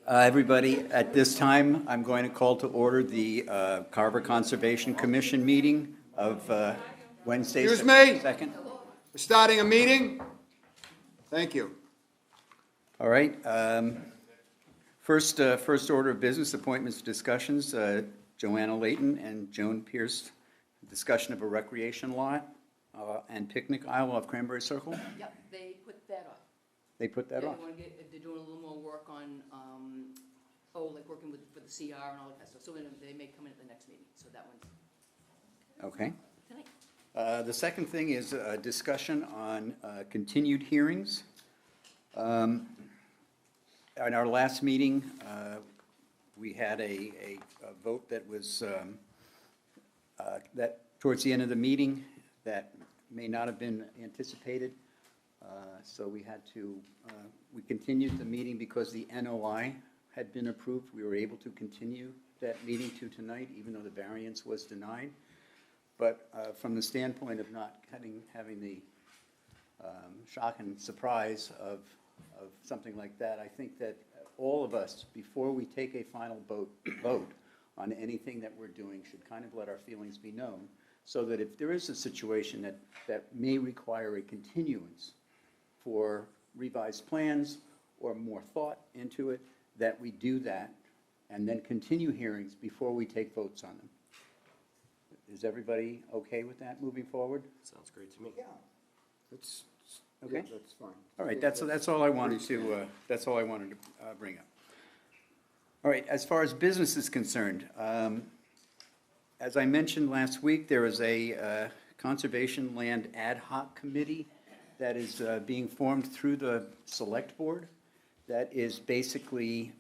Everybody, at this time, I'm going to call to order the Carver Conservation Commission meeting of Wednesday. Excuse me? Second. We're starting a meeting. Thank you. All right. First order of business, appointments, discussions. Joanna Layton and Joan Pierce, discussion of a recreation lot and picnic aisle off Cranberry Circle. Yep, they put that off. They put that off. They're doing a little more work on, like working for the CR and all that stuff. So they may come in at the next meeting, so that one's Okay. tonight. The second thing is a discussion on continued hearings. In our last meeting, we had a vote that was, that towards the end of the meeting, that may not have been anticipated. So we had to, we continued the meeting because the NOI had been approved. We were able to continue that meeting to tonight, even though the variance was denied. But from the standpoint of not having the shock and surprise of something like that, I think that all of us, before we take a final vote on anything that we're doing, should kind of let our feelings be known, so that if there is a situation that may require a continuance for revised plans or more thought into it, that we do that and then continue hearings before we take votes on them. Is everybody okay with that moving forward? Sounds great to me. Yeah. That's, Okay. yeah, that's fine. All right, that's all I wanted to, bring up. All right, as far as business is concerned, as I mentioned last week, there is a conservation land ad hoc committee that is being formed through the select board that is basically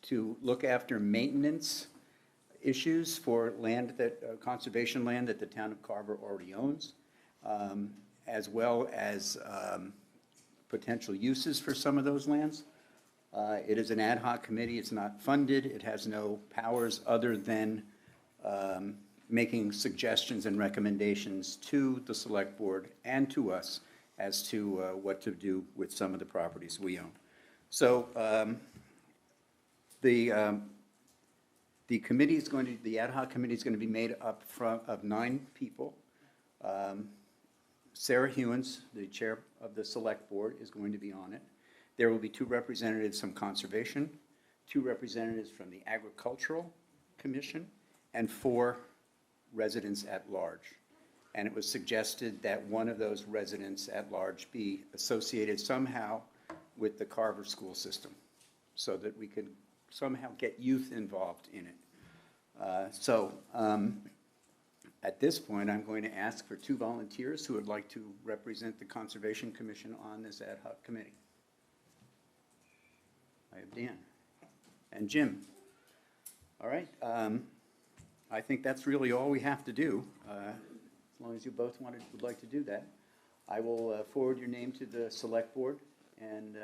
to look after maintenance issues for land that, conservation land that the town of Carver already owns, as well as potential uses for some of those lands. It is an ad hoc committee. It's not funded. It has no powers other than making suggestions and recommendations to the select board and to us as to what to do with some of the properties we own. So the committee is going to, the ad hoc committee is going to be made up of 9 people. Sarah Hewins, the chair of the select board, is going to be on it. There will be 2 representatives from conservation, 2 representatives from the agricultural commission, and 4 residents at large. And it was suggested that one of those residents at large be associated somehow with the Carver school system, so that we could somehow get youth involved in it. At this point, I'm going to ask for 2 volunteers who would like to represent the Conservation Commission on this ad hoc committee. I have Dan and Jim. All right. I think that's really all we have to do. As long as you both would like to do that. I will forward your name to the select board, and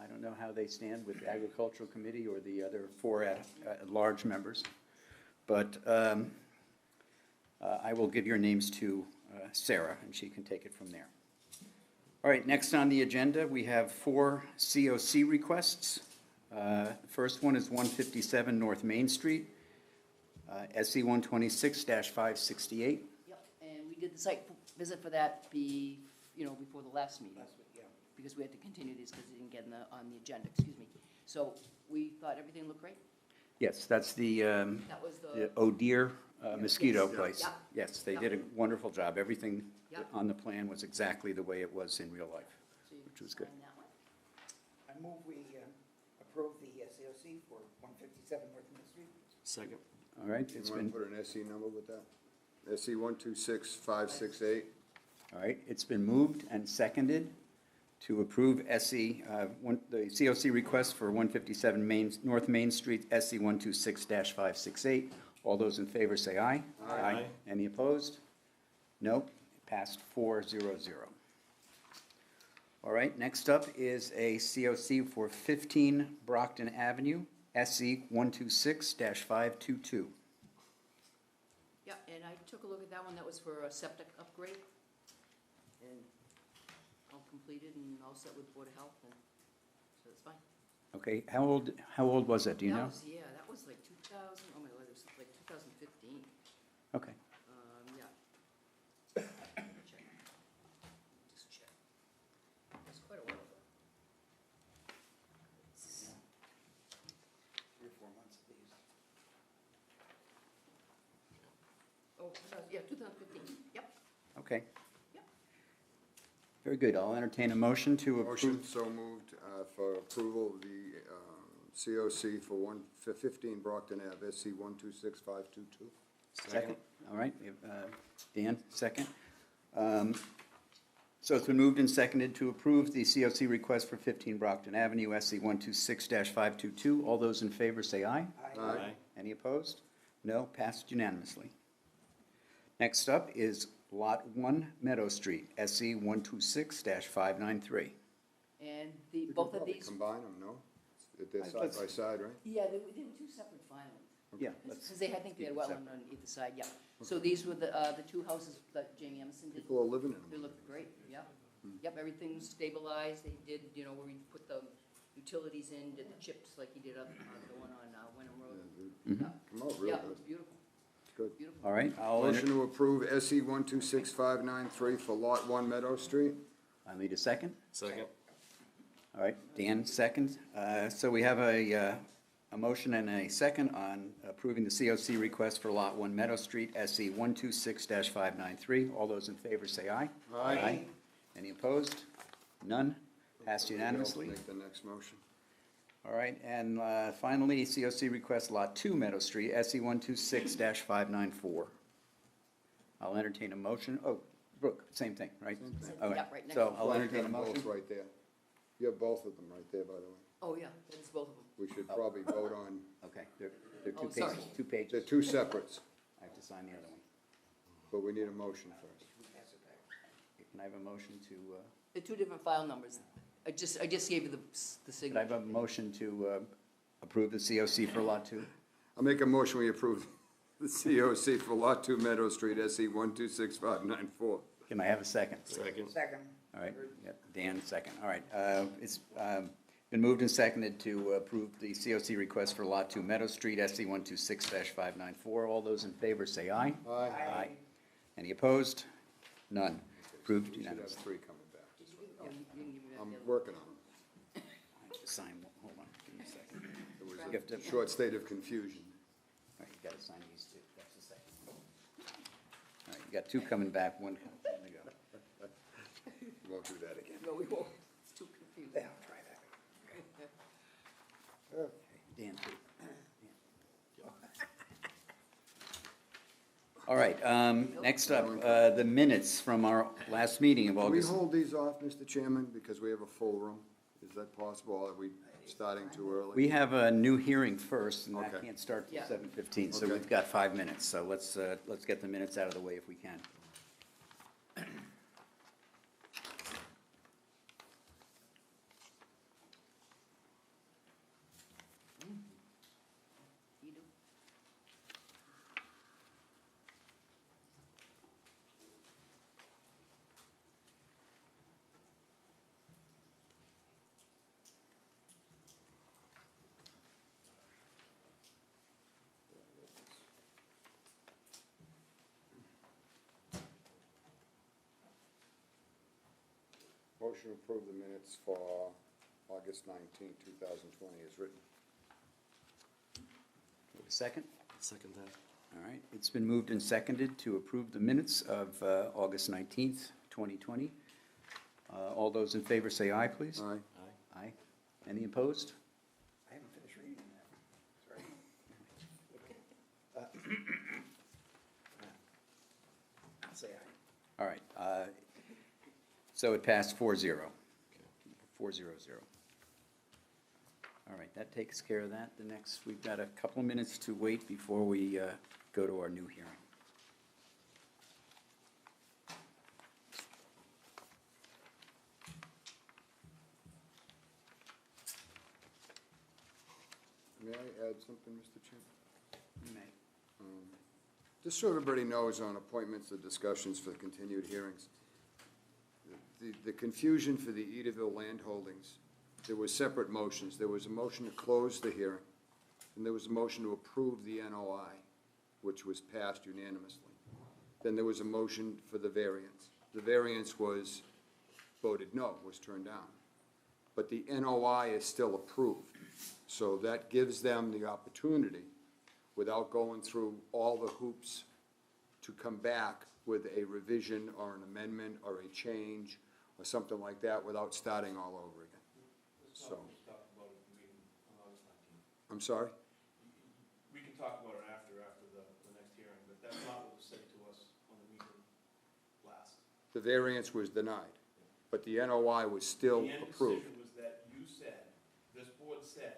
I don't know how they stand with the agricultural committee or the other 4 at-large members, but I will give your names to Sarah, and she can take it from there. All right, next on the agenda, we have 4 COC requests. The first one is 157 North Main Street, SC 126-568. Yep, and we did the site visit for that before the last meeting. Because we had to continue these because it didn't get on the agenda, excuse me. So we thought everything looked great. Yes, that's the That was the O'Deer mosquito Yes. place. Yep. Yes, they Yep. did a wonderful job. Everything Yep. on the plan was exactly the way it was in real life, so you which was good. sign that one. I move we approve the COC for 157 North Main Street. Second. All right, You it's want been, to put an SC number with that? SC 126568. all right, it's been moved and seconded to approve the COC request for 157 North Main Street, SC 126-568. All those in favor say aye. Aye. Any opposed? Nope, it passed 4-0-0. All right, next up is a COC for 15 Brockton Avenue, SC 126-522. Yeah, and I took a look at that one. That was for a septic upgrade. And all completed and all set with Board of Health, and so it's fine. Okay, how old was it, do you know? Yeah, that was like 2000, oh my God, it was like 2015. Okay, Yeah. Check. Just check. It's quite a while ago. 3 or 4 months at least. Oh, yeah, 2015, yep. okay. Yep. Very good, I'll entertain a motion to Motion approve. so moved for approval of the COC for 15 Brockton Ave, SC 126522. Second, all right, Dan, second. So it's been moved and seconded to approve the COC request for 15 Brockton Avenue, SC 126-522. All those in favor say aye. Aye. Any opposed? No, passed unanimously. Next up is Lot 1 Meadow Street, SC 126-593. And You both could of probably these, combine them, no? They're side let's- by side, right? yeah, they were 2 separate filings. Yeah, let's Because they, I think they had keep it wetland on either side, yeah. So these were the 2 houses that Jamie Emerson did. People are living in They them. look great, yeah. Yep, everything's stabilized. They did, where we put the utilities in, did the chips like he did up the one on Wenham Road. Yeah, Come out yeah, real it good. was beautiful, Good. beautiful. All right, Motion to approve SC 126593 for Lot 1 Meadow Street. I need a second. Second. All right, Dan, second. So we have a motion and a second on approving the COC request for Lot 1 Meadow Street, SC 126-593. All those in favor say aye. Aye. Any opposed? None? Passed unanimously. Make the next motion. All right, and finally, COC request Lot 2 Meadow Street, SC 126-594. I'll entertain a motion. Oh, Brooke, same thing, right? Same thing. All right, Yeah, right next so to I'll Well, you entertain a got them motion. both right there. You have both of them right there, by the way. Oh, yeah, that's both of them. We should probably vote on, Okay, they're Oh, two sorry. pages, 2 they're pages. two separates, I have to sign the other one. but we need a motion first. We pass it back. Can I have a motion to, They're 2 different file numbers. I just gave you the could I signature. have a motion to approve the COC for Lot 2? I'll make a motion, we approve the COC for Lot 2 Meadow Street, SC 126594. Can I have a second? Second. Second. All right, yeah, Dan, second. All right, it's been moved and seconded to approve the COC request for Lot 2 Meadow Street, SC 126-594. All those in favor say aye. Aye. Any opposed? None. Approved We should have unanimously. 3 coming back. Just Oh, you can give me that I'm the other one. working on them. I have to sign, hold on, give me a second. There You have was to- a short state of confusion. All right, you gotta sign these two, that's the second. All right, you got 2 coming back, 1 coming to go. We won't do that again. No, we won't. It's too confusing. Yeah, I'll try that. Okay. Dan, too. All right, next up, the minutes from our last meeting of Can we August. hold these off, Mr. Chairman, because we have a full room? Is that possible, or are we starting too early? We have a new hearing first, and that Okay. can't start till Yeah. 7:15, so Okay. we've got 5 minutes, so let's get the minutes out of the way if we can. You do. Motion to approve the minutes for August 19, 2020 is written. Wait a second. Second that. All right, it's been moved and seconded to approve the minutes of August 19th, 2020. All those in favor say aye, please. Aye. Aye. Aye. Any opposed? I haven't finished reading that. Sorry. I'll say aye. All right, so it passed 4-0. 4-0-0. All right, that takes care of that. The next, we've got a couple of minutes to wait before we go to our new hearing. May I add something, Mr. Chairman? You may. Just so everybody knows on appointments or discussions for continued hearings, the confusion for the Edaville land holdings there were separate motions. There was a motion to close the hearing, and there was a motion to approve the NOI, which was passed unanimously. Then there was a motion for the variance. The variance was voted no, was turned down. But the NOI is still approved. So that gives them the opportunity, without going through all the hoops, to come back with a revision or an amendment or a change or something like that without starting all over again. So, I'm sorry? We can talk about it after the next hearing, but that's not what was said to us on the meeting last. The variance was denied, but the NOI was still The end approved. decision was that you said, this board said,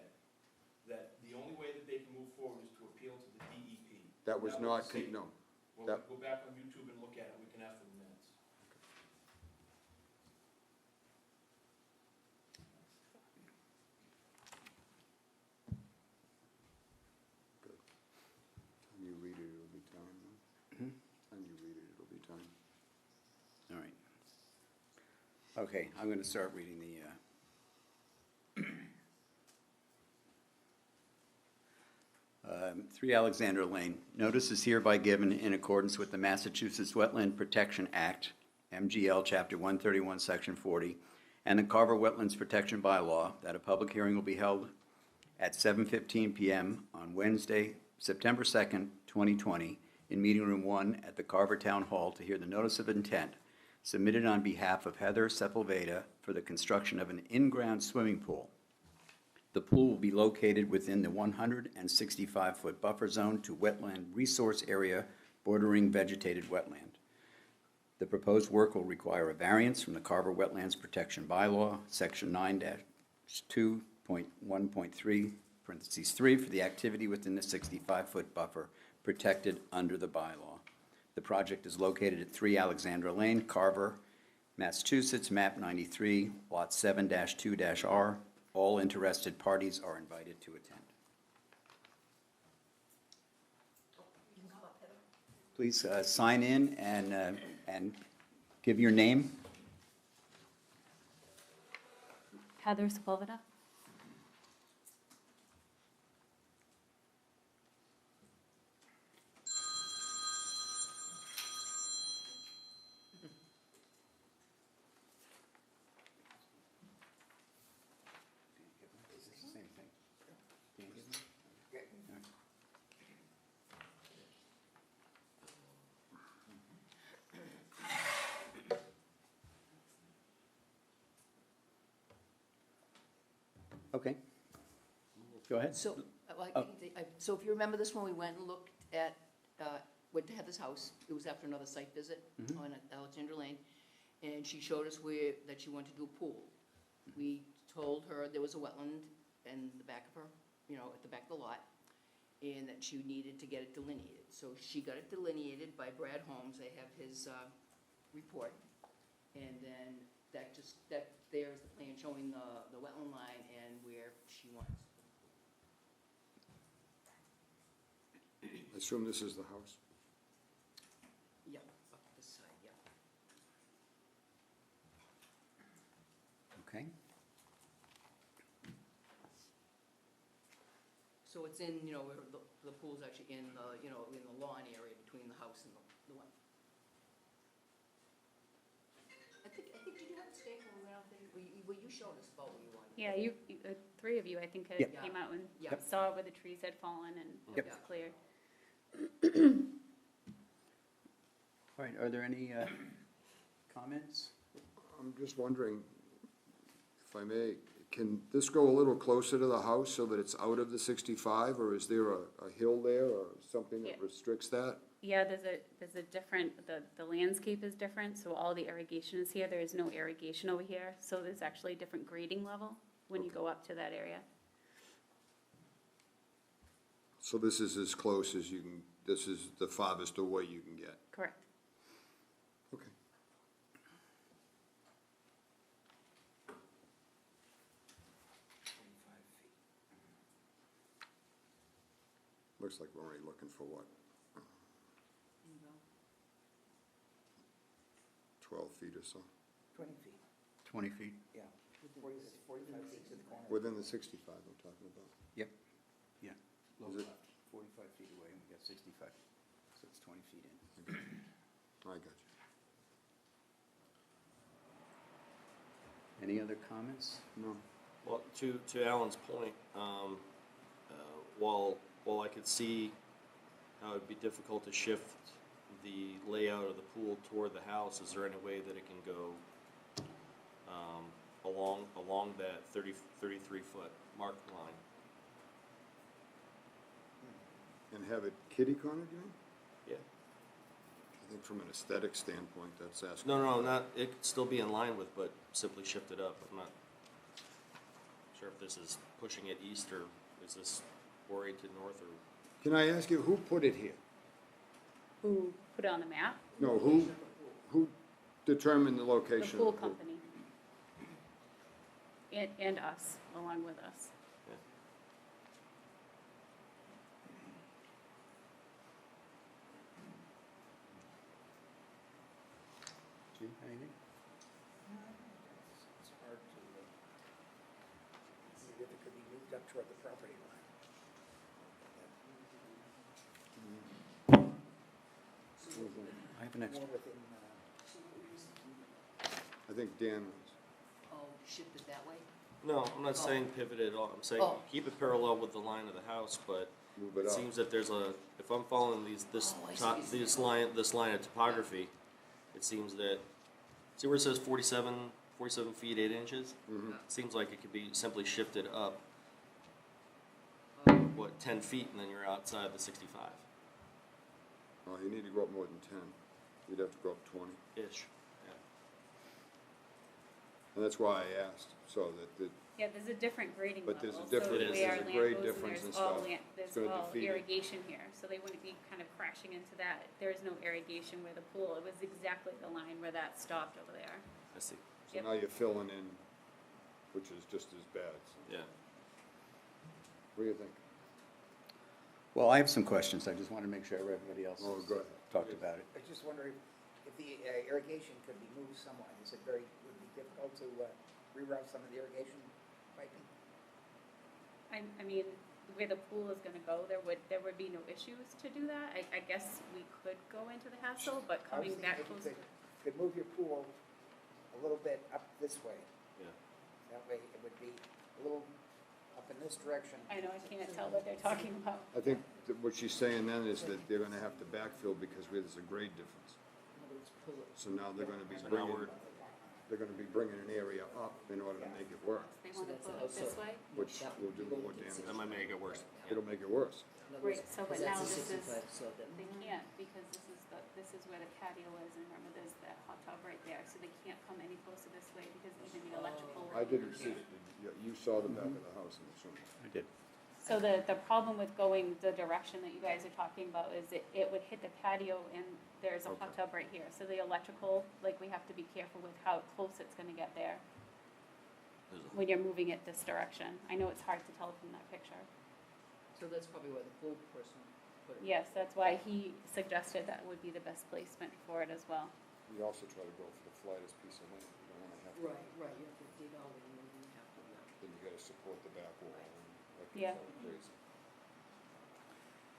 that the only way that they can move forward is to appeal to the DEP. That was not, said. no. Well, that- go back on YouTube and look at it, we can ask for the minutes. Time you read it, it'll be time. Time you read it, it'll be time. All right. Okay, I'm going to start reading the, 3 Alexander Lane. Notice is hereby given in accordance with the Massachusetts Wetland Protection Act, MGL Chapter 131, Section 40, and the Carver Wetlands Protection Bylaw that a public hearing will be held at 7:15 PM on Wednesday, September 2nd, 2020, in Meeting Room 1 at the Carver Town Hall to hear the notice of intent submitted on behalf of Heather Sepulveda for the construction of an in-ground swimming pool. The pool will be located within the 165-foot buffer zone to wetland resource area bordering vegetated wetland. The proposed work will require a variance from the Carver Wetlands Protection Bylaw, Section 9-2.1.3, parentheses 3, for the activity within the 65-foot buffer protected under the bylaw. The project is located at 3 Alexandra Lane, Carver, Massachusetts, map 93, lot 7-2-R. All interested parties are invited to attend. Please sign in and give your name. Heather Sepulveda. Same thing. Okay. Go ahead. So, so if you remember this one, we went and looked at, went to Heather's house. It was after another site visit on Alexandra Lane. And she showed us that she wanted to do a pool. We told her there was a wetland in the back of her, at the back of the lot, and that she needed to get it delineated. So she got it delineated by Brad Holmes. I have his report. And then there's the plan showing the wetland line and where she wants. I assume this is the house? Yep, up this side, yep. Okay. So it's in, where the pool's actually in the, in the lawn area between the house and the one. I think, did you have a stake when we went out there? Well, you showed us about what you wanted. Yeah, you 3 of you, I think, had Yep. came out and Yep. saw where the trees had fallen and Yep. it was clear. All right, are there any comments? I'm just wondering, if I may, can this go a little closer to the house so that it's out of the 65, or is there a hill there or something that Yeah. restricts that? Yeah, there's a different, the landscape is different, so all the irrigation is here. There is no irrigation over here, so there's actually a different grading level when you go up to that area. So this is as close as you can, this is the farthest away you can get? Correct. Okay. Looks like we're only looking for what, 12 feet or so? 20 feet, 20 feet? yeah. 45 feet to the corner. Within the 65 I'm talking about. Yep, yeah. Is it- 45 feet away, and we got 65, so it's 20 feet in. I got you. Any other comments? No. Well, to Alan's point, while I could see how it'd be difficult to shift the layout of the pool toward the house, is there any way that it can go along that 33-foot mark line? And have it kitty-cornered, you mean? Yeah. I think from an aesthetic standpoint, that's asking. No, not, it could still be in line with, but simply shift it up. I'm not sure if this is pushing it east, or is this oriented north, or? Can I ask you, who put it here? Who put it on the map? No, who determined the The location? pool of the company. And us, along with us. Yeah. Jim, anything? It's hard to see if it could be moved up toward the property line. I have an extra. More within, I think Dan was. Oh, shifted that way? No, I'm not saying pivot at all. I'm saying Oh. keep it parallel with the line of the house, but Move it it up. seems that there's if I'm following this Oh, I see. this line of topography, it seems that, see where it says 47 feet 8 inches? Mhm. It seems like it could be simply shifted up, Um, 10 feet, and then you're outside the 65-ish. Oh, you need to go up more than 10. You'd have to go up 20. Yeah. And that's why I asked, so that the, Yeah, there's a different grading But level. there's a so difference- the way there's our a land grade goes, difference and there's all stuff. land- It's There's gonna all defeat it. irrigation here, so they wouldn't be kind of crashing into that. There's no irrigation where the pool, it was exactly the line where that stopped over there. I see. so Yep. now you're filling in, which is just as bad. So Yeah. what do you think? Well, I have some questions, I just want to make sure everybody else Oh, go ahead. talked about it. I just wonder if the irrigation could be moved somewhat. Is it would it be difficult to reroute some of the irrigation piping? I mean, where the pool is gonna go, there would be no issues to do that. I guess we could go into the hassle, but I was coming thinking back if you closer. could move your pool a little bit up this way. Yeah. That way it would be a little up in this direction. I know, I can't tell what they're talking about. I think that what she's saying then is that they're gonna have to backfill because there's a grade difference. So now they're gonna be So now bringing, we're- they're gonna be bringing an area up in order to make it work, They wanna put it this way? which will do more damage. That might make it worse. It'll make it worse. Right, so but now this is, So that, they can't, because this is where the patio is, and remember, there's that hot tub right there, so they can't come any closer this way, because even the electrical. I didn't see, you saw the back of the house, I'm assuming. I did. So the problem with going the direction that you guys are talking about is it would hit the patio, and there's a hot Okay. tub right here, so the electrical, like, we have to be careful with how close it's gonna get there when you're moving it this direction. I know it's hard to tell from that picture. So that's probably where the pool person put it. Yes, that's why he suggested that would be the best placement for it as well. You also try to go for the flattest piece of land, you don't wanna have, Right, you have to dig all the, you have to, then you gotta support the back wall, and that Yeah. gets all crazy.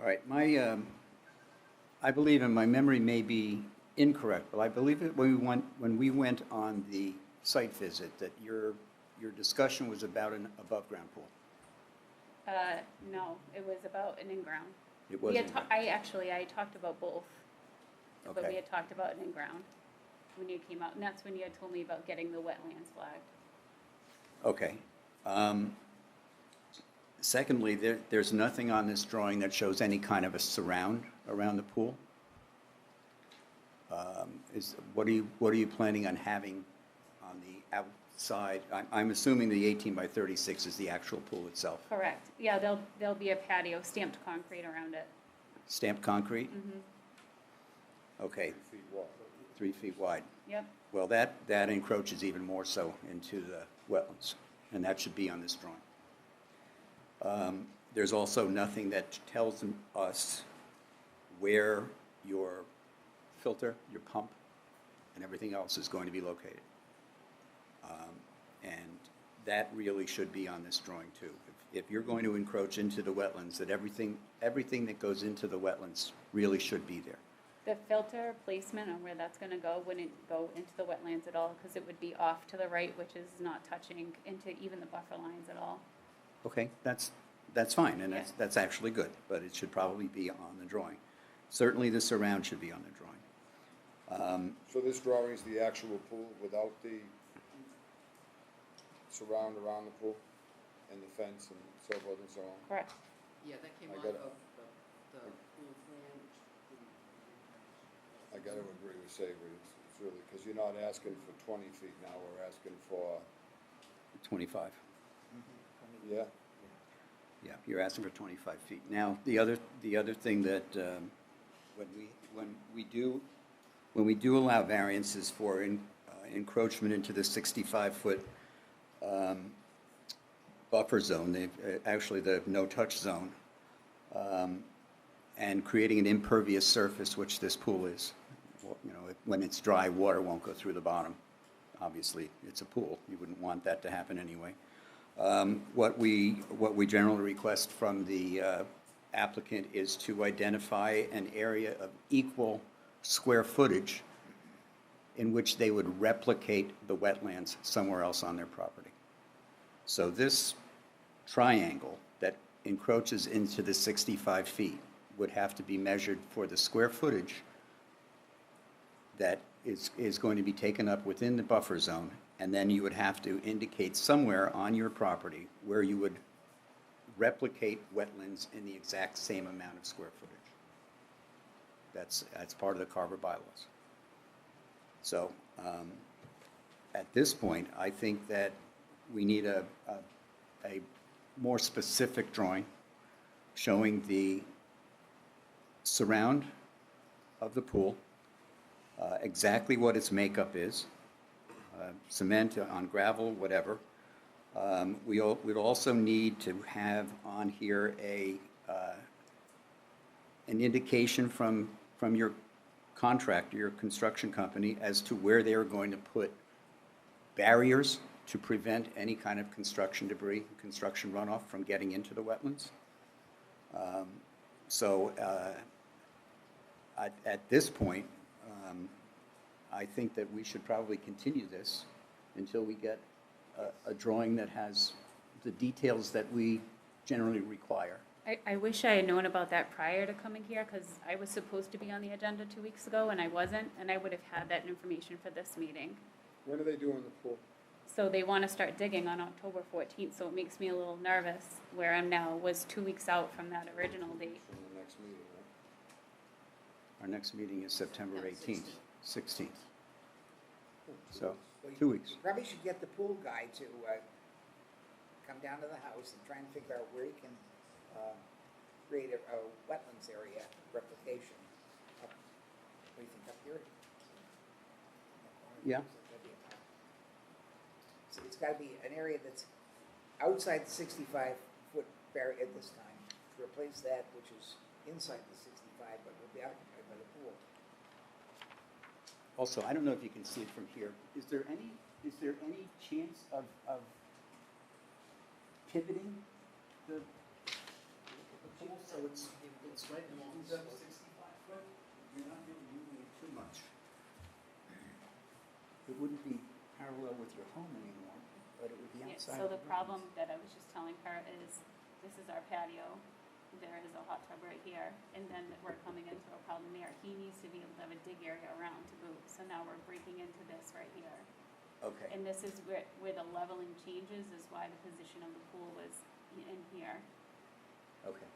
All right, I believe, and my memory may be incorrect, but I believe it when we went on the site visit, that your discussion was about an above-ground pool. No, it was about an in-ground. It We was had in-ground. I talked about both, but we Okay. had talked about an in-ground when you came out, and that's when you had told me about getting the wetlands flagged. Okay. Secondly, there's nothing on this drawing that shows any kind of a surround around the pool. What are you planning on having on the outside? I'm assuming the 18 by 36 is the actual pool itself. Correct, yeah, there'll be a patio, stamped concrete around it. Stamped concrete? Mm-hmm. Okay, 3 feet wide. 3 feet wide. Yep, Well, that encroaches even more so into the wetlands, and that should be on this drawing. There's also nothing that tells us where your filter, your pump, and everything else is going to be located. And that really should be on this drawing too. If you're going to encroach into the wetlands, that everything that goes into the wetlands really should be there. The filter placement on where that's gonna go wouldn't go into the wetlands at all, because it would be off to the right, which is not touching into even the buffer lines at all. Okay, that's fine, and Yeah. that's actually good, but it should probably be on the drawing. Certainly the surround should be on the drawing. So this drawing is the actual pool without the surround around the pool and the fence and so forth and so on? Correct. Yeah, that came I out got of it. the pool plan, I gotta agree with Savory, it's really, because you're not asking for 20 feet now, we're asking for, 25. yeah? Yeah, you're asking for 25 feet. Now, the other thing that, when we do allow variances for encroachment into the 65-foot buffer zone, actually the no-touch zone, and creating an impervious surface, which this pool is. You know, when it's dry, water won't go through the bottom. Obviously, it's a pool. You wouldn't want that to happen anyway. What we generally request from the applicant is to identify an area of equal square footage in which they would replicate the wetlands somewhere else on their property. So this triangle that encroaches into the 65 feet would have to be measured for the square footage that is going to be taken up within the buffer zone, and then you would have to indicate somewhere on your property where you would replicate wetlands in the exact same amount of square footage. That's part of the Carver bylaws. So at this point, I think that we need a more specific drawing showing the surround of the pool, exactly what its makeup is, cement on gravel, whatever. We'd also need to have on here an indication from your contractor, your construction company, as to where they are going to put barriers to prevent any kind of construction debris, construction runoff from getting into the wetlands. So at this point, I think that we should probably continue this until we get a drawing that has the details that we generally require. I wish I had known about that prior to coming here, because I was supposed to be on the agenda 2 weeks ago, and I wasn't, and I would have had that information for this meeting. When are they doing the pool? So they want to start digging on October 14th, so it makes me a little nervous, where I'm now was 2 weeks out from that original date. From the next meeting, right? Our next meeting is September Yeah, 18th, 16th. So, Well, you- 2 weeks. You probably should get the pool guy to come down to the house and try and figure out where he can create a wetlands area replication. What do you think, up here? Yeah. So it's gotta be an area that's outside the 65-foot barrier at this time, to replace that which is inside the 65, but will be occupied by the pool. Also, I don't know if you can see it from here. Is there any chance of pivoting the pool so it's right along the 65 foot? You're not really moving it too much. It wouldn't be parallel with your home anymore, but it would be Yeah, outside. so of the wetlands. problem that I was just telling her is, this is our patio, there is a hot tub right here, and then we're coming into a problem there. He needs to be able to have a dig area around to move, so now we're breaking into this right here. Okay, And this is where the leveling changes, is why the position of the pool was in here, okay.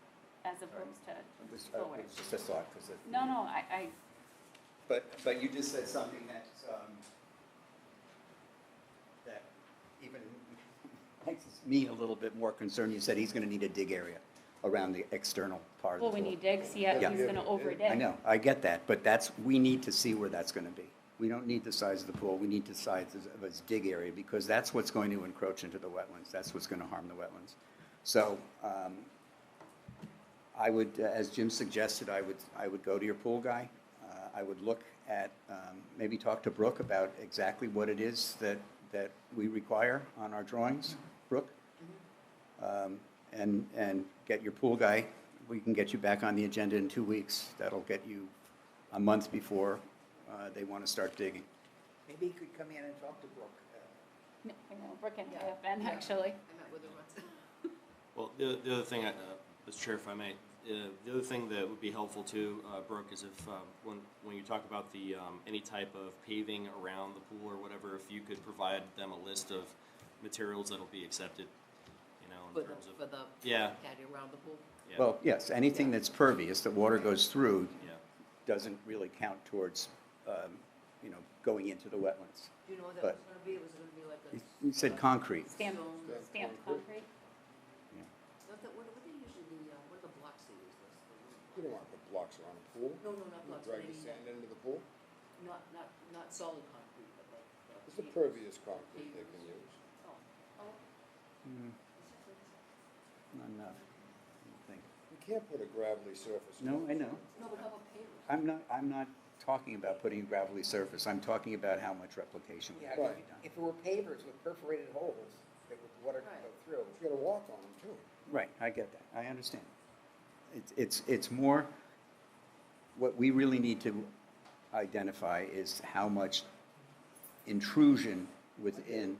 as opposed to It was forward. just a thought, because it. No, I, But you just said something that even makes me a little bit more concerned. You said he's gonna need a dig area around the external part of the well, pool. when he digs, he's gonna over dig. I know, I get that, but we need to see where that's gonna be. We don't need the size of the pool, we need the size of his dig area, because that's what's going to encroach into the wetlands, that's what's gonna harm the wetlands. So, I would, as Jim suggested, I would go to your pool guy. I would look at, maybe talk to Brooke about exactly what it is that that we require on our drawings, Brooke. And get your pool guy, we can get you back on the agenda in 2 weeks. That'll get you a month before they want to start digging. Maybe you could come in and talk to Brooke. I know, Brooke and I have been, Yeah. actually. I met with her once. Well, the other thing, Mr. Chair, if I may, the other thing that would be helpful too, Brooke, is if, when you talk about the, any type of paving around the pool or whatever, if you could provide them a list of materials that'll be accepted, you know, in terms For of, the yeah, patio around the pool. yeah, Well, yes, anything that's pervious, that water goes through, yeah. doesn't really count towards, going into the wetlands. Do you know what that But- was gonna be? Was it gonna be like a? You said concrete. Stamped, stone- stamped concrete? What do they usually, what are the blocks they use? You don't want to put blocks around a pool. No, not blocks, Drag maybe, the sand into the pool. not solid concrete, but like. It's the pervious concrete they can use. Oh, Not enough, I don't think. You can't put a gravelly surface. No, I know. no, but how about pavers? I'm not talking about putting a gravelly surface. I'm talking about how much replication would Yeah, have to Right. be done. if it were pavers with perforated holes that would water could go through. You gotta walk on them too. Right, I get that. I understand. It's more, what we really need to identify is how much intrusion within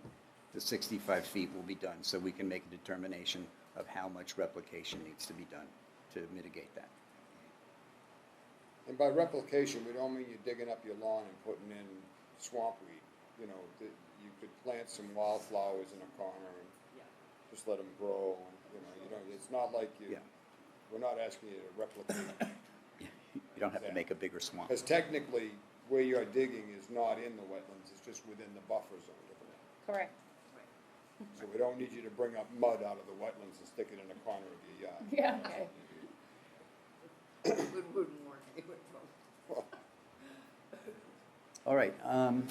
the 65 feet will be done, so we can make a determination of how much replication needs to be done to mitigate that. And by replication, we don't mean you're digging up your lawn and putting in swamp weed. You know, you could plant some wildflowers in a corner and Yeah. just let them grow. And, it's not like Yeah. we're not asking you to replicate. You don't have to make a bigger swamp. Because technically, where you're digging is not in the wetlands, it's just within the buffer zone. Correct. So we don't need you to bring up mud out of the wetlands and stick it in the corner of your yard. Yeah, okay. Wouldn't work, it wouldn't work. All right, Move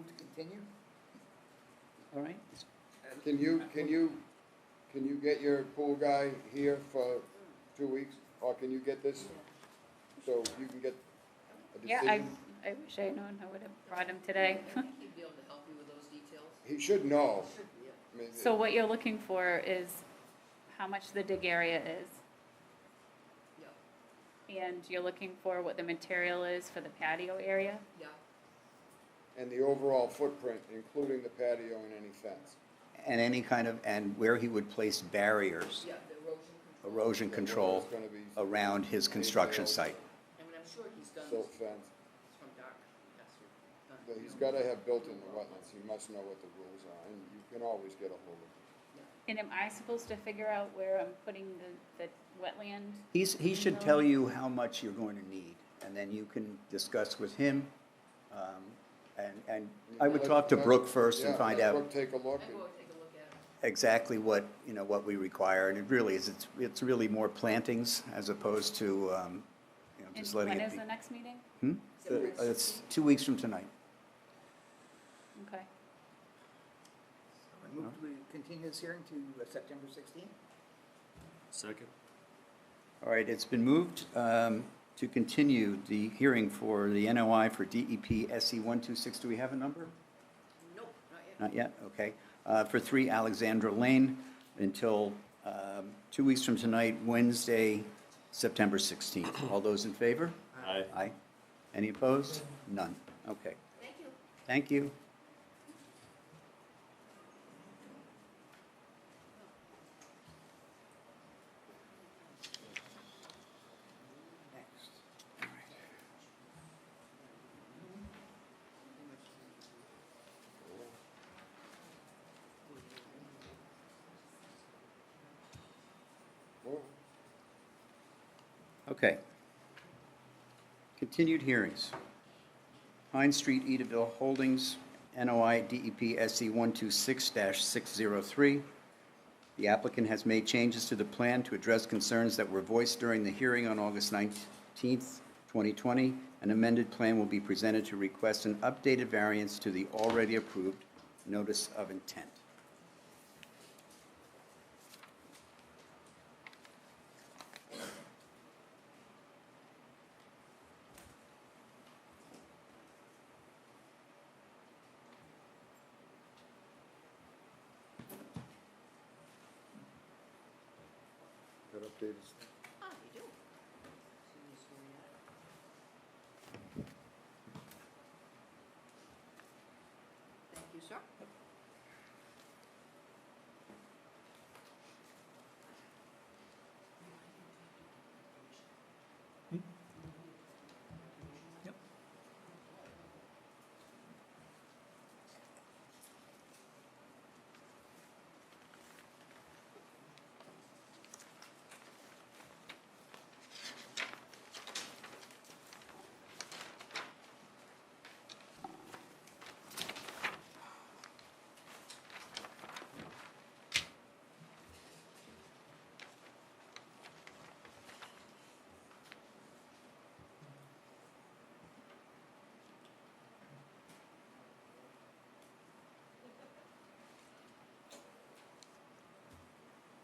to continue? all right. Can you get your pool guy here for 2 weeks? Or can you get this, so you can get a Yeah, decision? I wish I had known, I would have brought him today. I think he'd be able to help you with those details. He should know. Should be, yeah. I mean, So what you're looking for is how much the dig area is, Yeah, and you're looking for what the material is for the patio area? yeah. And the overall footprint, including the patio and any fence. And any kind of, and where he would place barriers, Yeah, the erosion control It's gonna be around his construction site. I mean, I'm sure he's done silt this fence. from dark. That's done. But he's gotta have built in the wetlands, he must know what the rules are, and you can always get a hold of him. And am I supposed to figure out where I'm putting the wetland? He should tell you how much you're going to need, and then you can discuss with him. And I would talk to Brooke first and find Yeah, out let Brooke take a look. I and- go take a look at it. exactly what, what we require, and it really is, it's really more plantings as opposed to, And just letting when it is be. the next meeting? It's 2 weeks from tonight. Okay. I move to continue this hearing to September 16th? Second? All right, it's been moved to continue the hearing for the NOI for DEP SE 126. Do we have a number? Nope, not yet. Not yet, okay. For 3 Alexandra Lane until 2 weeks from tonight, Wednesday, September 16th. All those in favor? Aye. Aye. Any opposed? None. Okay. Thank you. Thank you. Next. Well, Okay. Continued hearings. Pine Street, Edaville Holdings, NOI DEP SE 126-603. The applicant has made changes to the plan to address concerns that were voiced during the hearing on August 19th, 2020. An amended plan will be presented to request an updated variance to the already approved notice of intent. got updated stuff? Ah, you do. See this where we are. Thank you, sir.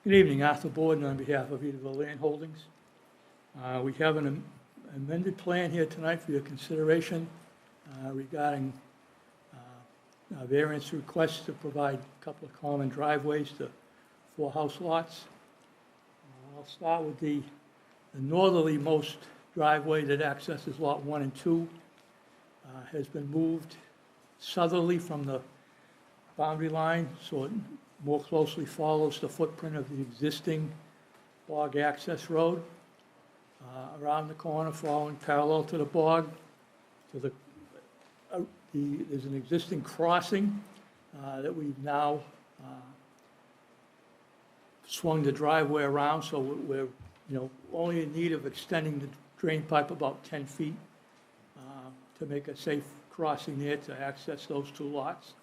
Good evening, Arthur Borden on behalf of Edaville Land Holdings. We have an amended plan here tonight for your consideration regarding variance requests to provide a couple of common driveways to 4 house lots. I'll start with the northerly-most driveway that accesses Lot 1 and 2. Has been moved southerly from the boundary line, so it more closely follows the footprint of the existing bog access road. Around the corner, following parallel to the bog, to there's an existing crossing that we've now swung the driveway around, so we're, only in need of extending the drain pipe about 10 feet to make a safe crossing there to access those 2 lots.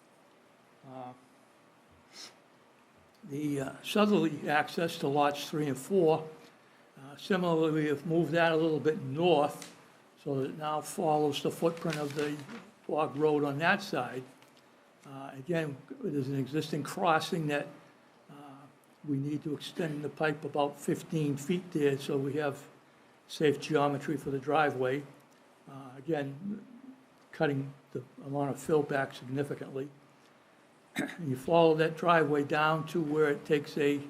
The southerly access to lots 3 and 4, similarly, we have moved that a little bit north so that it now follows the footprint of the bog road on that side. Again, there's an existing crossing that we need to extend the pipe about 15 feet there so we have safe geometry for the driveway. Again, cutting the amount of fill back significantly. You follow that driveway down to where it takes a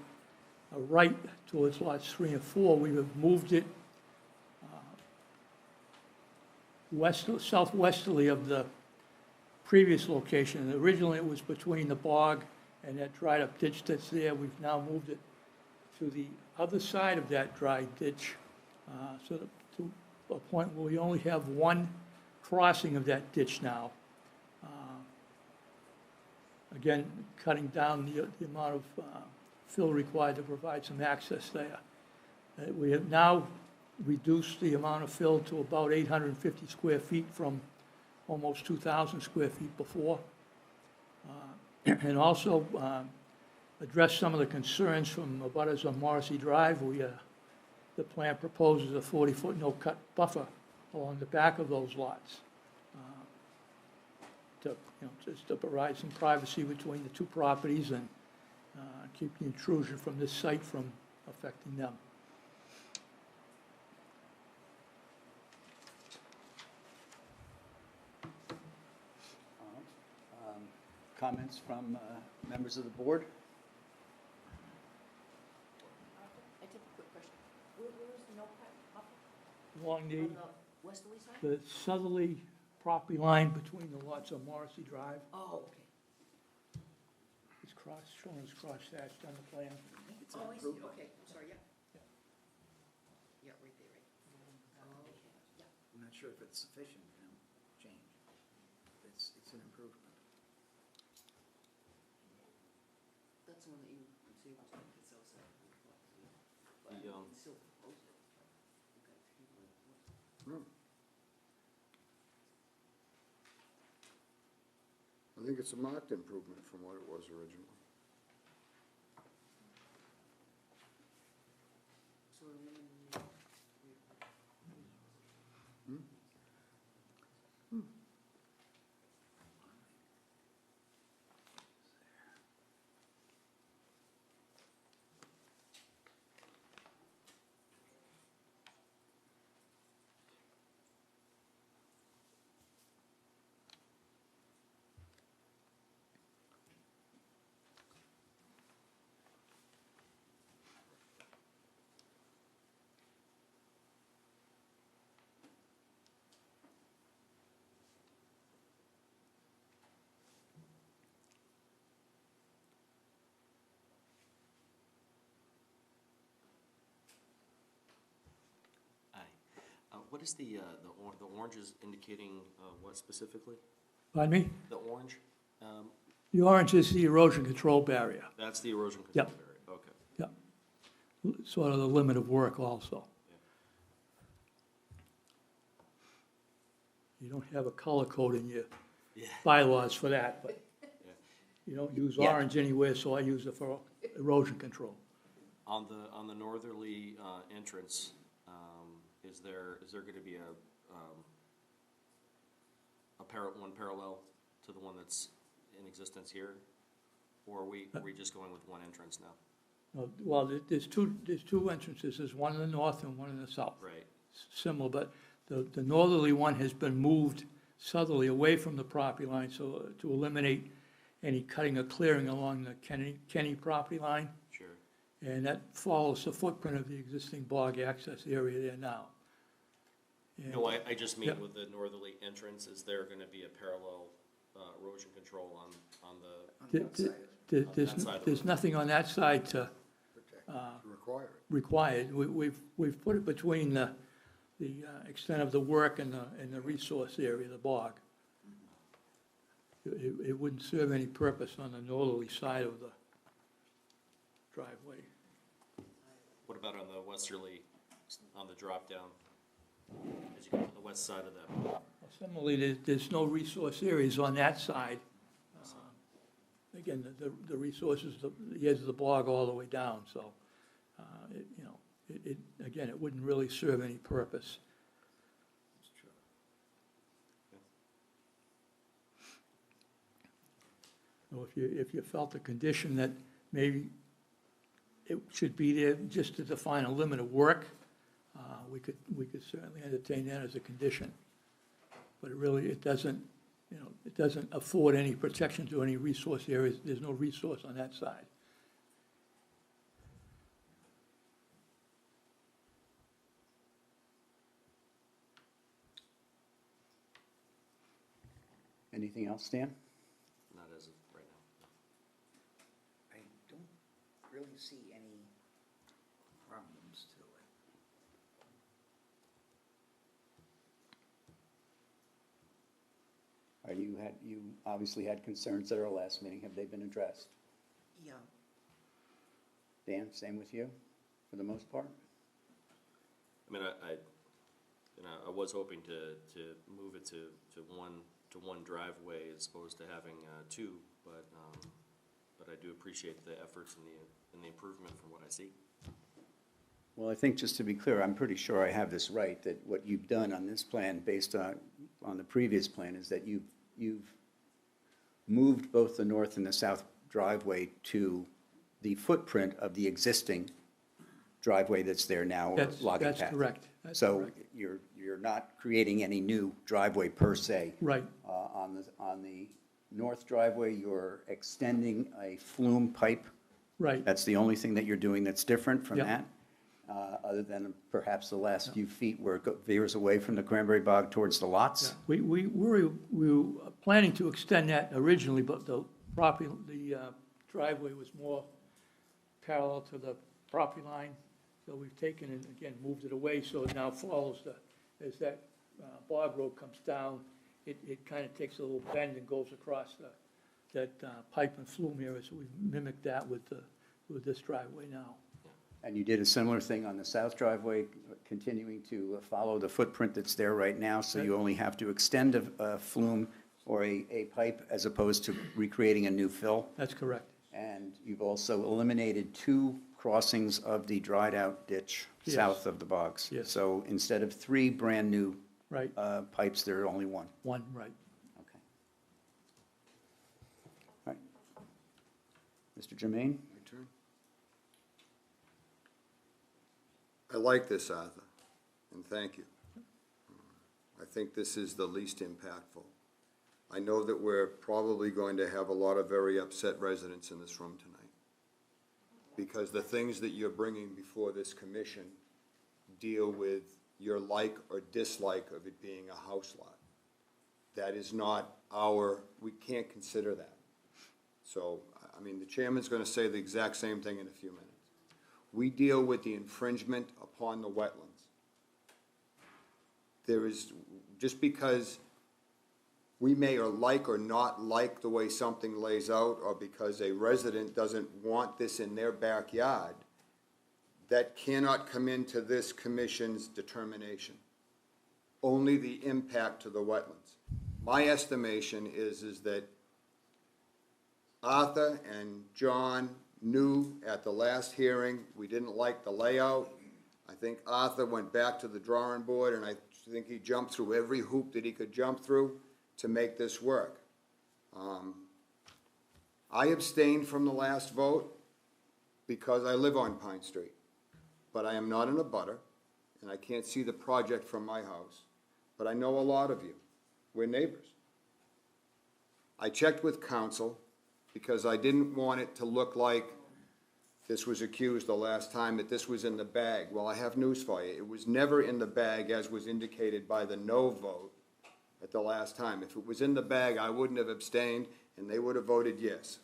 right towards lots 3 and 4. We have moved it southwesterly of the previous location. Originally, it was between the bog and that dried up ditch that's there. We've now moved it to the other side of that dry ditch, so that to a point where we only have one crossing of that ditch now. Again, cutting down the amount of fill required to provide some access there. We have now reduced the amount of fill to about 850 square feet from almost 2,000 square feet before. And also address some of the concerns from abutters on Morrissey Drive. The plan proposes a 40-foot no-cut buffer along the back of those lots. Just to provide some privacy between the 2 properties and keep the intrusion from this site from affecting them. Comments from members of the board? I take a quick question. Where is the no-cut buffer? Along On the westerly side? the southerly property line between the lots of Morrissey Drive. Oh, okay. It's shown as cross-hatched on the plan. Oh, I see, okay, I'm sorry, yeah. Yeah, right there, right. Oh, okay, yeah. I'm not sure if it's sufficient, change. It's an improvement. That's the one that you say was on the south side. But The, you still proposed it. Okay. I think it's a marked improvement from what it was originally. So we is the orange is indicating what specifically? Pardon me? The orange? The orange is the erosion control barrier. That's the erosion control Yep. area, okay. Yeah. Sort of the limit of work also. You don't have a color code in your Yeah. bylaws for that, but Yeah. you don't use Yeah. orange anywhere, so I use it for erosion control. On the northerly entrance, is there gonna be one parallel to the one that's in existence here? Or are we just going with one entrance now? Well, there's two entrances, there's one in the north and one in the south. Right, Similar, but the northerly one has been moved southerly away from the property line, so to eliminate any cutting or clearing along the Kenny property line. sure. And that follows the footprint of the existing bog access area there now. And- No, I just mean Yep. with the northerly entrance, is there gonna be a parallel erosion control on the, There's, that side of there's it. nothing on that side to Require it. required. We've put it between the extent of the work and the resource area, the bog. It wouldn't serve any purpose on the northerly side of the driveway. what about on the westerly, on the drop down? As you go to the west side of that, Similarly, there's no resource areas on that side. Again, the resources, the edge of the bog all the way down, so, again, it wouldn't really serve any purpose. So if you felt the condition that maybe it should be there just to define a limit of work, we could certainly entertain that as a condition. But it doesn't afford any protection to any resource areas. There's no resource on that side. Anything else, Dan? not as of right now. I don't really see any problems to it. You obviously had concerns at our last meeting. Have they been addressed? Yeah. Dan, same with you, for the most part? I mean, I was hoping to move it to one driveway as opposed to having two, but I do appreciate the efforts and the improvement from what I see. Well, I think just to be clear, I'm pretty sure I have this right, that what you've done on this plan, based on the previous plan, is that you've moved both the north and the south driveway to the footprint of the existing driveway that's there now, or logging path. That's correct. That's So correct. you're not creating any new driveway per se. Right, On the north driveway, you're extending a flume pipe. right. That's the only thing that you're doing that's different from Yeah. that, other than perhaps the last few feet where it veers away from the cranberry bog towards the lots. We were planning to extend that originally, but the driveway was more parallel to the property line. So we've taken and again, moved it away, so it now follows as that bog road comes down, it kind of takes a little bend and goes across that pipe and flume area. So we've mimicked that with this driveway now. And you did a similar thing on the south driveway, continuing to follow the footprint that's there right now, so you only have to extend a flume or a pipe as opposed to recreating a new fill. That's correct. And you've also eliminated two crossings of the dried-out ditch Yes. south of the bogs. Yes. So instead of three brand-new Right, pipes, there are only one. one, right. Okay. All right. Mr. Jermaine? My turn. I like this, Arthur, and thank you. I think this is the least impactful. I know that we're probably going to have a lot of very upset residents in this room tonight, because the things that you're bringing before this commission deal with your like or dislike of it being a house lot. That is not we can't consider that. So, I mean, the chairman's gonna say the exact same thing in a few minutes. We deal with the infringement upon the wetlands. there is, just because we may or not like the way something lays out, or because a resident doesn't want this in their backyard, that cannot come into this commission's determination. Only the impact to the wetlands. My estimation is that Arthur and John knew at the last hearing, we didn't like the layout. I think Arthur went back to the drawing board, and I think he jumped through every hoop that he could jump through to make this work. I abstained from the last vote because I live on Pine Street, but I am not in a butter, and I can't see the project from my house, but I know a lot of you. We're neighbors. I checked with council because I didn't want it to look like this was accused the last time, that this was in the bag. Well, I have news for you. It was never in the bag, as was indicated by the no vote at the last time. If it was in the bag, I wouldn't have abstained, and they would have voted yes.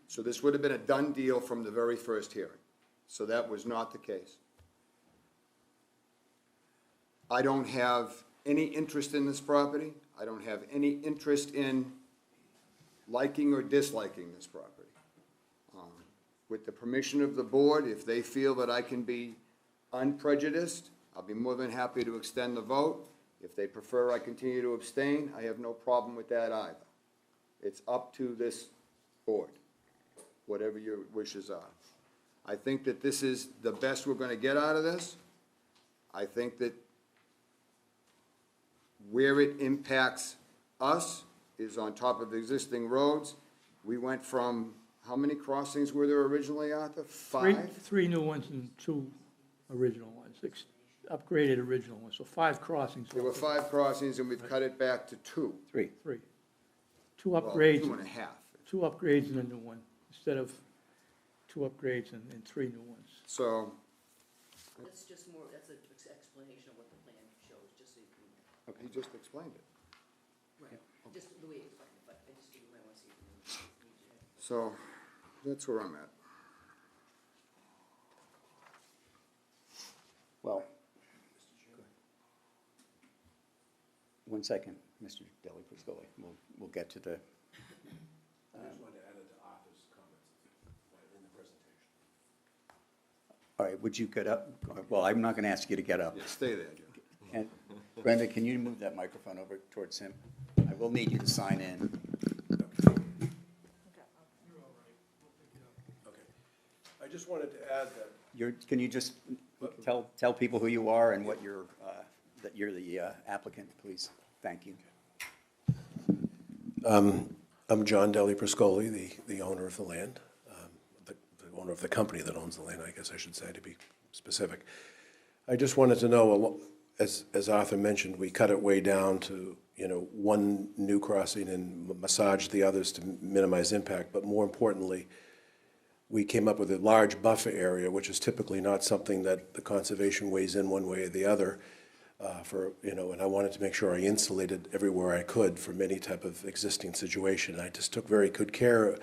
So this would have been a done deal from the very first hearing. So that was not the case. I don't have any interest in this property. I don't have any interest in liking or disliking this property. With the permission of the board, if they feel that I can be unprejudiced, I'll be more than happy to extend the vote. If they prefer I continue to abstain, I have no problem with that either. It's up to this board, whatever your wishes are. I think that this is the best we're going to get out of this. I think that where it impacts us is on top of the existing roads. We went from, how many crossings were there originally, Arthur? Five? Three new ones and 2 original ones, upgraded original ones, so 5 crossings. There were 5 crossings, and we've cut it back to 2. 3. 3. 2 Well, upgrades. 2.5. 2 upgrades and a new one, instead of 2 upgrades and 3 new ones. So, That's just more, that's an explanation of what the plan shows, just so you can, he just explained it. right, just the way you explained it, but I just, you might want to see if you need to. So, that's where I'm at. Well, one second, Mr. Deli Priscoli. We'll get to the, I just wanted to add it to Arthur's comments in the presentation. all right, would you get up? Well, I'm not going to ask you to get up. Yeah, stay there, Joe. And Brenda, can you move that microphone over towards him? I will need you to sign in. Okay. I just wanted to add that Can you just tell people who you are and what you're, that you're the applicant, please? Thank you. I'm John Deli Priscoli, the owner of the land, the owner of the company that owns the land, I guess I should say, to be specific. I just wanted to know, as Arthur mentioned, we cut it way down to, 1 new crossing and massage the others to minimize impact, but more importantly, we came up with a large buffer area, which is typically not something that the conservation weighs in one way or the other, and I wanted to make sure I insulated everywhere I could from any type of existing situation. I just took very good care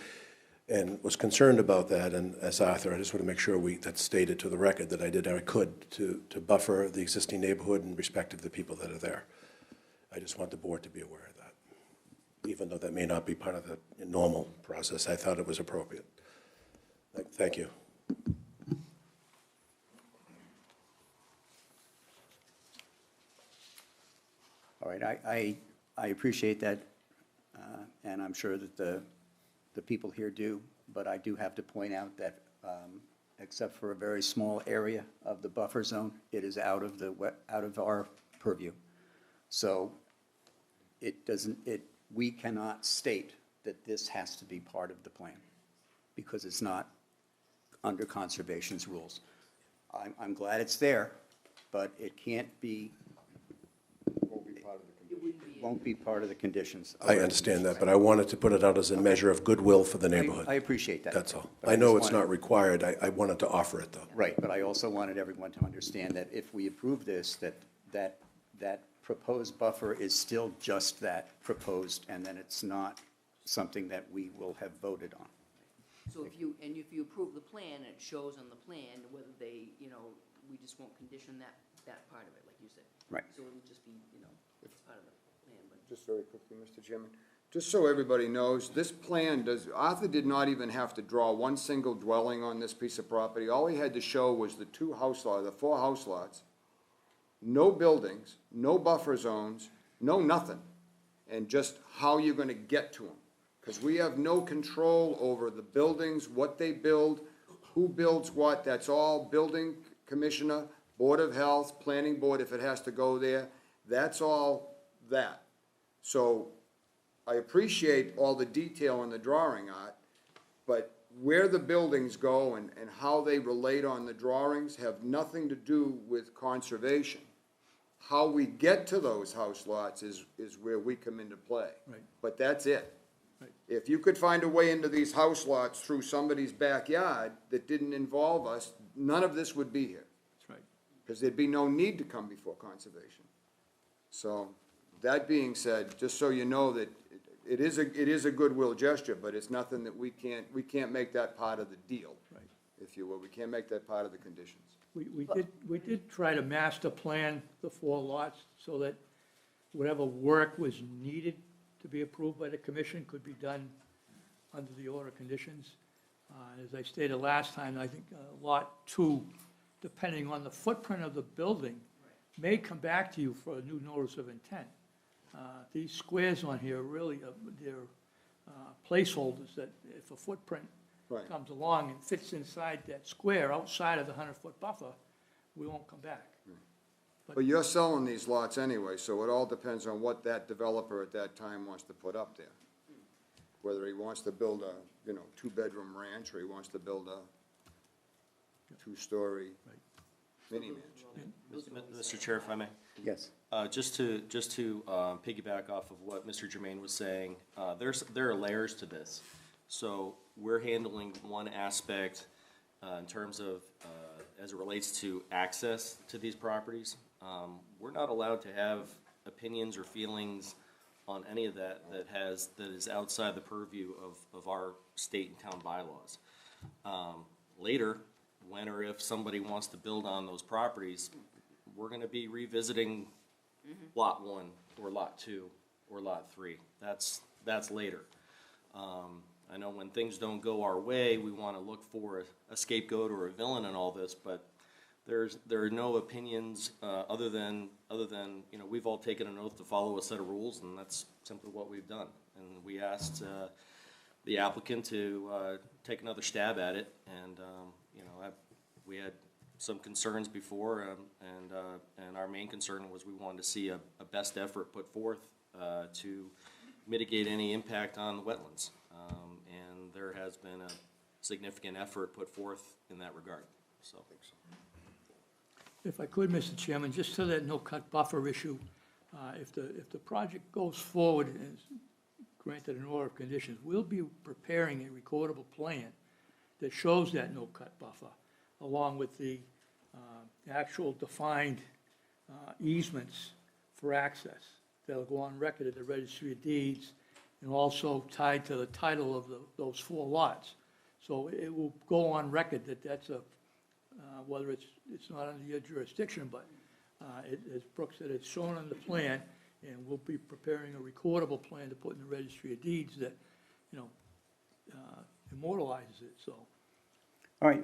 and was concerned about that, and as Arthur, I just want to make sure that's stated to the record that I did what I could to buffer the existing neighborhood and respect of the people that are there. I just want the board to be aware of that. Even though that may not be part of the normal process, I thought it was appropriate. Thank you. All right, I appreciate that, and I'm sure that the people here do, but I do have to point out that except for a very small area of the buffer zone, it is out of our purview. So we cannot state that this has to be part of the plan because it's not under conservation's rules. I'm glad it's there, but it can't be, won't be part of the conditions. I understand that, but I wanted to put it out as a measure of goodwill for the I neighborhood. appreciate that. That's all. But I know just it's not wanted- required. I wanted to offer it, though. Right, but I also wanted everyone to understand that if we approve this, that proposed buffer is still just that, proposed, and then it's not something that we will have voted on. So if you approve the plan, and it shows on the plan whether they, we just won't condition that part of it, like you said. Right. So it'll just be, part of the plan, but. Just very quickly, Mr. Chairman, just so everybody knows, this plan Arthur did not even have to draw one single dwelling on this piece of property. All he had to show was the the 4 house lots, no buildings, no buffer zones, no nothing, and just how you're gonna get to them. Because we have no control over the buildings, what they build, who builds what, that's all building commissioner, Board of Health, Planning Board, if it has to go there, that's all that. So I appreciate all the detail in the drawing, Art, but where the buildings go and how they relate on the drawings have nothing to do with conservation. How we get to those house lots is where we come into play. Right. But that's it. Right. If you could find a way into these house lots through somebody's backyard that didn't involve us, none of this would be here. That's right. Because there'd be no need to come before conservation. So, that being said, just so you know that it is a goodwill gesture, but it's nothing that we can't make that part of the deal. Right. If you will, we can't make that part of the conditions. We did try to master plan the 4 lots so that whatever work was needed to be approved by the commission could be done under the order of conditions. As I stated last time, I think Lot 2, depending on the footprint of the building, may come back to you for a new notice of intent. These squares on here really, they're placeholders that if a footprint Right. comes along and fits inside that square outside of the 100-foot buffer, we won't come back. But you're selling these lots anyway, so it all depends on what that developer at that time wants to put up there. Whether he wants to build a, 2-bedroom ranch, or he wants to build a 2-story mini mansion. Mr. Chair, if I may. Yes. Just to piggyback off of what Mr. Jermaine was saying, there are layers to this. So we're handling one aspect in terms of, as it relates to access to these properties. We're not allowed to have opinions or feelings on any of that that is outside the purview of our state and town bylaws. Later, when or if somebody wants to build on those properties, we're gonna be revisiting Lot 1, or Lot 2, or Lot 3. That's later. I know when things don't go our way, we wanna look for a scapegoat or a villain in all this, but there are no opinions, other than, we've all taken an oath to follow a set of rules, and that's simply what we've done. And we asked, the applicant to, take another stab at it, and, we had some concerns before, and our main concern was we wanted to see a best effort put forth to mitigate any impact on the wetlands. And there has been a significant effort put forth in that regard, so. If I could, Mr. Chairman, just to that no-cut buffer issue, if the project goes forward and is granted an order of conditions, we'll be preparing a recordable plan that shows that no-cut buffer, along with the actual defined easements for access that'll go on record at the Registry of Deeds, and also tied to the title of those 4 lots. So it will go on record that that's whether it's not under your jurisdiction, but as Brooke said, it's shown on the plan, and we'll be preparing a recordable plan to put in the Registry of Deeds that, immortalizes it, so. All right,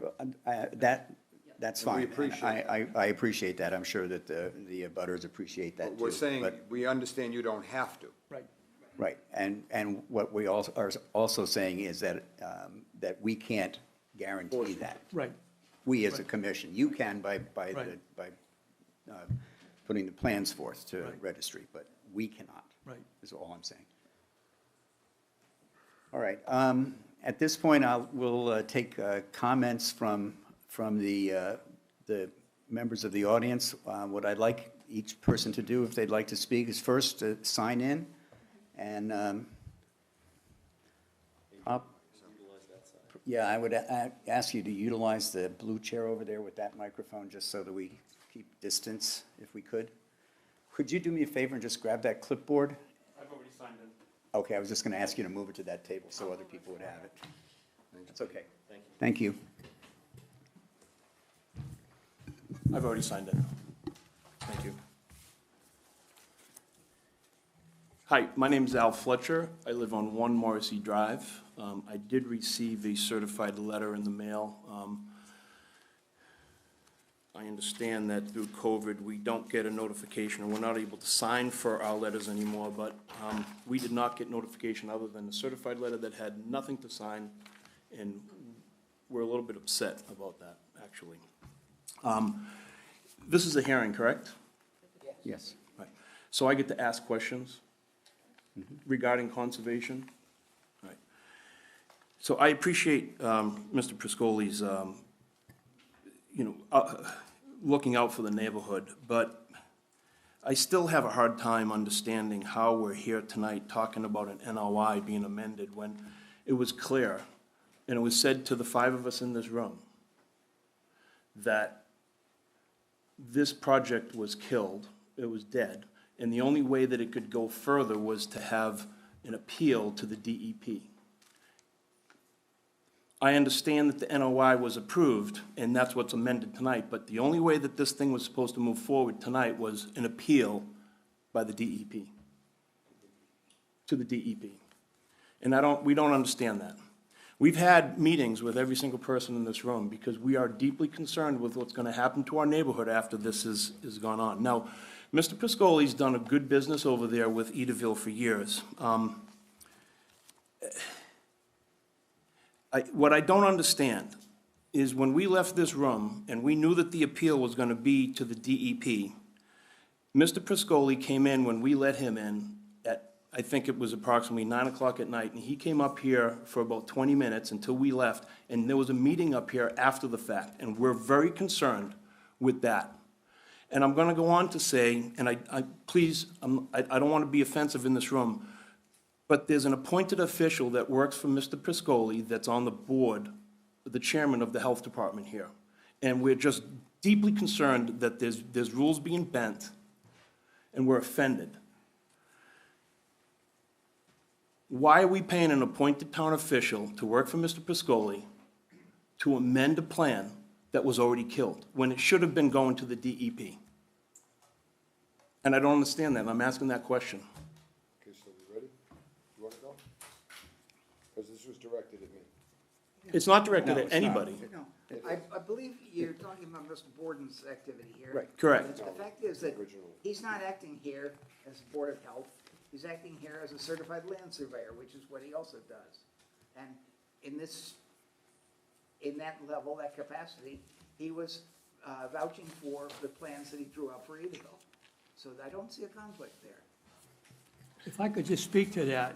that's And we fine. appreciate I appreciate that. I'm sure that the abutters appreciate that But too. we're saying, But- we understand you don't have to. Right. Right, and what we are also saying is that, that we can't guarantee that. Right, We as a commission, you can by putting the plans forth to Right. registry, but we cannot. right. Is all I'm saying. All right, at this point, we'll take comments from the members of the audience. What I'd like each person to do, if they'd like to speak, is first to sign in, and yeah, I would ask you to utilize the blue chair over there with that microphone, just so that we keep distance, if we could. Could you do me a favor and just grab that clipboard? I've already signed in. Okay, I was just going to ask you to move it to that table so other people would have it. That's okay. Thank you. Thank you. I've already signed it. Thank you. Hi, my name's Al Fletcher. I live on 1 Morrissey Drive. I did receive a certified letter in the mail. I understand that through COVID, we don't get a notification, and we're not able to sign for our letters anymore, but we did not get notification other than a certified letter that had nothing to sign, and we're a little bit upset about that, actually. This is a hearing, correct? Yes. Right. So I get to ask questions regarding conservation? Right. So I appreciate Mr. Priscoli's, looking out for the neighborhood, but I still have a hard time understanding how we're here tonight talking about an NOI being amended when it was clear, and it was said to the 5 of us in this room, that this project was killed, it was dead, and the only way that it could go further was to have an appeal to the DEP. I understand that the NOI was approved, and that's what's amended tonight, but the only way that this thing was supposed to move forward tonight was an appeal by the DEP, to the DEP. And we don't understand that. We've had meetings with every single person in this room because we are deeply concerned with what's going to happen to our neighborhood after this is gone on. Now, Mr. Priscoli's done a good business over there with Edaville for years. What I don't understand is when we left this room and we knew that the appeal was going to be to the DEP, Mr. Priscoli came in when we let him in at, I think it was approximately 9 o'clock at night, and he came up here for about 20 minutes until we left, and there was a meeting up here after the fact, and we're very concerned with that. And I'm going to go on to say, and I don't want to be offensive in this room, but there's an appointed official that works for Mr. Priscoli that's on the board, the chairman of the health department here. And we're just deeply concerned that there's rules being bent, and we're offended. Why are we paying an appointed town official to work for Mr. Priscoli to amend a plan that was already killed, when it should have been going to the DEP? And I don't understand that, and I'm asking that question. Okay, so we ready? You want to go? Because this was directed at me. It's not directed No, at it's not. anybody. No, I believe you're talking about Mr. Borden's activity here. Right. Correct. The fact is that Original. he's not acting here as a Board of Health, he's acting here as a certified land surveyor, which is what he also does. And in that level, that capacity, he was vouching for the plans that he drew up for Edaville. So I don't see a conflict there. If I could just speak to that,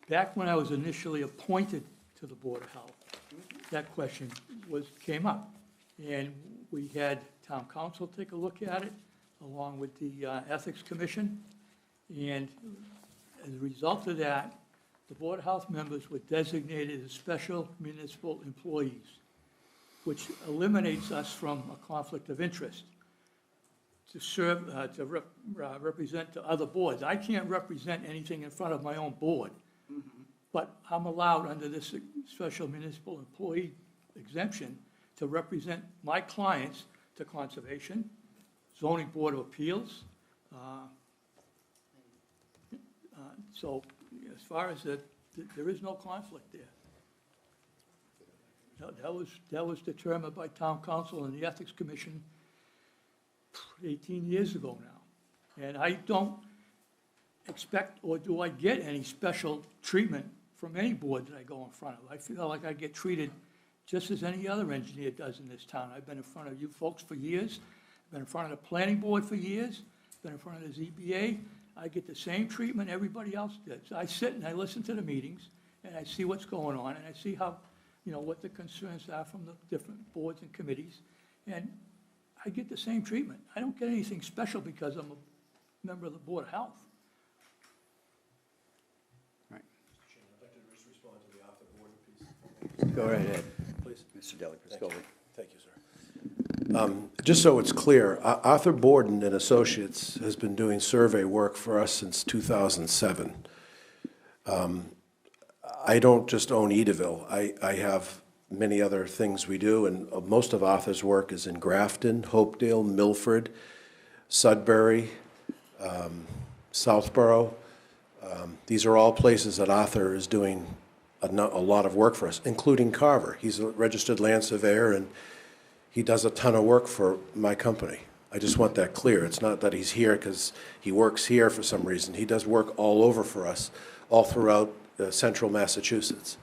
back when I was initially appointed to the Board of Health, that question came up. And we had town council take a look at it, along with the Ethics Commission. And as a result of that, the Board of Health members were designated as special municipal employees, which eliminates us from a conflict of interest to serve, represent to other boards. I can't represent anything in front of my own board, but I'm allowed under this special municipal employee exemption to represent my clients to Conservation, Zoning Board of Appeals. So as far as that, there is no conflict there. That was determined by town council and the Ethics Commission 18 years ago now. And I don't expect, or do I get any special treatment from any board that I go in front of. I feel like I get treated just as any other engineer does in this town. I've been in front of you folks for years, been in front of the planning board for years, been in front of the ZBA. I get the same treatment everybody else does. I sit and I listen to the meetings, and I see what's going on, and I see how, what the concerns are from the different boards and committees, and I get the same treatment. I don't get anything special because I'm a member of the Board of Health. Right. Chairman, I'd like to just respond to the Arthur Borden piece. Go right ahead, Please. Mr. Deli Priscoli. Thank you, sir. Just so it's clear, Arthur Borden and Associates has been doing survey work for us since 2007. I don't just own Edaville. I have many other things we do, and most of Arthur's work is in Grafton, Hopedale, Milford, Sudbury, Southborough. These are all places that Arthur is doing a lot of work for us, including Carver. He's a registered land surveyor, and he does a ton of work for my company. I just want that clear. It's not that he's here because he works here for some reason. He does work all over for us, all throughout central Massachusetts.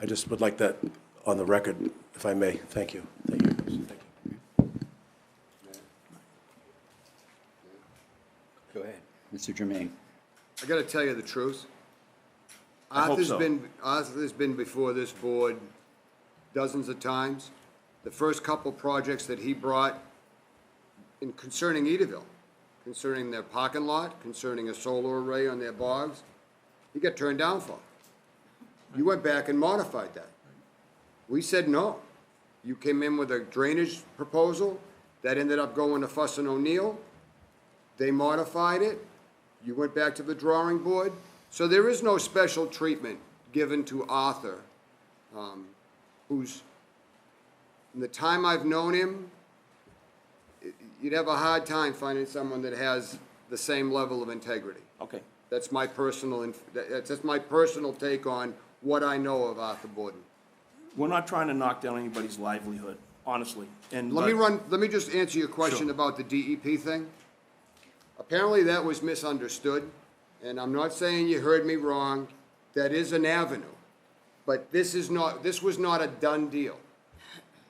I just would like that on the record, if I may. Thank you. Thank you. Thank you. Go ahead, Mr. Jermaine. I gotta tell you the truth. I hope so. Arthur's been before this board dozens of times. The first couple projects that he brought in concerning Edaville, concerning their parking lot, concerning a solar array on their bogs, he got turned down for. You went back and modified that. We said no. You came in with a drainage proposal that ended up going to Fuss and O'Neill. They modified it. You went back to the drawing board. So there is no special treatment given to Arthur, who's, in the time I've known him, you'd have a hard time finding someone that has the same level of integrity. Okay. That's my personal, that's just my personal take on what I know of Arthur Borden. We're not trying to knock down anybody's livelihood, honestly. And Let me just answer your question about the DEP thing. Apparently that was misunderstood, and I'm not saying you heard me wrong. That is an avenue, but this was not a done deal.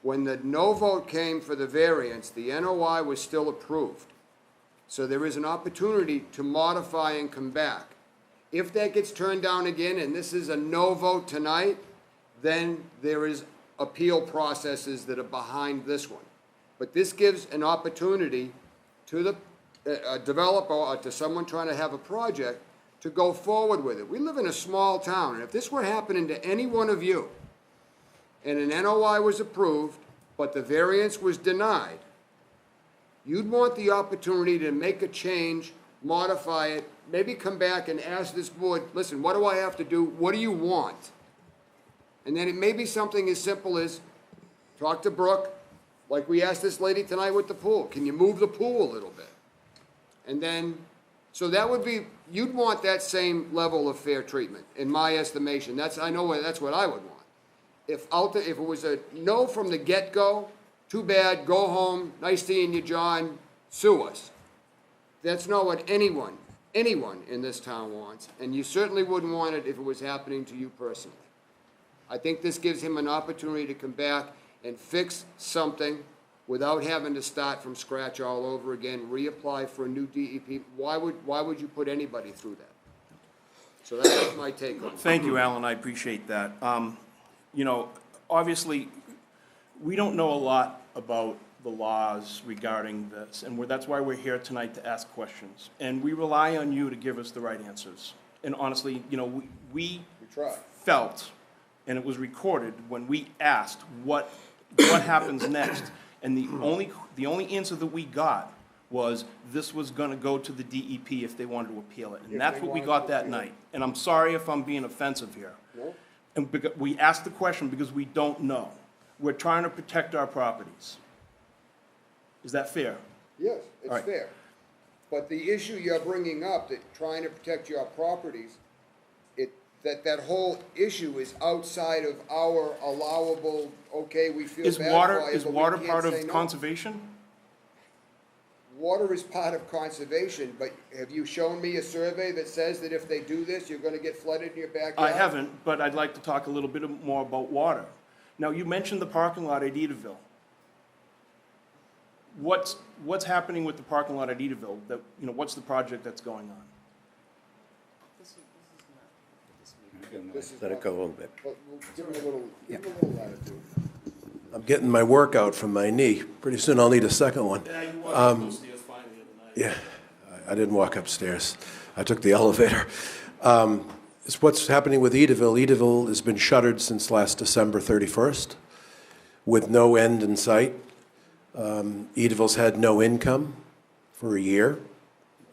When the no vote came for the variance, the NOI was still approved. So there is an opportunity to modify and come back. If that gets turned down again, and this is a no vote tonight, then there is appeal processes that are behind this one. But this gives an opportunity to the developer or to someone trying to have a project to go forward with it. We live in a small town, and if this were happening to any one of you, and an NOI was approved, but the variance was denied, you'd want the opportunity to make a change, modify it, maybe come back and ask this board, listen, what do I have to do? What do you want? And then it may be something as simple as talk to Brooke, like we asked this lady tonight with the pool. Can you move the pool a little bit? And then, so that would be, you'd want that same level of fair treatment, in my estimation. I know that's what I would want. If it was a no from the get-go, too bad, go home, nice seeing you, John, sue us. That's not what anyone in this town wants, and you certainly wouldn't want it if it was happening to you personally. I think this gives him an opportunity to come back and fix something without having to start from scratch all over again, reapply for a new DEP. Why would you put anybody through that? So that's my take on it. Thank you, Alan, I appreciate that. You know, obviously, we don't know a lot about the laws regarding this, and that's why we're here tonight to ask questions. And we rely on you to give us the right answers. And honestly, you know, we felt, and it was recorded, when we asked what happens next, and the only answer that we got was this was gonna go to the DEP if they wanted to appeal it. And that's what we got that night. And I'm sorry if I'm being offensive here. No? And we asked the question because we don't know. We're trying to protect our properties. Is that fair? Yes, All it's right. fair. But the issue you're bringing up, that trying to protect your properties, that whole issue is outside of our allowable, okay, we feel bad for you, Is but we water can't part say of no. conservation? Water is part of conservation, but have you shown me a survey that says that if they do this, you're gonna get flooded in your backyard? I haven't, but I'd like to talk a little bit more about water. Now, you mentioned the parking lot at Edaville. What's happening with the parking lot at Edaville? That, you know, what's the project that's going on? Let it go a little bit. But we'll give them a little latitude. I'm getting my workout from my knee. Pretty soon I'll need a second one. Yeah, you walked up those stairs finally the other night. Yeah, I didn't walk upstairs. I took the elevator. It's what's happening with Edaville. Edaville has been shuttered since last December 31st with no end in sight. Edaville's had no income for a year.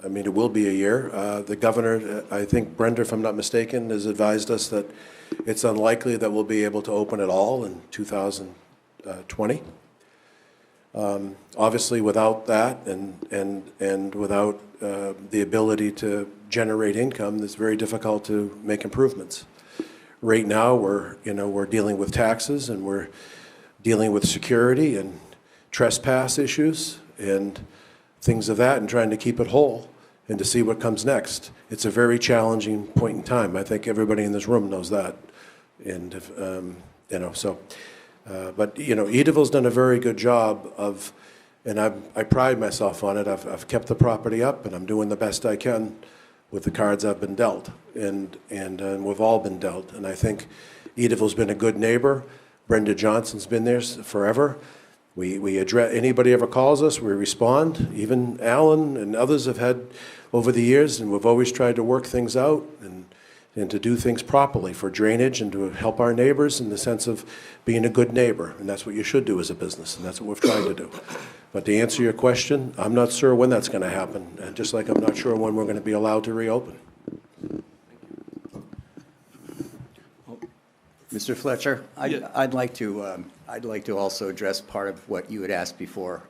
I mean, it will be a year. The governor, I think Brenda, if I'm not mistaken, has advised us that it's unlikely that we'll be able to open it all in 2020. Obviously, without that and without the ability to generate income, it's very difficult to make improvements. Right now, we're dealing with taxes, and we're dealing with security and trespass issues and things of that, and trying to keep it whole and to see what comes next. It's a very challenging point in time. I think everybody in this room knows that. And, if, but, Ediville's done a very good job of, and I pride myself on it. I've kept the property up, and I'm doing the best I can with the cards I've been dealt, and we've all been dealt. And I think Ediville's been a good neighbor. Brenda Johnson's been there forever. We address, anybody ever calls us, we respond. Even Alan and others have had over the years, and we've always tried to work things out and to do things properly for drainage and to help our neighbors in the sense of being a good neighbor. And that's what you should do as a business, and that's what we've tried to do. But to answer your question, I'm not sure when that's going to happen, and just like I'm not sure when we're going to be allowed to reopen. Mr. Fletcher, I'd like to also address part of what you had asked before.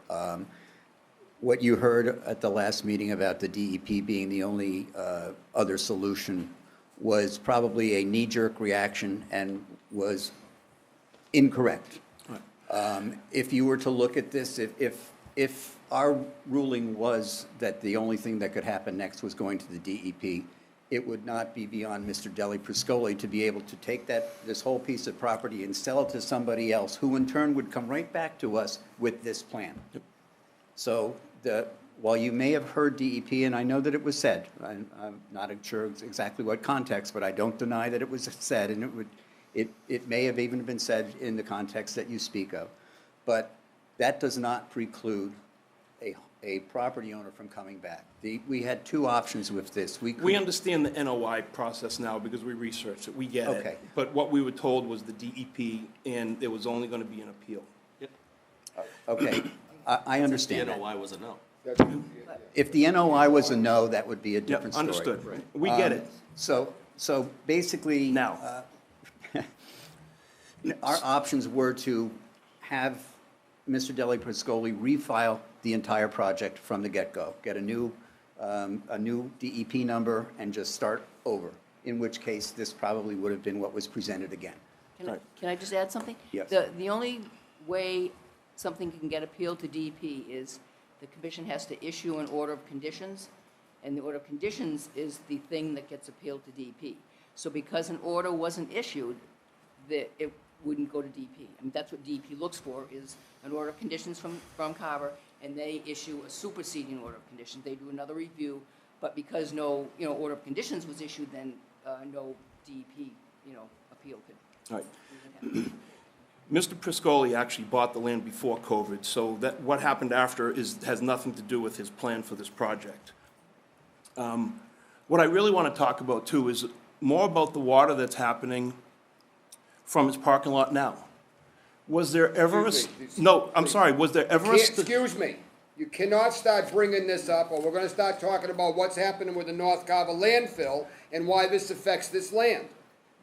What you heard at the last meeting about the DEP being the only other solution was probably a knee-jerk reaction and was incorrect. If you were to look at this, if our ruling was that the only thing that could happen next was going to the DEP, it would not be beyond Mr. Deli Priscoli to be able to take this whole piece of property and sell it to somebody else, who in turn would come right back to us with this plan. Yep. So while you may have heard DEP, and I know that it was said, I'm not sure exactly what context, but I don't deny that it was said, and it may have even been said in the context that you speak of. But that does not preclude a property owner from coming back. We had two options with this. We understand the NOI process now because we researched it. We get it. But what we were told was the DEP, and there was only going to be an appeal. Yep. Okay, I understand The that. NOI was a no. If the NOI was a no, that would be a different story. Understood. We get it. So basically. Now. Our options were to have Mr. Deli Priscoli refile the entire project from the get-go, get a new DEP number, and just start over, in which case this probably would have been what was presented again. Can I just add something? Yes. The only way something can get appealed to DEP is the commission has to issue an order of conditions, and the order of conditions is the thing that gets appealed to DEP. So because an order wasn't issued, it wouldn't go to DEP. I mean, that's what DEP looks for, is an order of conditions from Carver, and they issue a superseding order of conditions. They do another review, but because no, order of conditions was issued, then no DEP, appeal could. All right. Mr. Priscoli actually bought the land before COVID, so that what happened after has nothing to do with his plan for this project. What I really want to talk about, too, is more about the water that's happening from his parking lot now. Was there ever was there ever Excuse me. You cannot start bringing this up, or we're gonna start talking about what's happening with the North Carver landfill and why this affects this land.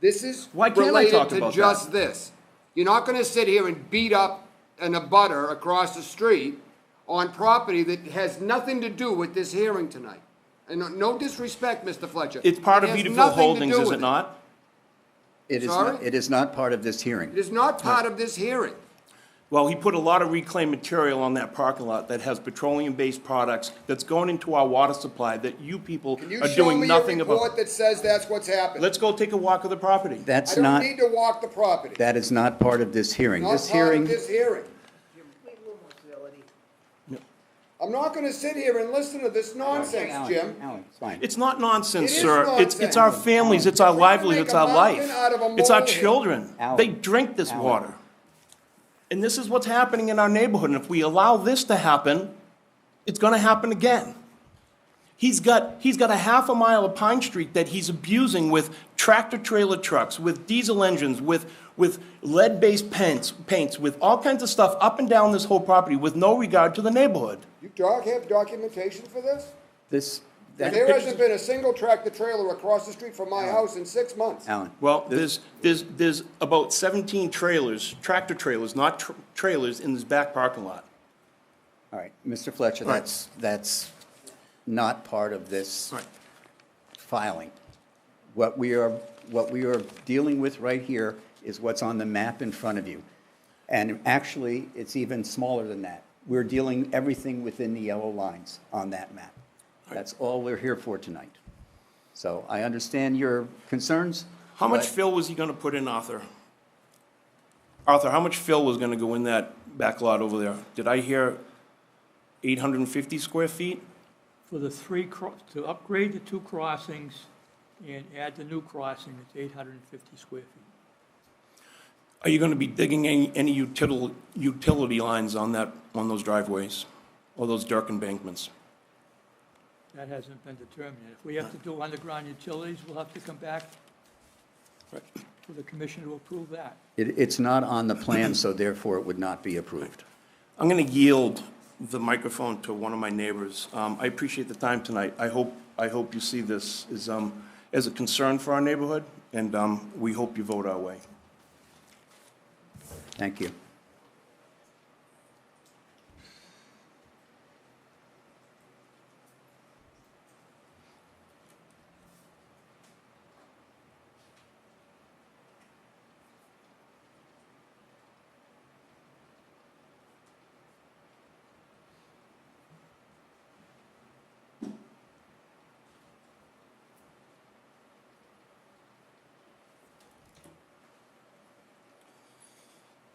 This is related to just this. You're not gonna sit here and beat up an abutter across the street on property that has nothing to do with this hearing tonight. And no disrespect, Mr. Fletcher. It's part of Ediville Holdings, is it not? It is not part of this hearing. It is not part of this hearing. Well, he put a lot of reclaimed material on that parking lot that has petroleum-based products that's going into our water supply that you people are doing nothing about. Can you show me a report that says that's what's happening? Let's go take a walk of the property. I don't need to walk the property. That is not part of this hearing. Not This part hearing. of this hearing. I'm not gonna sit here and listen to this nonsense, Jim. Alan, it's fine. It's not nonsense, It is sir. nonsense. It's our families, it's our livelihood, it's our life. Make a mountain out of a It's our molehill. children. Alan. They drink this Alan. water. And this is what's happening in our neighborhood. And if we allow this to happen, it's gonna happen again. He's got a half a mile of Pine Street that he's abusing with tractor-trailer trucks, with diesel engines, with lead-based paints, with all kinds of stuff up and down this whole property with no regard to the neighborhood. You have documentation for this? There hasn't been a single tractor trailer across the street from my house in 6 months. Alan, Well, there's about 17 trailers, tractor trailers, not trailers, in this back parking lot. all right, Mr. Fletcher, Right. that's not part of this Right. filing. What we are dealing with right here is what's on the map in front of you. And actually, it's even smaller than that. We're dealing everything within the yellow lines on that map. That's all we're here for tonight. So I understand your concerns. How much but- fill was he gonna put in, Arthur? Arthur, how much fill was gonna go in that back lot over there? Did I hear 850 square feet? For the to upgrade the 2 crossings and add the new crossing, it's 850 square feet. Are you gonna be digging any utility lines on those driveways? Or those dirt embankments? That hasn't been determined yet. If we have to do underground utilities, we'll have to come back for the commission to approve that. It's not on the plan, so therefore it would not be approved. I'm gonna yield the microphone to one of my neighbors. I appreciate the time tonight. I hope you see this as a concern for our neighborhood, and we hope you vote our way. Thank you.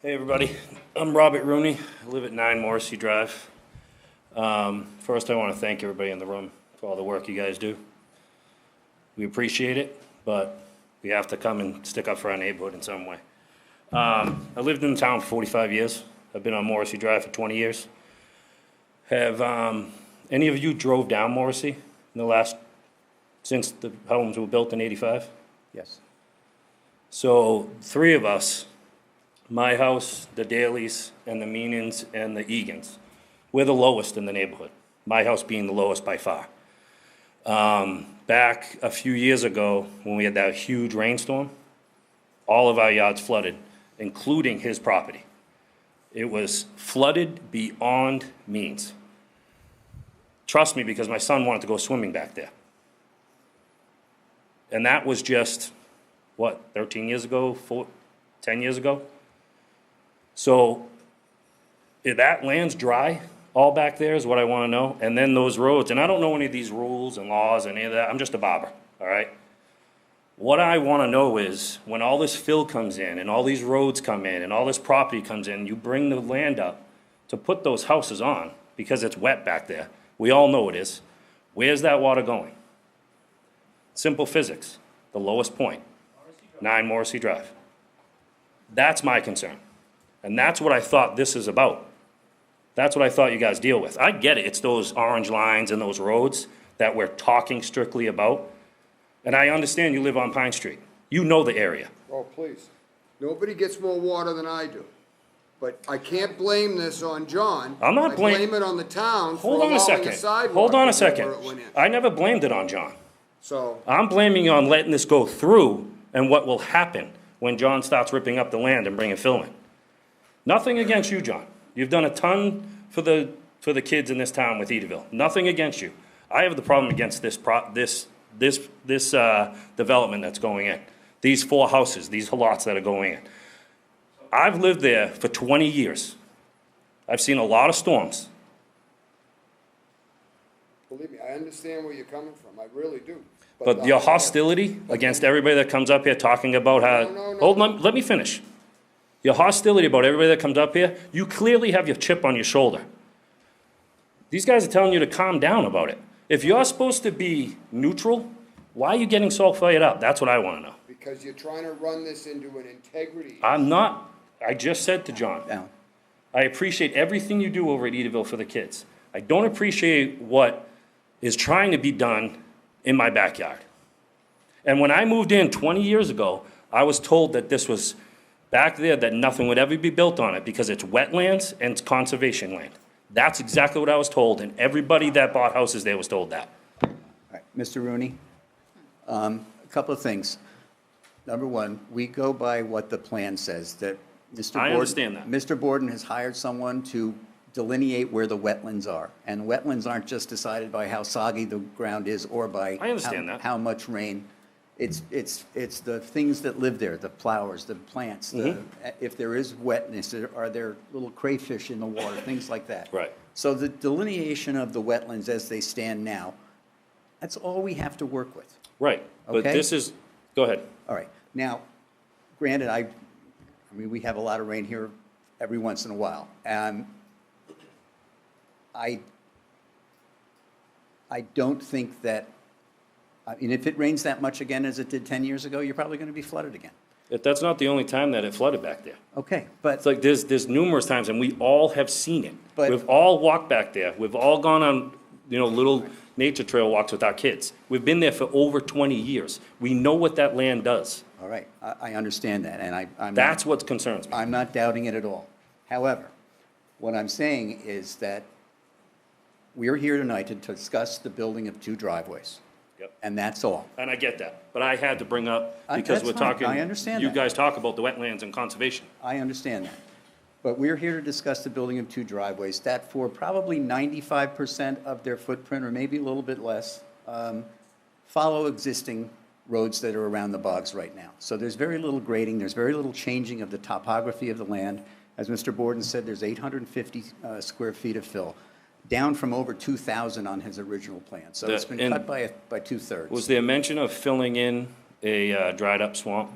Hey, everybody. I'm Robert Rooney. I live at 9 Morrissey Drive. First, I want to thank everybody in the room for all the work you guys do. We appreciate it, but we have to come and stick up for our neighborhood in some way. I lived in town for 45 years. I've been on Morrissey Drive for 20 years. Have any of you drove down Morrissey since the homes were built in '85? Yes. So 3 of us, my house, the Dailies, and the Meanans, and the Egan's, we're the lowest in the neighborhood, my house being the lowest by far. Back a few years ago, when we had that huge rainstorm, all of our yards flooded, including his property. It was flooded beyond means. Trust me, because my son wanted to go swimming back there. And that was just, 13 years ago, 10 years ago? So, if that land's dry, all back there is what I want to know, and then those roads, and I don't know any of these rules and laws and any of that, I'm just a barber, all right? What I want to know is, when all this fill comes in, and all these roads come in, and all this property comes in, you bring the land up to put those houses on, because it's wet back there, we all know it is, where's that water going? Simple physics, the lowest point, 9 Morrissey Drive. That's my concern. And that's what I thought this is about. That's what I thought you guys deal with. I get it, it's those orange lines and those roads that we're talking strictly about. And I understand you live on Pine Street. You know the area. Oh, please. Nobody gets more water than I do. But I can't blame this on John. I'm not I blaming. blame it on the town for Hold on a allowing second. the sidewalk. Hold on a to go second. where it went in. I never blamed it on John. So, I'm blaming you on letting this go through and what will happen when John starts ripping up the land and bringing fill in. Nothing against you, John. You've done a ton for the kids in this town with Edaville. Nothing against you. I have the problem against this development that's going in. These 4 houses, these lots that are going in. I've lived there for 20 years. I've seen a lot of storms. believe me, I understand where you're coming from. I really do. But your hostility against everybody that comes up here talking about how, No. hold on, let me finish. Your hostility about everybody that comes up here, you clearly have your chip on your shoulder. These guys are telling you to calm down about it. If you're supposed to be neutral, why are you getting so fired up? That's what I want to know. Because you're trying to run this into an integrity. I'm not. I just said to John, Alan. I appreciate everything you do over at Edaville for the kids. I don't appreciate what is trying to be done in my backyard. And when I moved in 20 years ago, I was told that this was back there, that nothing would ever be built on it because it's wetlands and it's conservation land. That's exactly what I was told, and everybody that bought houses there was told that. right, Mr. Rooney, a couple of things. Number one, we go by what the plan says, that Mr. I Borden- understand that. Mr. Borden has hired someone to delineate where the wetlands are. And wetlands aren't just decided by how soggy the ground is or by I understand that. how much rain. It's the things that live there, the flowers, the plants, if there is wetness, are there little crayfish in the water, things like that. Right. So the delineation of the wetlands as they stand now, that's all we have to work with. Right, but Okay. this is, go ahead. All right. Now, granted, I mean, we have a lot of rain here every once in a while. I don't think that, I mean, if it rains that much again as it did 10 years ago, you're probably going to be flooded again. If that's not the only time that it flooded back there. Okay, but, It's like there's numerous times, and we all have seen it. But- We've all walked back there. We've all gone on, little nature trail walks with our kids. We've been there for over 20 years. We know what that land does. all right, I understand that, and I'm not. That's what concerns me. I'm not doubting it at all. However, what I'm saying is that we're here tonight to discuss the building of 2 driveways. Yep. And that's all. And I get that, but I had to bring up, because That's we're fine. talking. I understand You that. guys talk about the wetlands and conservation. I understand that. But we're here to discuss the building of 2 driveways that for probably 95% of their footprint, or maybe a little bit less, follow existing roads that are around the bogs right now. So there's very little grading, there's very little changing of the topography of the land. As Mr. Borden said, there's 850 square feet of fill, down from over 2,000 on his original plan. So it's been And cut by 2/3. Was there mention of filling in a dried-up swamp?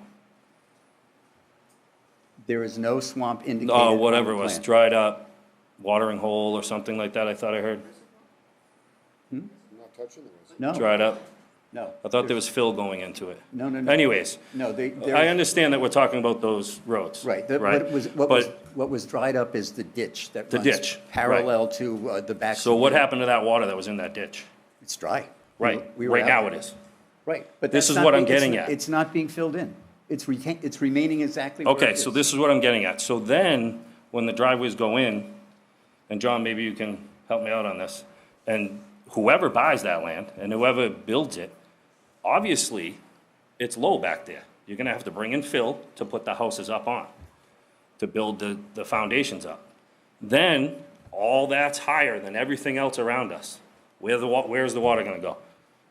There is no swamp indicated on Oh, the whatever it was, plan. dried up, watering hole or something like that, I thought I heard. I'm not touching the residential. No, Dried up? no. I thought there was fill going into it. No, no, no. Anyways, No, I understand that we're talking about those roads. Right, But, what was dried up is the ditch that The runs ditch, right. parallel to the back. so what happened to that water that was in that ditch? It's dry. Right, We were right out now there. it is. Right, but This that's is not what I'm being- it's- getting at. It's not being filled in. It's remaining exactly where it Okay, is. so this is what I'm getting at. So then, when the driveways go in, and John, maybe you can help me out on this, and whoever buys that land and whoever builds it, obviously, it's low back there. You're gonna have to bring in fill to put the houses up on, to build the foundations up. Then, all that's higher than everything else around us. Where's the water gonna go?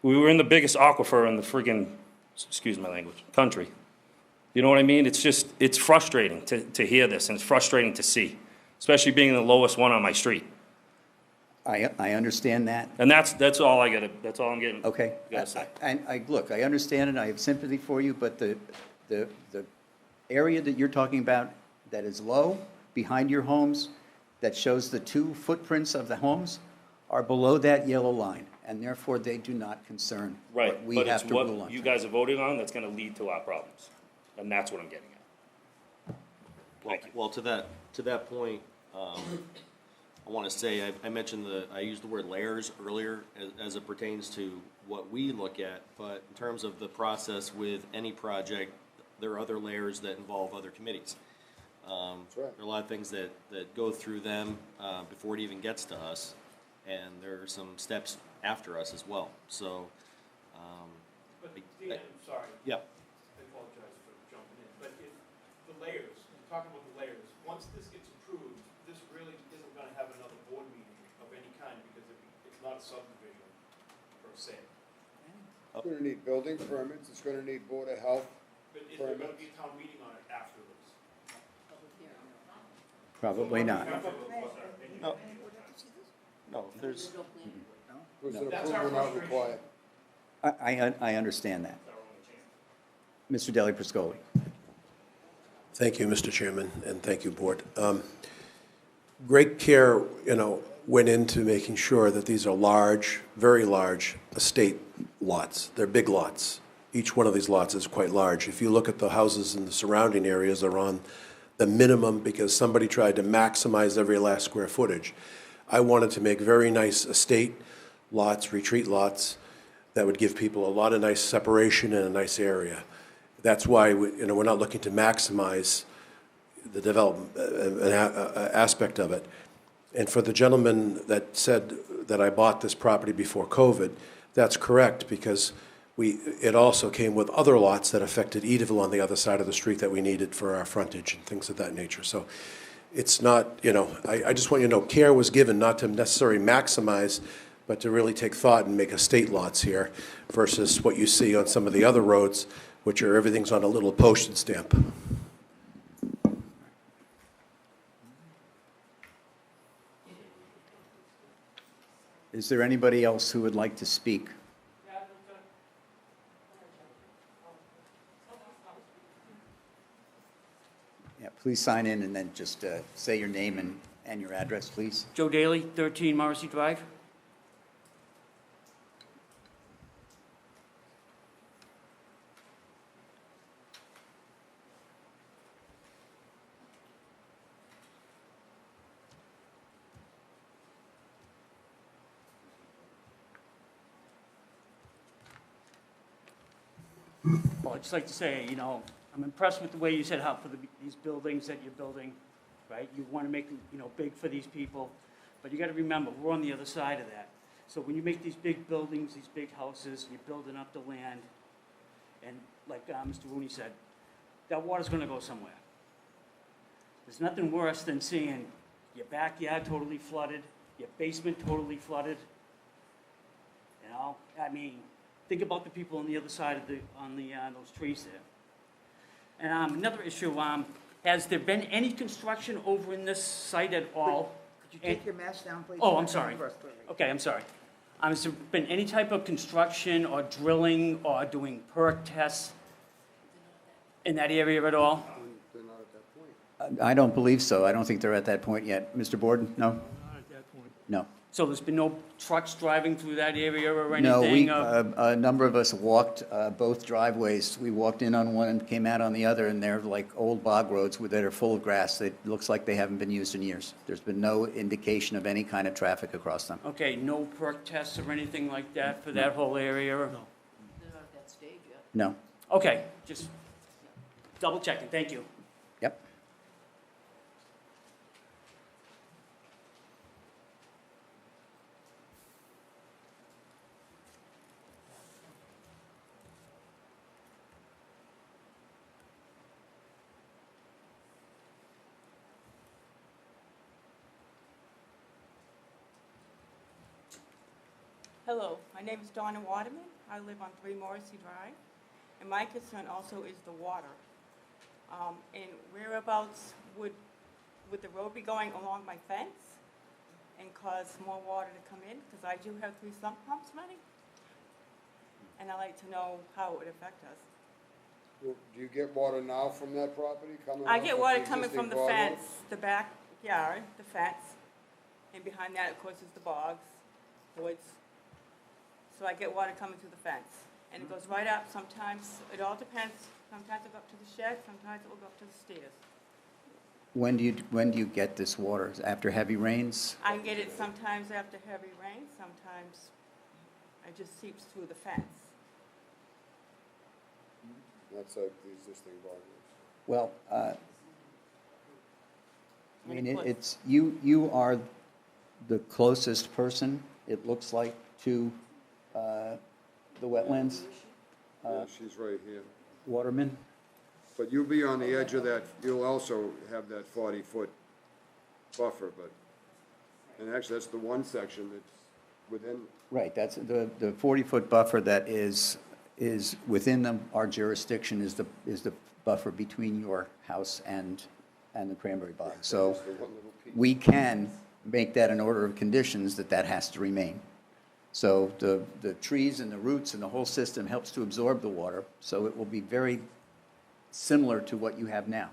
We were in the biggest aquifer in the friggin', excuse my language, country. You know what I mean? It's just, it's frustrating to hear this, and it's frustrating to see, especially being the lowest one on my street. I understand that. And that's all that's all I'm getting. Okay. Gotta say. And look, I understand it, I have sympathy for you, but the area that you're talking about that is low, behind your homes, that shows the 2 footprints of the homes, are below that yellow line, and therefore they do not concern Right, what we but have it's to what rule on. you guys have voted on that's gonna lead to our problems. And that's what I'm getting at. Well, to that point, I want to say, I mentioned I used the word layers earlier as it pertains to what we look at, but in terms of the process with any project, there are other layers that involve other committees. That's right. There are a lot of things that go through them before it even gets to us, and there are some steps after us as well, so. But Dan, I'm sorry. Yeah. I apologize for jumping in, but if the layers, talking about the layers, once this gets approved, this really isn't gonna have another board meeting of any kind because it's not a subdivision per se. It's gonna need building permits, it's gonna need Board of Health. But is there gonna be a town meeting on it after this? Probably not. No, if there's. Was an approval not required? I understand that. Mr. Deli Priscoli. Thank you, Mr. Chairman, and thank you, Board. Great care, went into making sure that these are large, very large estate lots. They're big lots. Each one of these lots is quite large. If you look at the houses in the surrounding areas, they're on the minimum because somebody tried to maximize every last square footage. I wanted to make very nice estate lots, retreat lots, that would give people a lot of nice separation and a nice area. That's why we're not looking to maximize the development aspect of it. And for the gentleman that said that I bought this property before COVID, That's correct, because it also came with other lots that affected Edaville on the other side of the street that we needed for our frontage and things of that nature. So it's not, I just want you to know, care was given not to necessarily maximize, but to really take thought and make estate lots here versus what you see on some of the other roads, which are, everything's on a little postage stamp. Is there anybody else who would like to speak? Yeah, please sign in and then just say your name and your address, please. Joe Daly, 13 Morrissey Drive. Well, I'd just like to say, I'm impressed with the way you said how for these buildings that you're building, right? You want to make them, big for these people, but you got to remember, we're on the other side of that. So when you make these big buildings, these big houses, you're building up the land, and like Mr. Rooney said, that water's going to go somewhere. There's nothing worse than seeing your backyard totally flooded, your basement totally flooded. Think about the people on the other side of those trees there. And another issue, has there been any construction over in this site at all? Could you take your mask down, please? Oh, I'm sorry. Okay, I'm sorry. Has there been any type of construction or drilling or doing perk tests in that area at all? They're not at that point. I don't believe so. I don't think they're at that point yet. Mr. Borden, no? Not at that point. No. So there's been no trucks driving through that area or No, anything? a number of us walked both driveways. We walked in on one and came out on the other, and they're like old bog roads that are full of grass. It looks like they haven't been used in years. There's been no indication of any kind of traffic across them. Okay, no perk tests or anything like that for that whole area? No. They're not at that stage yet. No. Okay, just double checking, thank you. Yep. Hello, my name is Donna Waterman. I live on 3 Morrissey Drive, and my concern also is the water. And whereabouts would the road be going along my fence and cause more water to come in? Because I do have 3 sump pumps running, and I'd like to know how it would affect us. Well, do you get water now from that property coming? I off get of water the coming from the existing fence, the backyard, the fence, and behind that, of course, is the bogs, woods. So I get water coming through the fence, and it goes right up. Sometimes, it all depends. Sometimes it'll go up to the shed, sometimes it will go up to the stairs. When do you get this water? After heavy rains? I get it sometimes after heavy rain, sometimes it just seeps through the fence. That's like the existing bog. Well, Any place. it's, you are the closest person, it looks like, to the wetlands, Yeah, she's right here. Waterman. But you'll be on the edge of that, you'll also have that 40-foot buffer, but, and actually, that's the one section that's within, Right, that's the 40-foot buffer that is within our jurisdiction is the buffer between your house and the cranberry bog. So that's the one little piece. we can make that an order of conditions that has to remain. So the trees and the roots and the whole system helps to absorb the water, so it will be very similar to what you have now.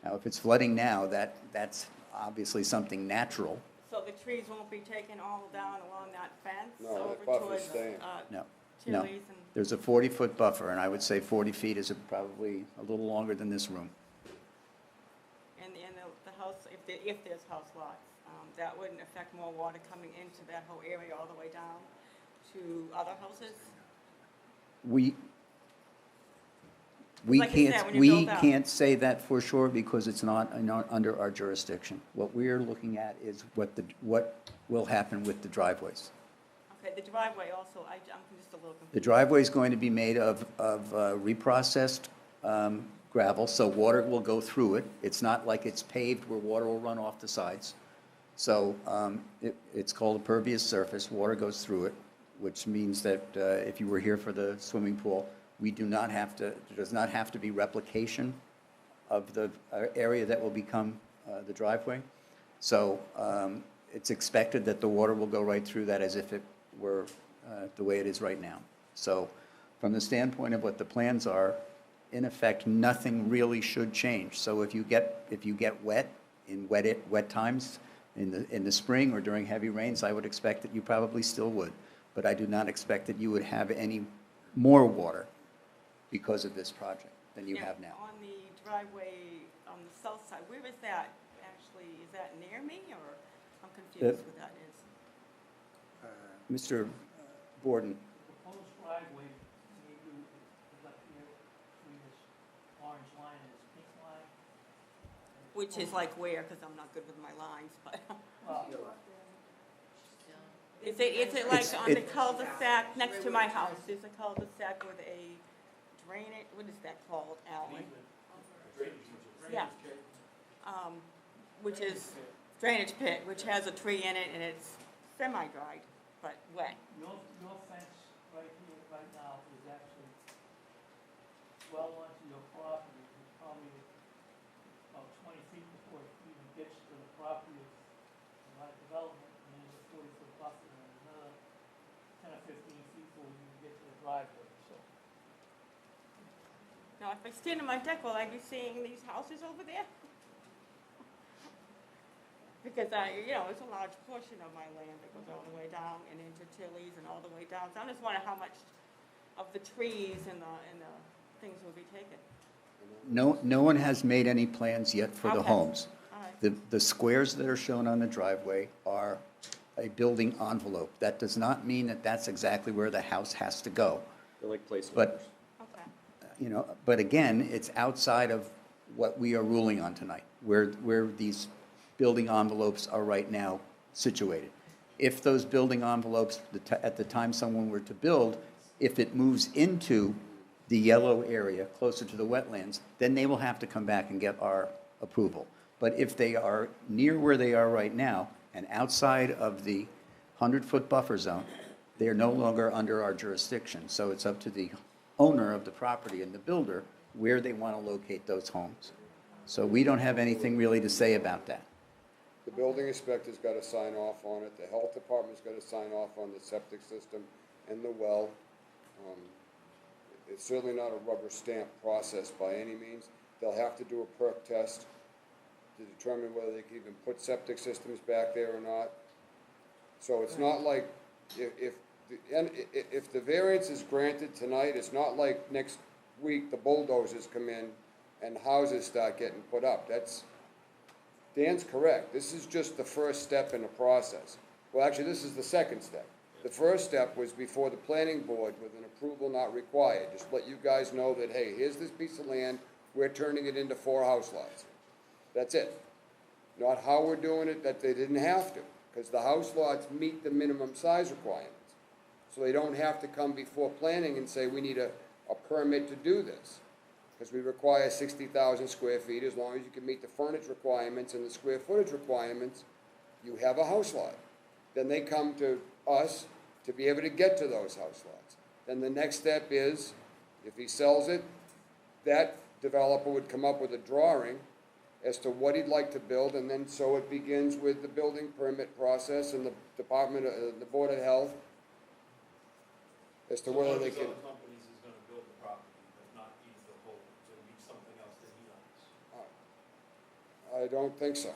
Now, if it's flooding now, that's obviously something natural. So the trees won't be taken all down along that fence No, that over buffer's towards staying. No, no. Chili's and... There's a 40-foot buffer, and I would say 40 feet is probably a little longer than this room. And the house, if there's house lots, that wouldn't affect more water coming into that whole area all the way down to other houses? We Like I said, when you build out. can't say that for sure because it's not under our jurisdiction. What we're looking at is what will happen with the driveways. Okay, the driveway also, I'm just a little The confused. driveway is going to be made of reprocessed gravel, so water will go through it. It's not like it's paved where water will run off the sides. So it's called a pervious surface, water goes through it, which means that if you were here for the swimming pool, we do not have to, there does not have to be replication of the area that will become the driveway. So it's expected that the water will go right through that as if it were the way it is right now. So from the standpoint of what the plans are, in effect, nothing really should change. So if you get wet in wet times, in the spring or during heavy rains, I would expect that you probably still would. But I do not expect that you would have any more water because of this project than you have now. On the driveway on the south side, where is that actually? Is that near me, or I'm confused what that is? Mr. Borden, The proposed driveway, maybe is up here between this orange line and this pink line. Which is like where, because I'm not good with my lines, but. Is it like on the cul-de-sac next to my house? There's a cul-de-sac with a drainage, what is that called, Alan? Yeah. Which is drainage pit, which has a tree in it and it's semi-dried, but wet. Your fence right here, right now, is actually well onto your property. It's probably about 20 feet before it even gets to the property of my development, and there's a 40-foot buffer, and another 10 or 15 feet before you get to the driveway, so. Now, if I stand on my deck, will I be seeing these houses over there? Because it's a large portion of my land that goes all the way down and into Tilly's and all the way down. So I'm just wondering how much of the trees and the things will be taken. no one has made any plans yet for the Okay. homes. All right. The squares that are shown on the driveway are a building envelope. That does not mean that that's exactly where the house has to go. They're like placeholders. But, Okay. but again, it's outside of what we are ruling on tonight, where these building envelopes are right now situated. If those building envelopes, at the time someone were to build, if it moves into the yellow area closer to the wetlands, then they will have to come back and get our approval. But if they are near where they are right now and outside of the 100-foot buffer zone, they are no longer under our jurisdiction. So it's up to the owner of the property and the builder where they want to locate those homes. So we don't have anything really to say about that. The building inspector's got to sign off on it, the health department's got to sign off on the septic system and the well. It's certainly not a rubber stamp process by any means. They'll have to do a perk test to determine whether they can even put septic systems back there or not. So it's not like, if the variance is granted tonight, it's not like next week the bulldozers come in and houses start getting put up. Dan's correct. This is just the first step in the process. Well, actually, this is the second step. The first step was before the planning board with an approval not required. Just let you guys know that, hey, here's this piece of land, we're turning it into 4 house lots. That's it. Not how we're doing it, that they didn't have to, because the house lots meet the minimum size requirements. So they don't have to come before planning and say, we need a permit to do this. Because we require 60,000 square feet, as long as you can meet the frontage requirements and the square footage requirements, you have a house lot. Then they come to us to be able to get to those house lots. Then the next step is, if he sells it, that developer would come up with a drawing as to what he'd like to build, and then so it begins with the building permit process and the the Board of Health as to whether they can. One of these other companies is gonna build the property, but not use the whole, so it needs something else that he owns. I don't think so.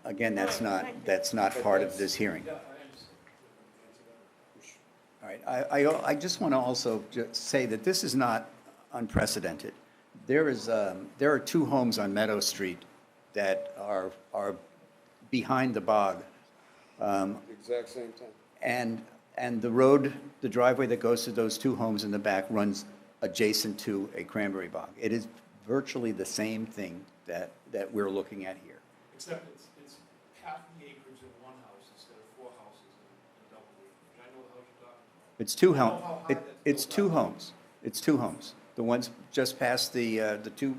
Again, that's not part of this hearing. Yeah, I understand. All right, I just want to also just say that this is not unprecedented. There are 2 homes on Meadow Street that are behind the bog. The exact same time. And the road, the driveway that goes to those 2 homes in the back runs adjacent to a cranberry bog. It is virtually the same thing that we're looking at here. Except it's half the acreage in one house instead of 4 houses. It's two I don't know homes. how high that's It's built two up. homes. It's two homes. The ones just past the two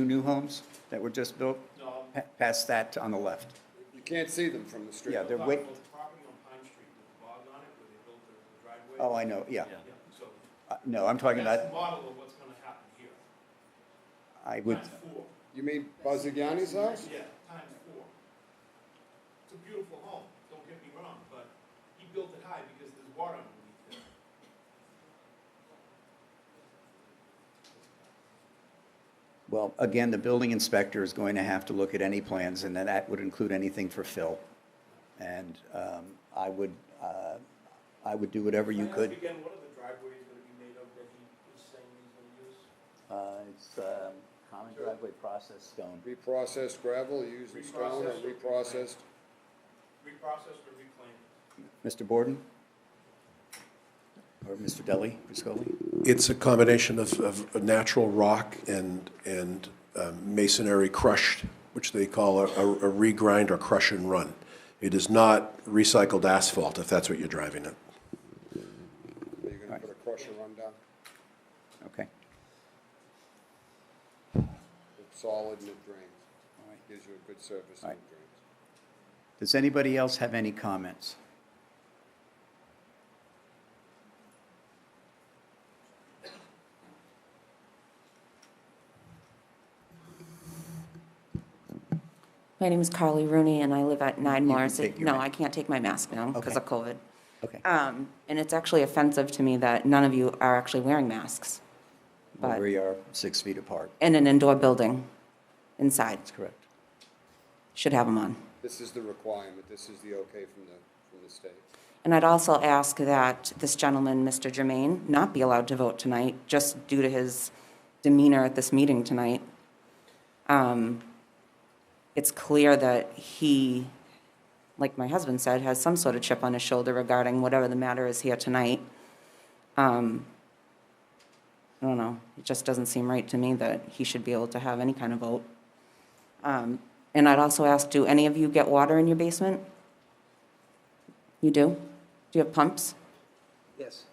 new homes that were just built, No, past that on the left. You can't see them from the street. Yeah, they're I'm way, talking about the property on Pine Street with the bog on it, where they built the driveway. oh, I know, yeah. Yeah, so No, I'm talking that's the about, model of what's gonna happen here. I would, Times 4. You mean Buzzigani's house? Yeah, times 4. It's a beautiful home, don't get me wrong, but he built it high because there's water underneath there. well, again, the building inspector is going to have to look at any plans, and then that would include anything for fill. And I would do whatever you Can I could. ask again, what are the driveways gonna be made of that he was saying he's gonna use? It's common driveway process stone. Reprocessed gravel, using stone or reprocessed? Reprocessed or reclaimed? Mr. Borden? Or Mr. Deli, Priscoli? It's a combination of natural rock and masonry crushed, which they call a regrind or crush and run. It is not recycled asphalt, if that's what you're driving at. Are you gonna put a crusher run down? Okay. It's solid and it drains. All right. Gives you a good surface All and right. it drains. Does anybody else have any comments? My name is Carly Rooney, and I live at 9 You can Morrissey. take your No, ma- I can't take my mask now because Okay. of COVID. Okay. And it's actually offensive to me that none of you are actually wearing masks, Well, but we are 6 feet apart. in an indoor building inside, That's correct. should have them on. This is the requirement, this is the okay from the state. And I'd also ask that this gentleman, Mr. Jermaine, not be allowed to vote tonight, just due to his demeanor at this meeting tonight. It's clear that he, like my husband said, has some sort of chip on his shoulder regarding whatever the matter is here tonight. I don't know, it just doesn't seem right to me that he should be able to have any kind of vote. And I'd also ask, do any of you get water in your basement? You do? Do you have pumps? Yes.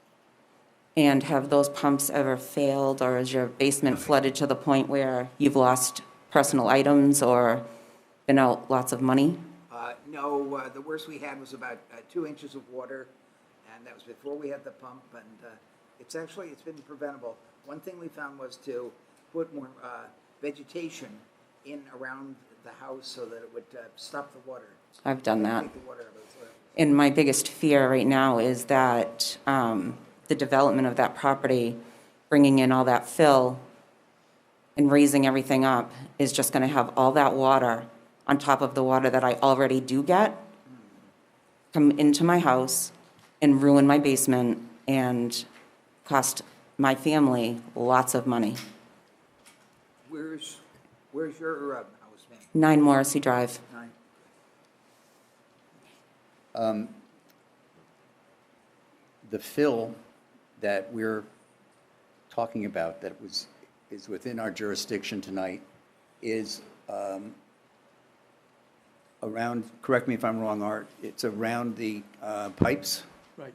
And have those pumps ever failed, or is your basement flooded to the point where you've lost personal items or been out lots of money? No, the worst we had was about 2 inches of water, and that was before we had the pump, and it's been preventable. One thing we found was to put more vegetation in around the house so that it would stop the water. I've done that. Take the water out of the soil. And my biggest fear right now is that the development of that property, bringing in all that fill and raising everything up, is just going to have all that water on top of the water that I already do get, come into my house and ruin my basement and cost my family lots of money. Where's your house, ma'am? 9 Morrissey Drive. 9. The fill that we're talking about that is within our jurisdiction tonight is around, correct me if I'm wrong, Art, it's around the pipes? Right.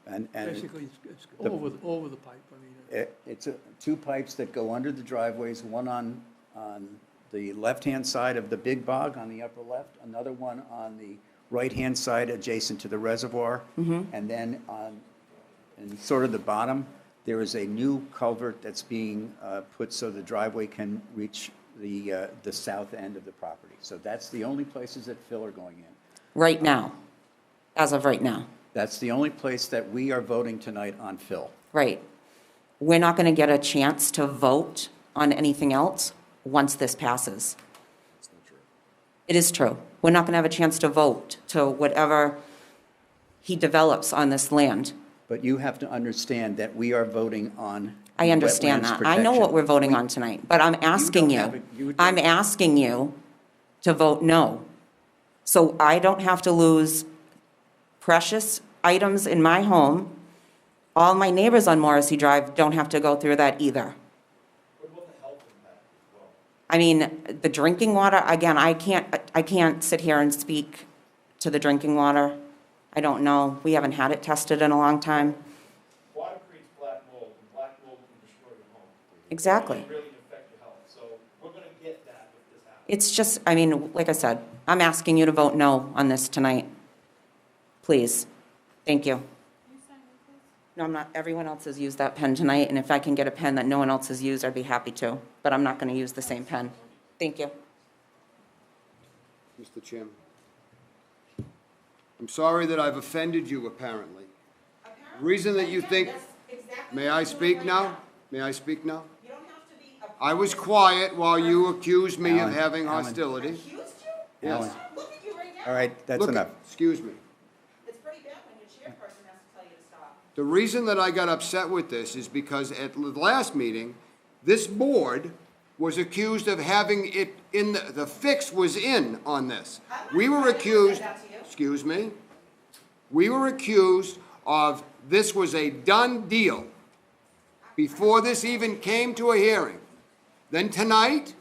And Basically, it's the- over the pipe. I mean, it's two pipes that go under the driveways, one on the left-hand side of the big bog on the upper left, another one on the right-hand side adjacent to the reservoir. And then in sort of the bottom, there is a new culvert that's being put so the driveway can reach the south end of the property. So that's the only places that fill are going in. Right now, as of right now. That's the only place that we are voting tonight on fill. Right. We're not going to get a chance to vote on anything else once this passes. It is true. We're not going to have a chance to vote to whatever he develops on this land. But you have to understand that we are voting on I understand wetlands that. I know what protection. we're voting on tonight, but I'm asking have you, it. I'm asking you to vote no. So I don't have to lose precious items in my home. All my neighbors on Morrissey Drive don't have to go through that either. What about the health impact as well? I mean, the drinking water, again, I can't sit here and speak to the drinking water. I don't know. We haven't had it tested in a long time. Exactly. It really affect your health, so we're gonna get that if this happens. It's just, I mean, like I said, I'm asking you to vote no on this tonight. Please. Thank you. No, I'm not. Everyone else has used that pen tonight, and if I can get a pen that no one else has used, I'd be happy to. But I'm not going to use the same pen. Thank you. Mr. Chairman. I'm sorry that I've offended you, apparently. Reason that you think, may I speak now? May I speak now? I was quiet while you accused me of Alan, having Alan. hostility. Alan, Yes. all right, that's Look, enough. excuse me. It's pretty bad when your chairperson has to tell you to stop. The reason that I got upset with this is because at the last meeting, this board was accused of having it in, the fix was in on this. We were accused, excuse me, we were accused of this was a done deal before this even came to a hearing. Then tonight,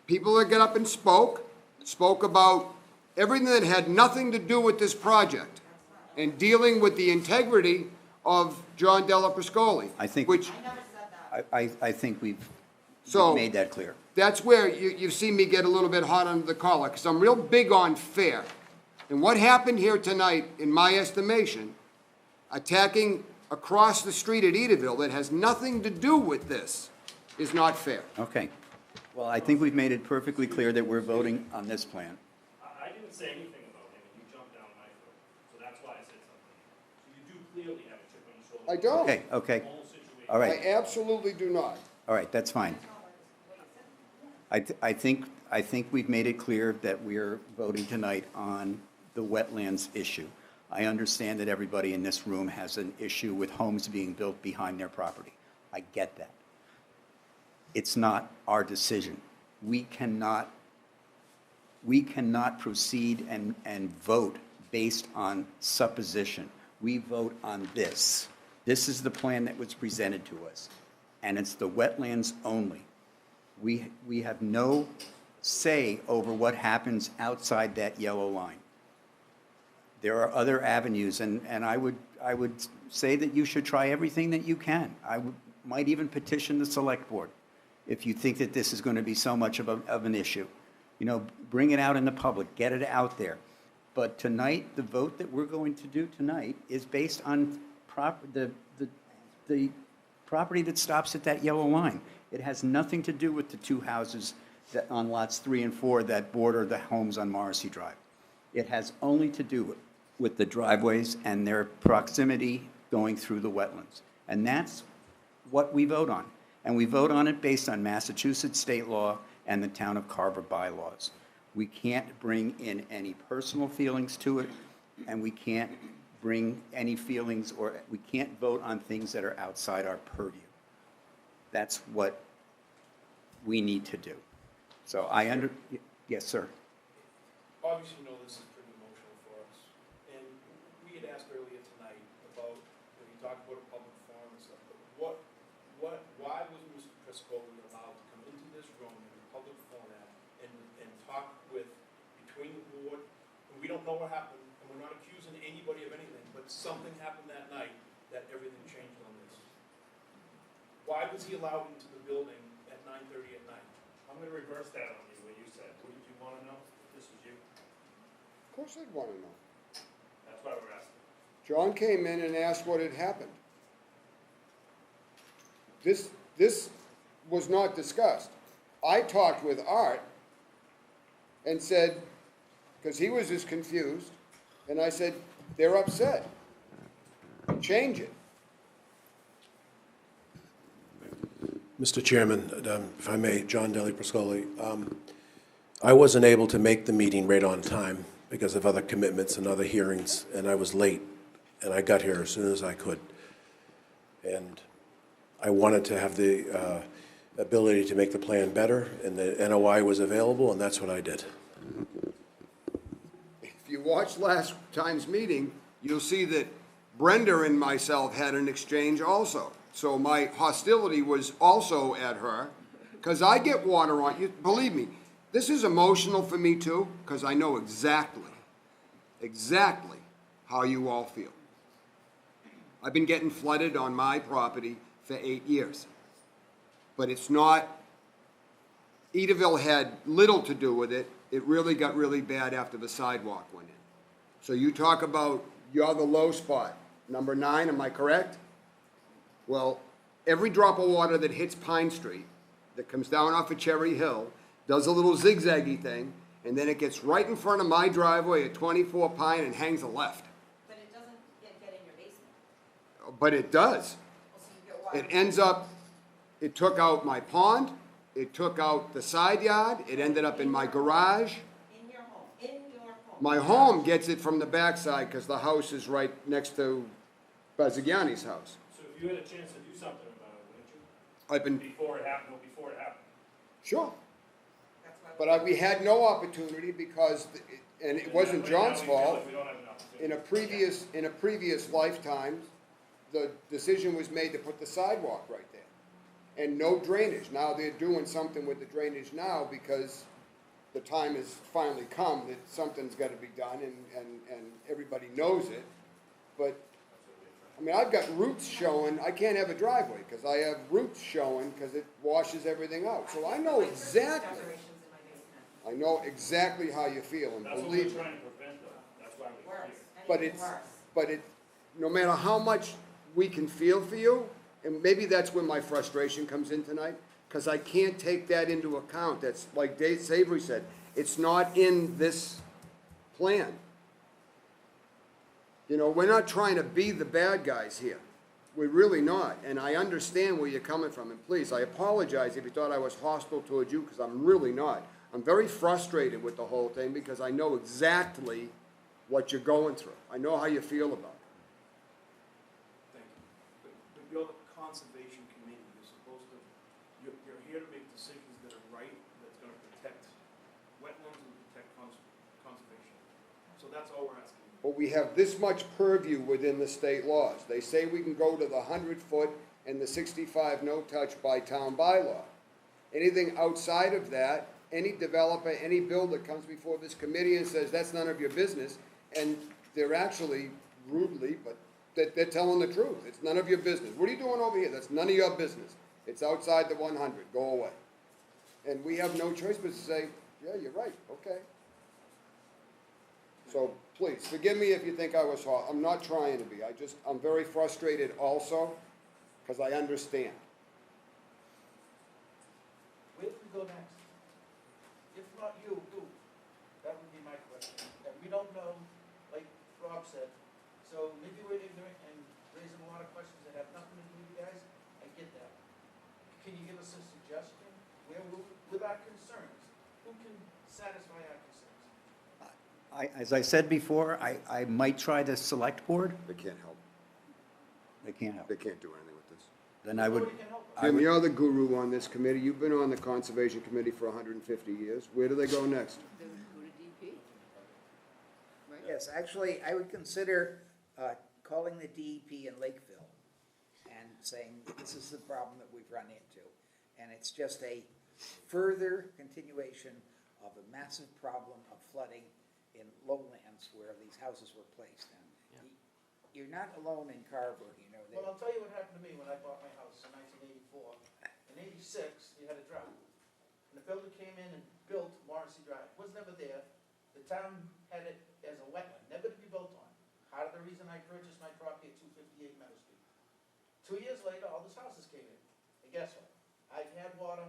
people that got up and spoke about everything that had nothing to do with this project and dealing with the integrity of John Della Priscoli. I think- Which, I think we've So- made that clear. that's where you've seen me get a little bit hot under the collar, because I'm real big on fair. And what happened here tonight, in my estimation, attacking across the street at Edaville that has nothing to do with this, is not fair. Okay. Well, I think we've made it perfectly clear that we're voting on this plan. I didn't say anything about him, and you jumped down my throat, so that's why I said something. So you do clearly have a chip on your shoulder. I don't. Okay, okay. Whole situation. All I right, absolutely do not. all right, that's fine. I think we've made it clear that we're voting tonight on the wetlands issue. I understand that everybody in this room has an issue with homes being built behind their property. I get that. It's not our decision. We cannot proceed and vote based on supposition. We vote on this. This is the plan that was presented to us, and it's the wetlands only. We have no say over what happens outside that yellow line. There are other avenues, and I would say that you should try everything that you can. Might even petition the select board if you think that this is going to be so much of an issue. You know, bring it out in the public, get it out there. But tonight, the vote that we're going to do tonight is based on the property that stops at that yellow line. It has nothing to do with the two houses that, on lots 3 and 4 that border the homes on Morrissey Drive. It has only to do with the driveways and their proximity going through the wetlands. And that's what we vote on. And we vote on it based on Massachusetts state law and the town of Carver bylaws. We can't bring in any personal feelings to it, and we can't bring any feelings, or we can't vote on things that are outside our purview. That's what we need to do. So yes, sir. Obviously, you know this is pretty emotional for us, and we had asked earlier tonight about, when you talked about a public forum and stuff, but why was Mr. Priscoli allowed to come into this room in a public format and talk between the board, and we don't know what happened, and we're not accusing anybody of anything, but something happened that night that everything changed on this. Why was he allowed into the building at 9:30 at night? I'm gonna reverse that on you, what you said. Would you wanna know if this was you? Of course I'd want to know. That's why we're asking. John came in and asked what had happened. This was not discussed. I talked with Art and said, because he was as confused, and I said, they're upset. Change it. Mr. Chairman, if I may, John Deli Priscoli, I wasn't able to make the meeting right on time because of other commitments and other hearings, and I was late, and I got here as soon as I could. And I wanted to have the ability to make the plan better, and the NOI was available, and that's what I did. If you watched last time's meeting, you'll see that Brenda and myself had an exchange also. So my hostility was also at her, because I get water on you. Believe me, this is emotional for me too, because I know exactly how you all feel. I've been getting flooded on my property for 8 years. But it's not, Edaville had little to do with it. It really got really bad after the sidewalk went in. So you talk about, you're the low spot, number 9, am I correct? Well, every drop of water that hits Pine Street, that comes down off of Cherry Hill, does a little zigzaggy thing, and then it gets right in front of my driveway at 24 Pine and hangs a left. But it doesn't get in your basement. But it does. It ends up, it took out my pond, it took out the side yard, it ended up in my garage. In your home, in your home. My home gets it from the backside because the house is right next to Bazzigiani's house. So if you had a chance to do something about it, wouldn't you? I've been, Before it happened, before it happened. sure. But we had no opportunity because, and it wasn't John's fault. We don't have an opportunity. In a previous lifetime, the decision was made to put the sidewalk right there. And no drainage. Now they're doing something with the drainage now because the time has finally come that something's gotta be done and everybody knows it. But, I mean, I've got roots showing, I can't have a driveway because I have roots showing because it washes everything out. So I know exactly. I know exactly how you feel, and That's what we're believe me. trying to prevent though. That's why we're here. But no matter how much we can feel for you, and maybe that's where my frustration comes in tonight, because I can't take that into account. That's like Dave Savory said, it's not in this plan. You know, we're not trying to be the bad guys here. We're really not, and I understand where you're coming from, and please, I apologize if you thought I was hostile towards you, because I'm really not. I'm very frustrated with the whole thing because I know exactly what you're going through. I know how you feel about it. Thank you. But you're the conservation committee, you're supposed to, you're here to make decisions that are right, that's gonna protect wetlands and protect conservation. So that's all we're asking. But we have this much purview within the state laws. They say we can go to the 100-foot and the 65 no-touch by town bylaw. Anything outside of that, any developer, any builder comes before this committee and says, that's none of your business, and they're actually rudely, but they're telling the truth. It's none of your business. What are you doing over here? That's none of your business. It's outside the 100. Go away. And we have no choice but to say, yeah, you're right, okay. So please, forgive me if you think I was hot. I'm not trying to be. I'm very frustrated also, because I understand. Where do we go next? If not you, who? That would be my question. And we don't know, like Rob said, so maybe we're ignorant and raising a lot of questions that have nothing to do with you guys. I get that. Can you give us a suggestion? With our concerns, who can satisfy our concerns? As I said before, I might try the select board. They can't help. They can't help. They can't do anything with this. Then I would, Nobody can help us. Jim, you're the guru on this committee. You've been on the Conservation Committee for 150 years. Where do they go next? Then go to DP. Right? Yes, actually, I would consider calling the DEP in Lakeville and saying, this is the problem that we've run into. And it's just a further continuation of a massive problem of flooding in lowlands where these houses were placed. And you're not alone in Carver, you know. Well, I'll tell you what happened to me when I bought my house in 1984. In '86, you had a drought. And the builder came in and built Morrissey Drive. It was never there. The town had it as a wetland, never to be built on. Part of the reason I purchased my property at 258 Meadow Street. 2 years later, all these houses came in. And guess what? I've had water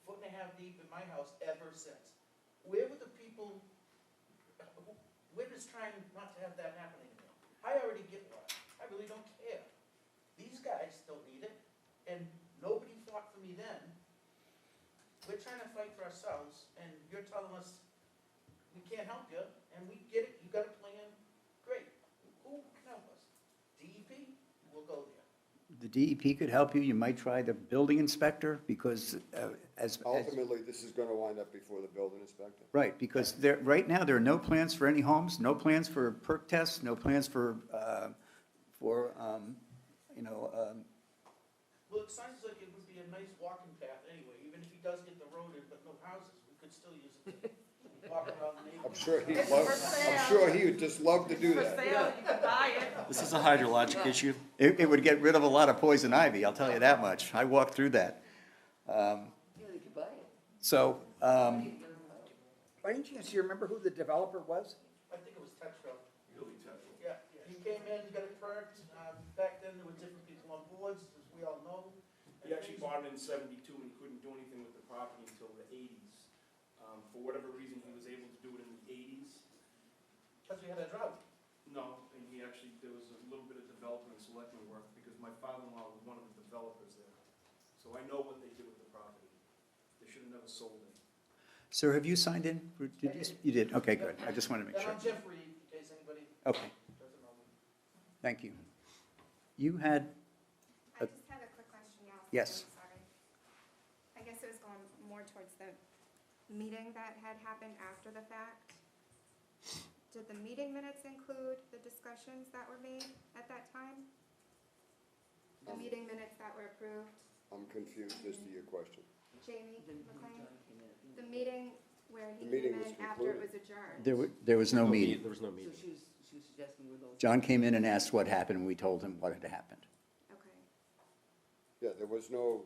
1.5 feet deep in my house ever since. Where were the people, we're just trying not to have that happen anymore. I already get water. I really don't care. These guys don't need it, and nobody fought for me then. We're trying to fight for ourselves, and you're telling us we can't help you, and we get it, you got a plan, great. Who can help us? DEP? We'll go there. the DEP could help you. You might try the building inspector because as Ultimately, this is gonna wind up before the building inspector. right, because there, right now, there are no plans for any homes, no plans for perk tests, no plans for, you know, Well, it sounds like it would be a nice walking path anyway, even if he does get the road in but no houses, we could still use it. I'm sure he would just love to do that. This is a hydrologic issue. It would get rid of a lot of poison ivy, I'll tell you that much. I walked through that. Yeah, they could buy it. So, By any chance, do you remember who the developer was? I think it was Textro. Yeah, he came in, got it perked. Back then, there were different people on boards, as we all know. He actually bought it in '72 and he couldn't do anything with the property until the '80s. For whatever reason, he was able to do it in the '80s. Because we had a drought? No, and he actually, there was a little bit of development and selectment work because my father-in-law was one of the developers there. So I know what they did with the property. They should have never sold it. sir, have you signed in? Did you? You did, okay, good. I just want to make And sure. I'm Jeffrey, in case anybody Okay, doesn't know me. thank you. You had, I just had a quick question, yeah. Yes. I'm sorry. I guess it was going more towards the meeting that had happened after the fact. Did the meeting minutes include the discussions that were made at that time? The meeting minutes that were approved? I'm confused as to your question. Jamie McLean? The meeting where he The meeting came was in after it was concluded. adjourned? there was no meeting. There was no So meeting. she was suggesting with those. John came in and asked what happened, and we told him what had happened. Okay. Yeah, there was no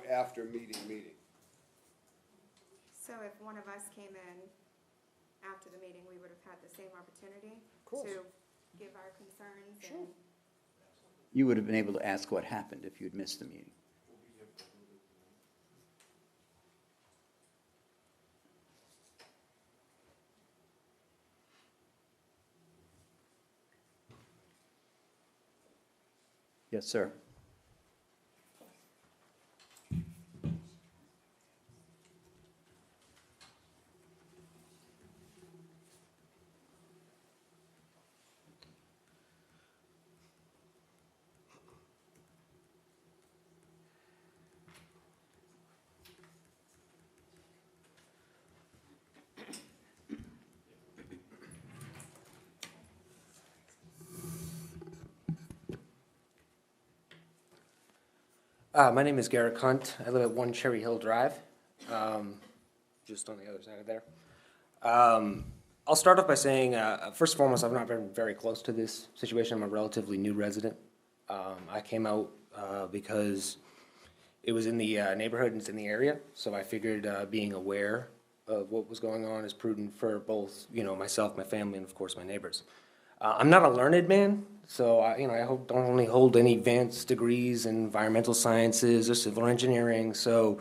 after-meeting meeting. So if one of us came in after the meeting, we would have had the same opportunity course. to give our concerns and You would have been able to ask what happened if you'd missed the meeting. Yes, sir. My name is Garrett Hunt. I live at 1 Cherry Hill Drive, just on the other side of there. I'll start off by saying, first and foremost, I've not been very close to this situation. I'm a relatively new resident. I came out because it was in the neighborhood and it's in the area, so I figured being aware of what was going on is prudent for both, myself, my family, and of course my neighbors. I'm not a learned man, so I don't only hold any advanced degrees in environmental sciences or civil engineering. So,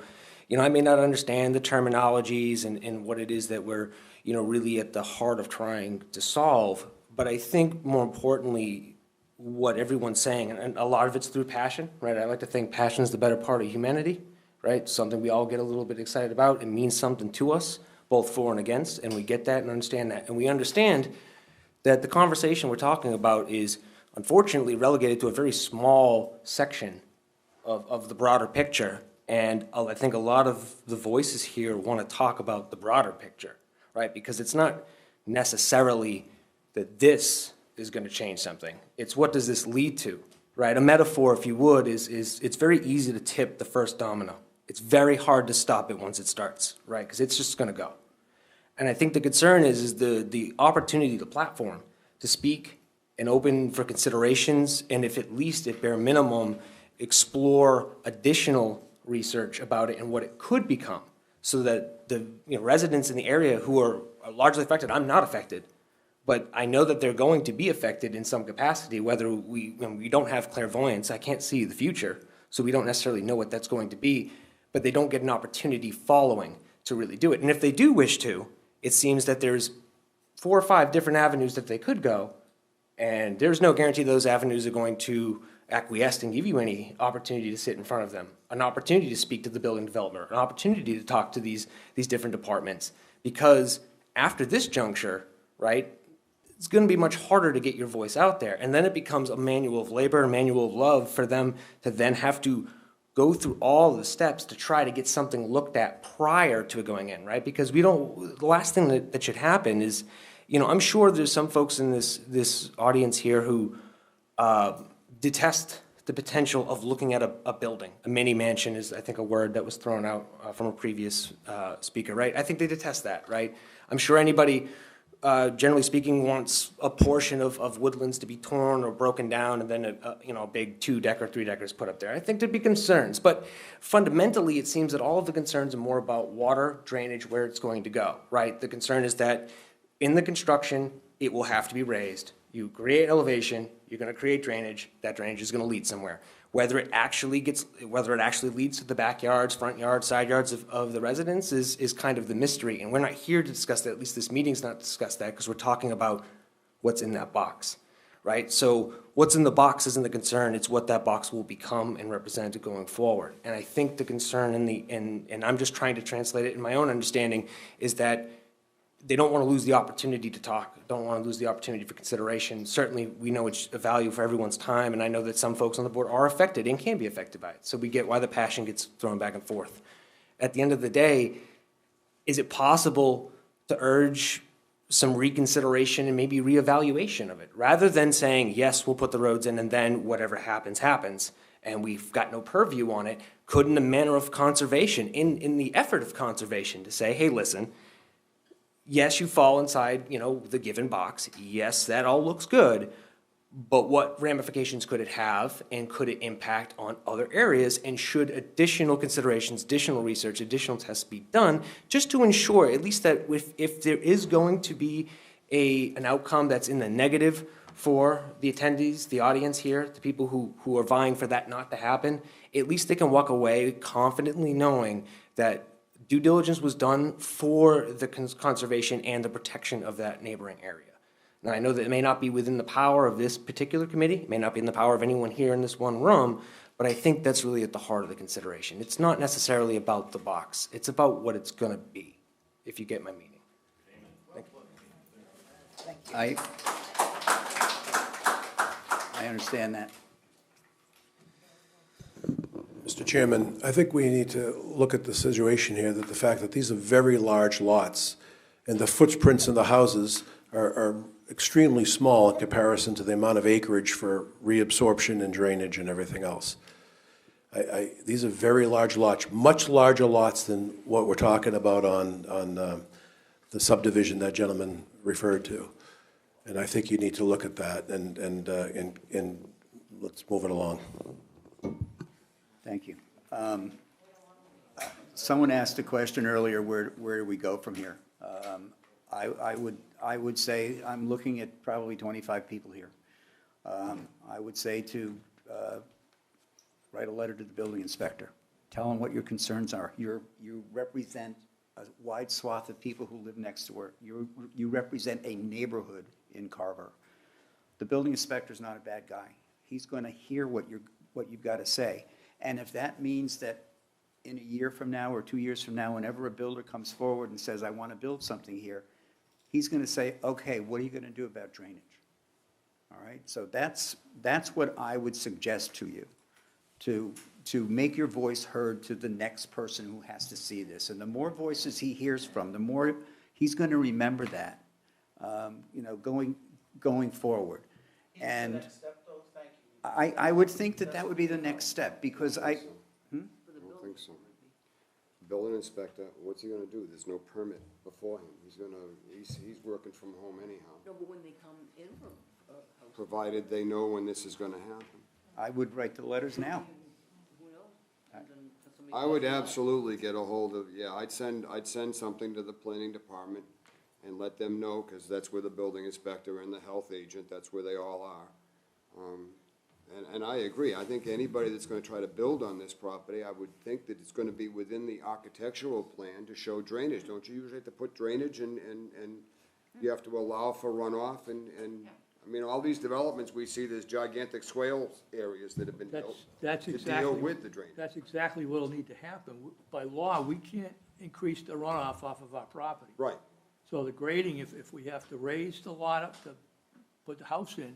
I may not understand the terminologies and what it is that we're, really at the heart of trying to solve. But I think more importantly, what everyone's saying, and a lot of it's through passion, right? I like to think passion is the better part of humanity, right? Something we all get a little bit excited about. It means something to us, both for and against, and we get that and understand that. And we understand that the conversation we're talking about is unfortunately relegated to a very small section of the broader picture. And I think a lot of the voices here want to talk about the broader picture, right? Because it's not necessarily that this is going to change something. It's what does this lead to, right? A metaphor, if you would, is it's very easy to tip the first domino. It's very hard to stop it once it starts, right? Because it's just going to go. And I think the concern is the opportunity, the platform, to speak and open for considerations, and if at least at bare minimum, explore additional research about it and what it could become, so that the residents in the area who are largely affected, I'm not affected, but I know that they're going to be affected in some capacity, whether we don't have clairvoyance, I can't see the future, so we don't necessarily know what that's going to be, but they don't get an opportunity following to really do it. And if they do wish to, it seems that there's 4 or 5 different avenues that they could go, and there's no guarantee those avenues are going to acquiesce and give you any opportunity to sit in front of them, an opportunity to speak to the building developer, an opportunity to talk to these different departments. Because after this juncture, right, it's going to be much harder to get your voice out there. And then it becomes a manual of labor, a manual of love for them to then have to go through all the steps to try to get something looked at prior to it going in, right? Because the last thing that should happen is, I'm sure there's some folks in this audience here who detest the potential of looking at a building. A mini mansion is, I think, a word that was thrown out from a previous speaker, right? I think they detest that, right? I'm sure anybody, generally speaking, wants a portion of woodlands to be torn or broken down and then a big 2-decker, 3-decker is put up there. I think there'd be concerns, but fundamentally, it seems that all of the concerns are more about water, drainage, where it's going to go, right? The concern is that in the construction, it will have to be raised. You create elevation, you're gonna create drainage, that drainage is gonna lead somewhere. Whether it actually leads to the backyards, front yards, side yards of the residents is kind of the mystery. And we're not here to discuss that, at least this meeting's not to discuss that, because we're talking about what's in that box, right? So what's in the box isn't the concern, it's what that box will become and represent going forward. And I think the concern and I'm just trying to translate it in my own understanding, is that they don't want to lose the opportunity to talk, don't want to lose the opportunity for consideration. Certainly, we know it's a value for everyone's time, and I know that some folks on the board are affected and can be affected by it. So we get why the passion gets thrown back and forth. At the end of the day, is it possible to urge some reconsideration and maybe reevaluation of it? Rather than saying, yes, we'll put the roads in and then whatever happens, happens, and we've got no purview on it, couldn't a manner of conservation, in the effort of conservation, to say, hey, listen, yes, you fall inside, the given box. Yes, that all looks good. But what ramifications could it have, and could it impact on other areas? And should additional considerations, additional research, additional tests be done, just to ensure at least that if there is going to be an outcome that's in the negative for the attendees, the audience here, the people who are vying for that not to happen, at least they can walk away confidently knowing that due diligence was done for the conservation and the protection of that neighboring area. Now, I know that it may not be within the power of this particular committee, it may not be in the power of anyone here in this one room, but I think that's really at the heart of the consideration. It's not necessarily about the box, it's about what it's gonna be, if you get my meaning. I understand that. Mr. Chairman, I think we need to look at the situation here, that the fact that these are very large lots, and the footprints in the houses are extremely small in comparison to the amount of acreage for reabsorption and drainage and everything else. These are very large lots, much larger lots than what we're talking about on the subdivision that gentleman referred to. And I think you need to look at that and let's move it along. Thank you. Someone asked a question earlier, where do we go from here? I would say I'm looking at probably 25 people here. I would say to write a letter to the building inspector. Tell him what your concerns are. You represent a wide swath of people who live next door. You represent a neighborhood in Carver. The building inspector's not a bad guy. He's going to hear what you've got to say. And if that means that in a year from now or 2 years from now, whenever a builder comes forward and says, I want to build something here, he's going to say, okay, what are you going to do about drainage? All right, so that's what I would suggest to you, to make your voice heard to the next person who has to see this. And the more voices he hears from, the more he's going to remember that, going forward. And I would think that would be the next step, because I don't think so. Building inspector, what's he gonna do? There's no permit before him. He's working from home anyhow. No, but when they come in from Provided they know when this is gonna happen. I would write the letters now. who knows? I would absolutely get a hold of, I'd send something to the planning department and let them know, because that's where the building inspector and the health agent, that's where they all are. And I agree. I think anybody that's going to try to build on this property, I would think that it's going to be within the architectural plan to show drainage. Don't you usually have to put drainage and you have to allow for runoff and I mean, all these developments we see, there's gigantic swale areas that have been built to deal with the drainage. That's exactly what'll need to happen. By law, we can't increase the runoff off of our property. Right. So the grading, if we have to raise the lot up to put the house in,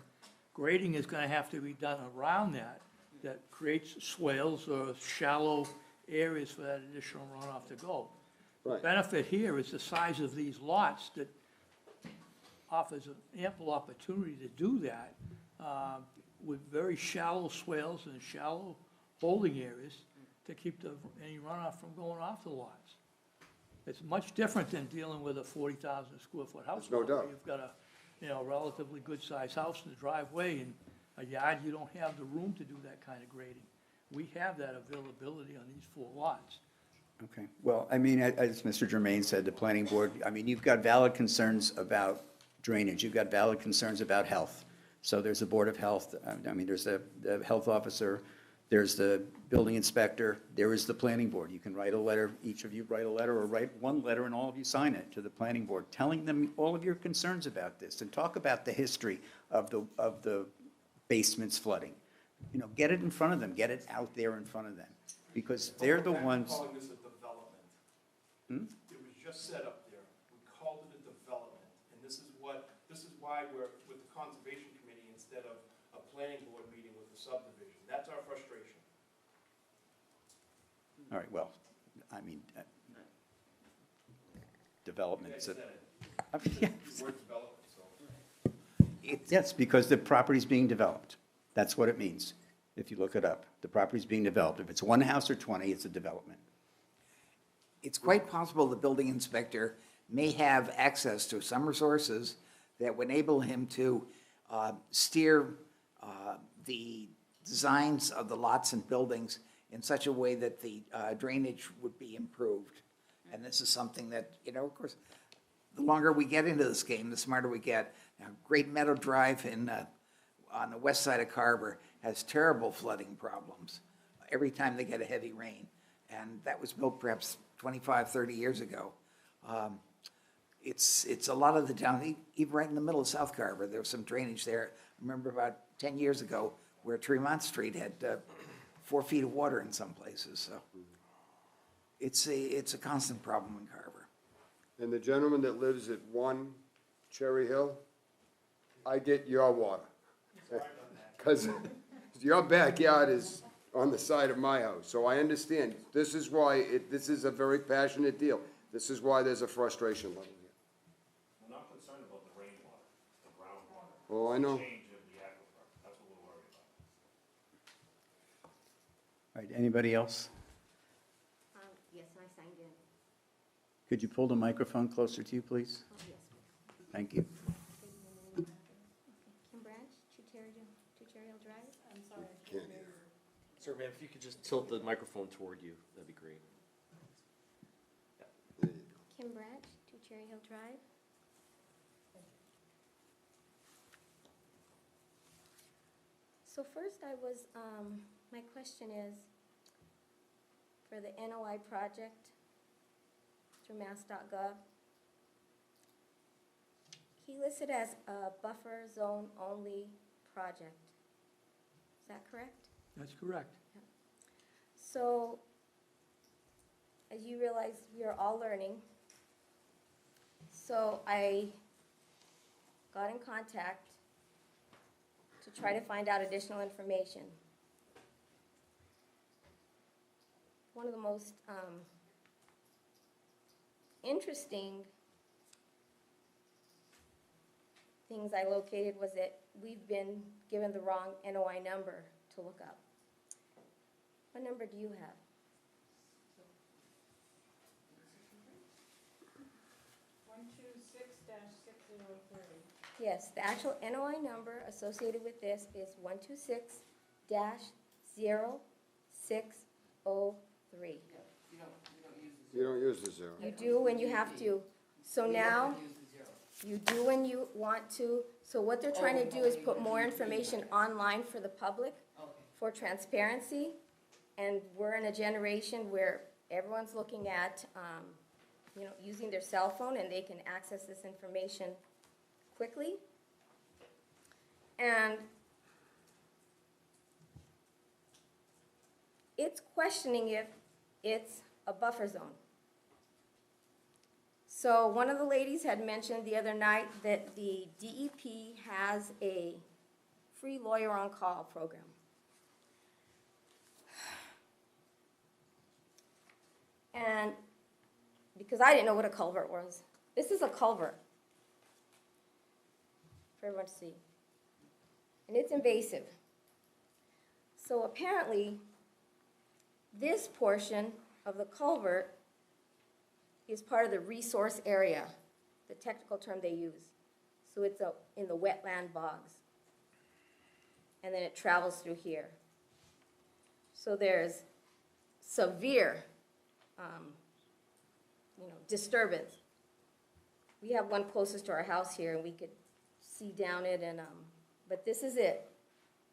grading is gonna have to be done around that creates swales or shallow areas for that additional runoff to go. The Right. benefit here is the size of these lots, that offers an ample opportunity to do that with very shallow swales and shallow holding areas to keep any runoff from going off the lots. It's much different than dealing with a 40,000 square foot house. There's no lot where doubt. You've got a, relatively good-sized house in the driveway and a yard, you don't have the room to do that kind of grading. We have that availability on these 4 lots. Okay, well, I mean, as Mr. Germain said, the planning board, I mean, you've got valid concerns about drainage, you've got valid concerns about health. So there's a Board of Health, I mean, there's the health officer, there's the building inspector, there is the planning board. You can write a letter, each of you write a letter, or write one letter and all of you sign it to the planning board, telling them all of your concerns about this, and talk about the history of the basements flooding. You know, get it in front of them, get it out there in front of them, because they're the ones. Calling this a development. It was just set up there. We called it a development, and this is why we're with the Conservation Committee instead of a planning board meeting with the subdivision. That's our frustration. All right, well, I mean, development's. You guys a- said it. The word development, so. Yes, because the property's being developed. That's what it means, if you look it up. The property's being developed. If it's 1 house or 20, it's a development. It's quite possible the building inspector may have access to some resources that would enable him to steer the designs of the lots and buildings in such a way that the drainage would be improved. And this is something that, of course, the longer we get into this game, the smarter we get. Now, Great Meadow Drive on the west side of Carver has terrible flooding problems every time they get a heavy rain. And that was built perhaps 25, 30 years ago. It's a lot of the town, even right in the middle of South Carver, there was some drainage there. I remember about 10 years ago where Tremont Street had 4 feet of water in some places, so. It's a constant problem in Carver. And the gentleman that lives at 1 Cherry Hill, I get your water. Because your backyard is on the side of my house, so I understand. This is why, this is a very passionate deal. This is why there's a frustration level here. We're not concerned about the rainwater, the groundwater. Oh, I know. Change of the aquifer, that's what we're worried about. All right, anybody else? Yes, I signed in. Could you pull the microphone closer to you, please? Oh, yes. Thank you. Kim Branch, Two Cherry Hill Drive. I'm sorry. Can't hear. Sir, ma'am, if you could just tilt the microphone toward you, that'd be great. Kim Branch, Two Cherry Hill Drive. So first my question is, for the NOI project through mass.gov, he listed as a buffer zone only project. Is that correct? That's correct. So, as you realize, we are all learning. So I got in contact to try to find out additional information. One of the most interesting things I located was that we've been given the wrong NOI number to look up. What number do you have? 126-603. Yes, the actual NOI number associated with this is 126-0603. You don't use the 0. You do when you have to. So now, you do when you want to. So what they're trying to do is put more information online for the public for transparency. And we're in a generation where everyone's looking at, using their cell phone, and they can access this information quickly. And it's questioning if it's a buffer zone. So one of the ladies had mentioned the other night that the DEP has a free lawyer on call program. And because I didn't know what a culvert was. This is a culvert. for everyone to see. And it's invasive. So apparently, this portion of the culvert is part of the resource area, the technical term they use. So it's in the wetland bogs. And then it travels through here. So there's severe, disturbance. We have one closest to our house here, and we could see down it, and, but this is it.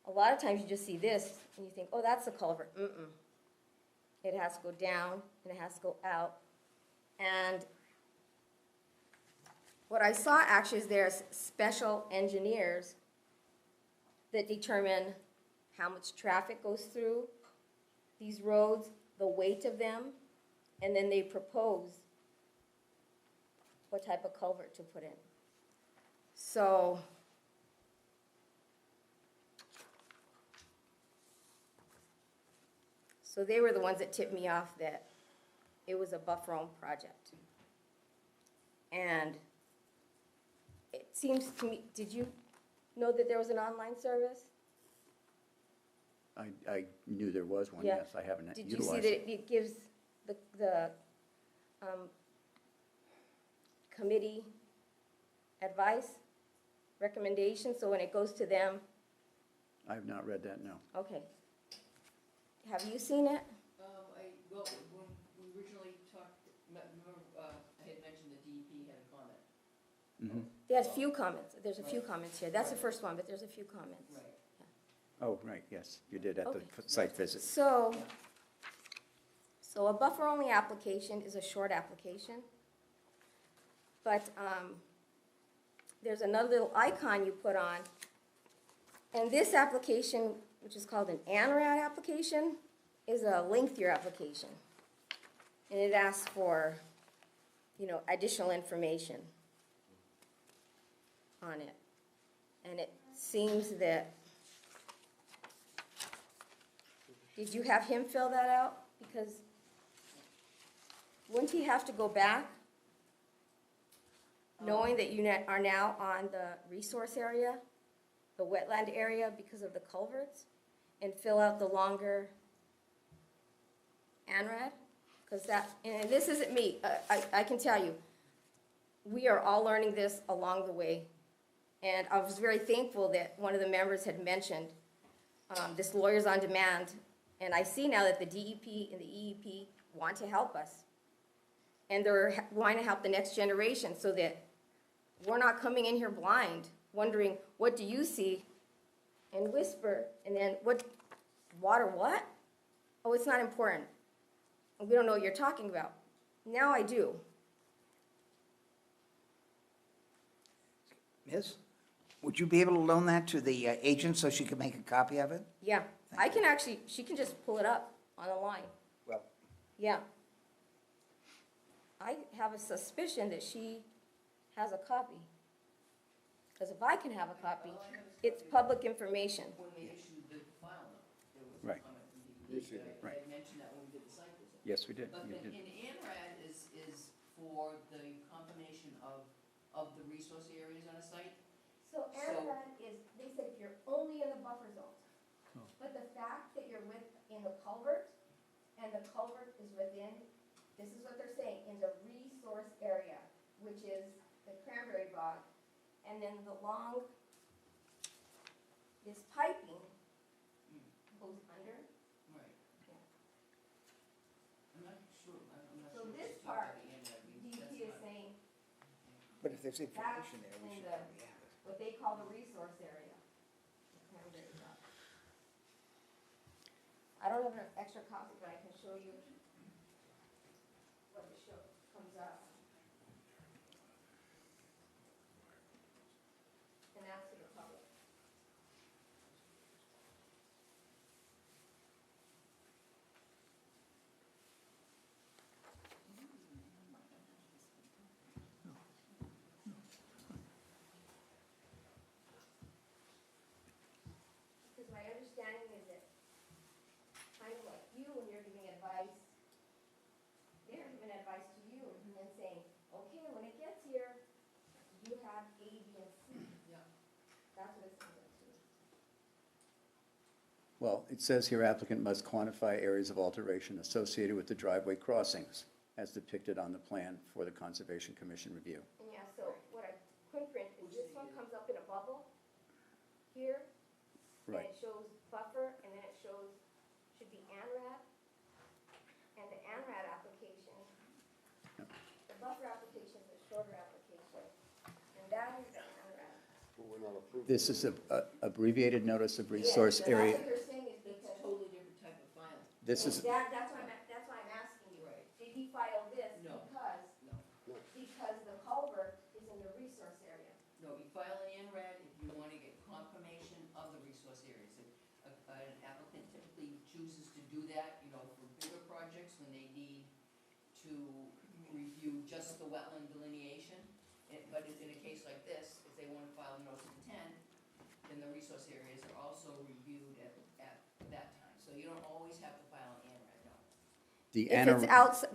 A lot of times you just see this, and you think, oh, that's the culvert. Mm-mm. It has to go down, and it has to go out. And what I saw actually is there's special engineers that determine how much traffic goes through these roads, the weight of them, and then they propose what type of culvert to put in. So they were the ones that tipped me off that it was a buffer-owned project. And it seems to me, did you know that there was an online service? I knew there was one, Yeah. yes, I haven't Did you see utilized that it. it gives the committee advice, recommendations, so when it goes to them, I have not read that, no. okay. Have you seen it? Well, when we originally talked, remember, I had mentioned the DEP had a comment. Mhm. They had a few comments. There's a few comments here. That's the first one, but there's a few comments. Right. Oh, right, yes, you did at the Okay. site visit. So a buffer-only application is a short application. But there's another little icon you put on. And this application, which is called an ANRAD application, is a lengthier application. And it asks for, additional information on it. And it seems that, did you have him fill that out? Because wouldn't he have to go back, knowing that you are now on the resource area, the wetland area because of the culverts, and fill out the longer ANRAD? Because and this isn't me, I can tell you, we are all learning this along the way. And I was very thankful that one of the members had mentioned this Lawyers on Demand. And I see now that the DEP and the EEP want to help us. And they're wanting to help the next generation so that we're not coming in here blind, wondering, what do you see? And whisper, and then what what? Oh, it's not important. We don't know what you're talking about. Now I do. Miss, would you be able to loan that to the agent so she could make a copy of it? Yeah, I can actually, she can just pull it up on the line. Well, Yeah. I have a suspicion that she has a copy. Because if I can have a copy, it's public information. When they issued the file, there was a Right. comment from DEP. Yes, you did. I Right. had mentioned that when we did the site visit. Yes, we did. But You then did. in ANRAD is for the confirmation of the resource areas on a site. So ANRAD is, they said if you're only in the buffer zone. But the fact that you're in the culvert, and the culvert is within, this is what they're saying, in the resource area, which is the cranberry bog, and then the long, this piping goes under. Right. Yeah. I'm not sure, I'm not So sure. this what you're talking part, about, ANRAD means. DEP That's is not- saying, but if there's that's information there, we in should the, probably have it. what they call the resource area. the cranberry bog. I don't have an extra copy, but I can show you what the show comes up. And that's to the public. Because my understanding is that, kind of like you, when you're giving advice Well, it says here applicant must quantify areas of alteration associated with the driveway crossings as depicted on the plan for the Conservation Commission review. And yeah, so what I couldn't print is this one comes up in a bubble here. And Right. it shows buffer, and then it shows, should be ANRAD. And the ANRAD application, the buffer application is a shorter application. And that is the ANRAD. But we're not approving. This is a abbreviated notice of resource Yeah, so area. that's what they're saying is That's because. a totally different type of filing. This is, That's why I'm asking you. Right. Did he file this No. because the culvert is in the resource area? No, you file an ANRAD if you want to get confirmation of the resource areas. An applicant typically chooses to do that, you know, for bigger projects when they need to review just the wetland delineation. But in a case like this, if they want to file a notice of intent, then the resource areas are also reviewed at that time. So you don't always have to file an ANRAD, no. the If it's outside.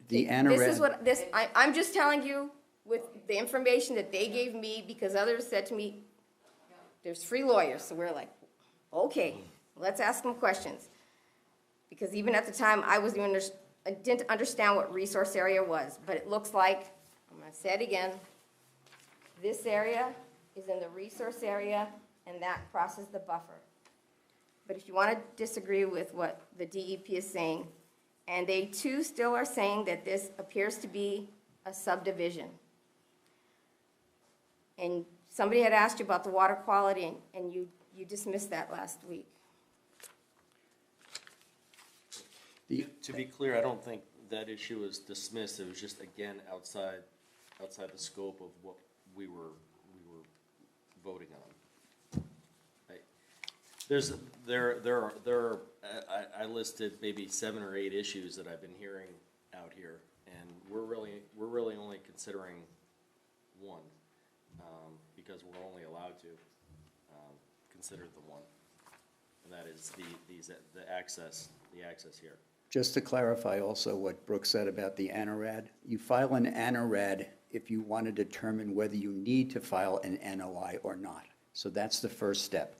the This is ANRAD, what, I'm just telling you with the information that they gave me, because others said to me, there's free lawyers, so we're like, okay, let's ask them questions. Because even at the time, I didn't understand what resource area was, but it looks like, I'm gonna say it again, this area is in the resource area, and that crosses the buffer. But if you wanna disagree with what the DEP is saying, and they too still are saying that this appears to be a subdivision. And somebody had asked you about the water quality, and you dismissed that last week. To be clear, I don't think that issue was dismissed. It was just, again, outside the scope of what we were voting on. I listed maybe 7 or 8 issues that I've been hearing out here, and we're really only considering one, because we're only allowed to consider the one, and that is the access here. just to clarify also what Brooke said about the ANRAD, you file an ANRAD if you want to determine whether you need to file an NOI or not. So that's the first step.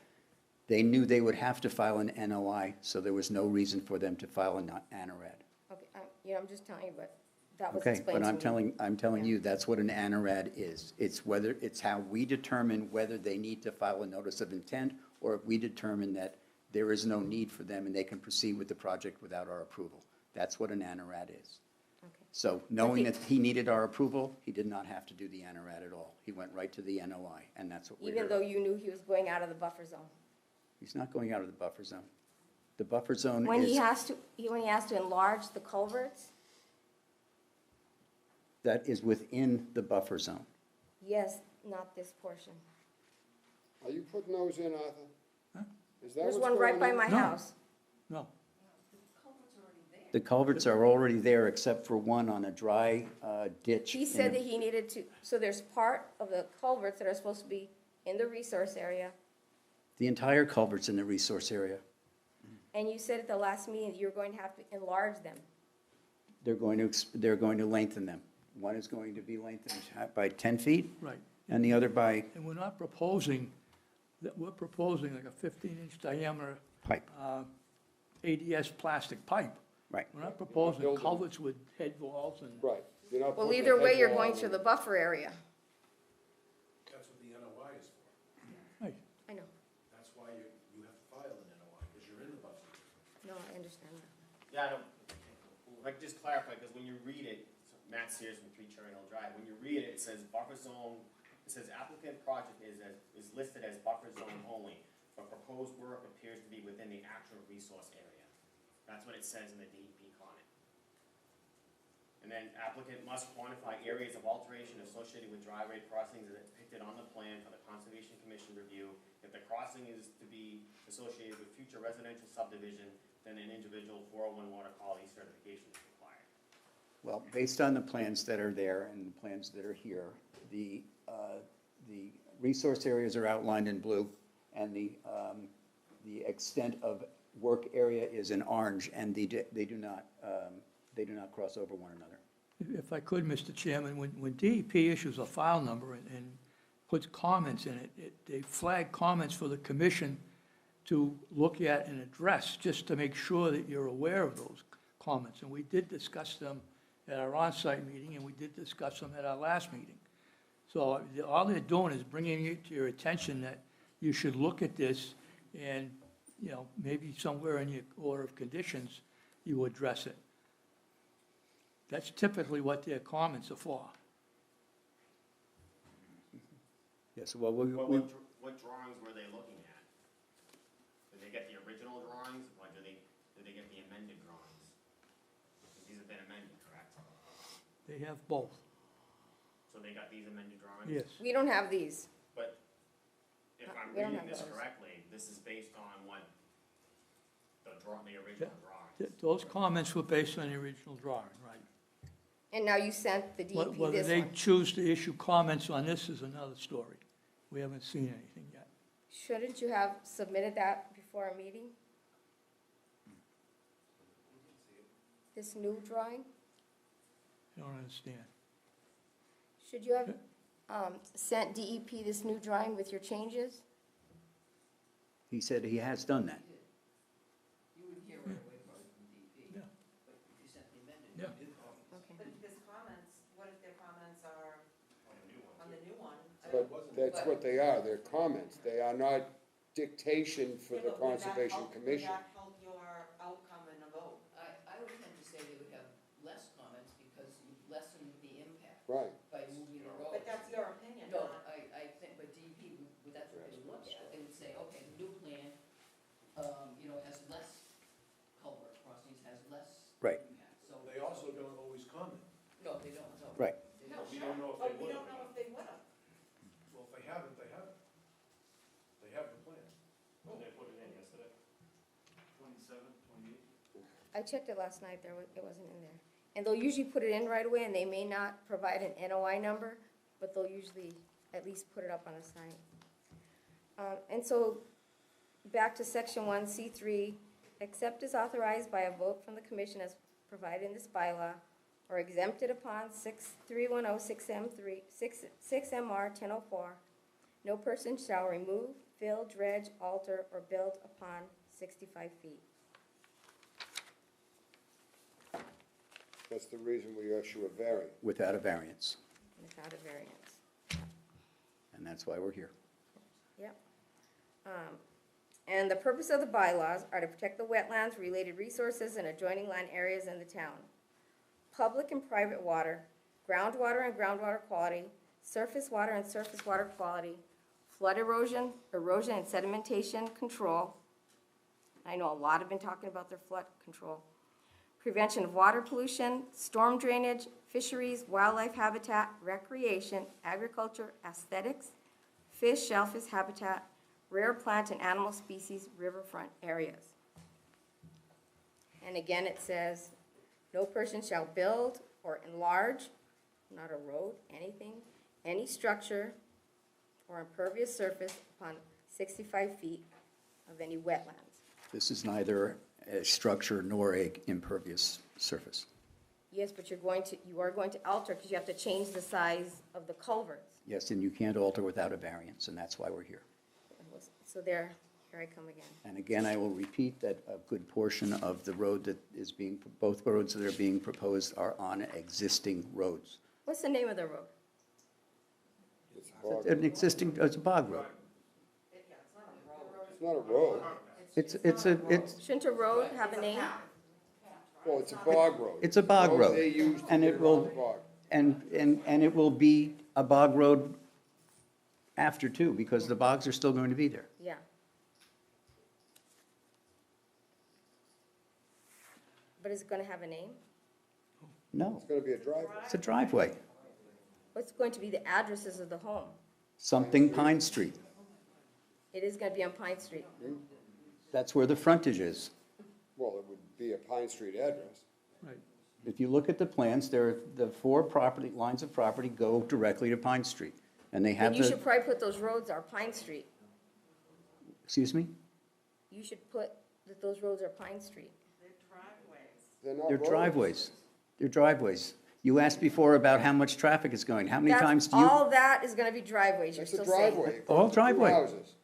They knew they would have to file an NOI, so there was no reason for them to file an ANRAD. Okay, I'm just telling you, but that was Okay, explained but to me. I'm telling you, that's what an ANRAD is. It's how we determine whether they need to file a notice of intent, or if we determine that there is no need for them and they can proceed with the project without our approval. That's what an ANRAD is. Okay. So knowing that he needed our approval, he did not have to do the ANRAD at all. He went right to the NOI, and that's what we're Even here. though you knew he was going out of the buffer zone. He's not going out of the buffer zone. The buffer zone When he is, has to enlarge the culverts, that is within the buffer zone. yes, not this portion. Are you putting those in, Arthur? Is that There's what's one right going by on? my No. house. No, The culverts are already there except for one on a dry ditch. He in said the- that he needed to, so there's part of the culverts that are supposed to be in the resource area. The entire culvert's in the resource area. And you said at the last meeting that you're going to have to enlarge them. They're going to lengthen them. One is going to be lengthened by 10 feet, right. and the other by And we're not proposing, we're proposing like a 15-inch diameter pipe. ADS plastic pipe. Right. We're not proposing Building. culverts with head walls and. Right. You're not Well, putting either a way, head you're wall going in. through the buffer area. That's what the NOI is for. Right. I know. That's why you have to file an NOI, because you're in the buffer. No, I understand that. Yeah, I don't, if I could just clarify, because when you read it, Matt Sears from 3 Cherry Hill Drive, when you read it, it says buffer zone, it says applicant project is listed as buffer zone only, but proposed work appears to be within the actual resource area. That's what it says in the DEP comment. And then applicant must quantify areas of alteration associated with driveway crossings as depicted on the plan for the Conservation Commission review. If the crossing is to be associated with future residential subdivision, then an individual 401 water quality certification is required. Well, based on the plans that are there and the plans that are here, the resource areas are outlined in blue, and the extent of work area is in orange, and they do not cross over one another. If I could, Mr. Chairman, when DEP issues a file number and puts comments in it, they flag comments for the commission to look at and address, just to make sure that you're aware of those comments. And we did discuss them at our on-site meeting, and we did discuss them at our last meeting. So all they're doing is bringing it to your attention that you should look at this and, you know, maybe somewhere in your order of conditions, you address it. That's typically what their comments are for. Yes, well, What drawings were they looking at? Did they get the original drawings, or did they get the amended drawings? Because these have been amended, correct? They have both. So they got these amended drawings? Yes. We don't have these. But if I'm We don't reading have this those. correctly, this is based on what the original drawings. Those comments were based on the original drawing, right? And now you sent the DEP Whether this they one. choose to issue comments on this is another story. We haven't seen anything yet. Shouldn't you have submitted that before our meeting? This new drawing? I don't understand. Should you have sent DEP this new drawing with your changes? He said he has done that. You would hear right away from DEP. Yeah. But if you sent the amended, Yeah. you did call. Okay. But if his comments, what if their comments are on the new one? But that's what they are, they're comments. They are not dictation for the Conservation Commission. Would that help your outcome in a vote? I would tend to say they would have less comments because you lessen the impact. Right. By moving the road. But that's your opinion, No, not. I think, but DEP, that's what they would look at. They would say, okay, the new plan, you know, has less culvert crossings, has less. Right. impact. So. They also don't always comment. No, they don't, no. Right. They No, don't. we don't know if they would. We don't know if they would have. Well, if they haven't, they haven't. They have the plan. When they put it in yesterday? 27, 28? I checked it last night, it wasn't in there. And they'll usually put it in right away, and they may not provide an NOI number, but they'll usually at least put it up on a sign. And so, back to section 1C3, except as authorized by a vote from the commission as provided in this bylaw, or exempted upon 6310 6MR 1004, no person shall remove, fill, dredge, alter, or build upon 65 feet. That's the reason we issue a variance. Without a variance, Without a variance. and that's why we're here. Yep. And the purpose of the bylaws are to protect the wetlands, related resources, and adjoining land areas in the town. Public and private water, groundwater and groundwater quality, surface water and surface water quality, flood erosion, erosion and sedimentation control. I know a lot have been talking about their flood control. Prevention of water pollution, storm drainage, fisheries, wildlife habitat, recreation, agriculture, aesthetics, fish, shellfish habitat, rare plant and animal species, riverfront areas. And again, it says, no person shall build or enlarge, not a road, anything, any structure or impervious surface upon 65 feet of any wetlands. This is neither a structure nor a impervious surface. Yes, but you are going to alter, because you have to change the size of the culverts. Yes, and you can't alter without a variance, and that's why we're here. So here I come again. And again, I will repeat that a good portion of the road that is both roads that are being proposed are on existing roads. What's the name of the road? It's a bog. It's a bog road. It's not a road. It's Shouldn't a road have a name? Well, it's a bog road. It's a bog road. They use to And get it around will, the bog. and it will be a bog road after too, because the bogs are still going to be there. Yeah. But is it going to have a name? No, It's gonna be a driveway. it's a driveway. What's going to be the addresses of the home? Something Pine Street. It is going to be on Pine Street. That's where the frontage is. Well, it would be a Pine Street address. Right. If you look at the plans, the four property, lines of property go directly to Pine Street. And they have And you the, should probably put those roads are Pine Street. excuse me? You should put that those roads are Pine Street. They're not They're roads. driveways. They're driveways. You asked before about how much traffic is going. How many times do you? All that is going to be driveways, you're It's a still saying. driveway. It All goes to two driveway. houses.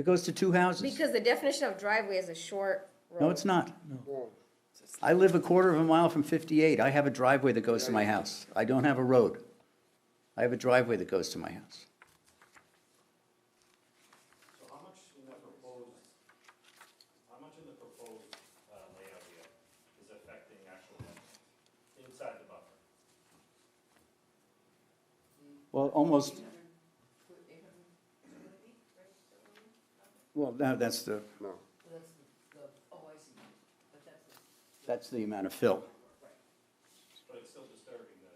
It goes to two houses. Because the definition of driveway is a short road. No, it's not. I live a quarter of a mile from 58. I have a driveway that goes to my house. I don't have a road. I have a driveway that goes to my house. So how much in the proposed layout here is affecting actual wetlands inside the buffer? Well, almost, well, no, that's the, No. that's the amount of fill. But it's still disturbing the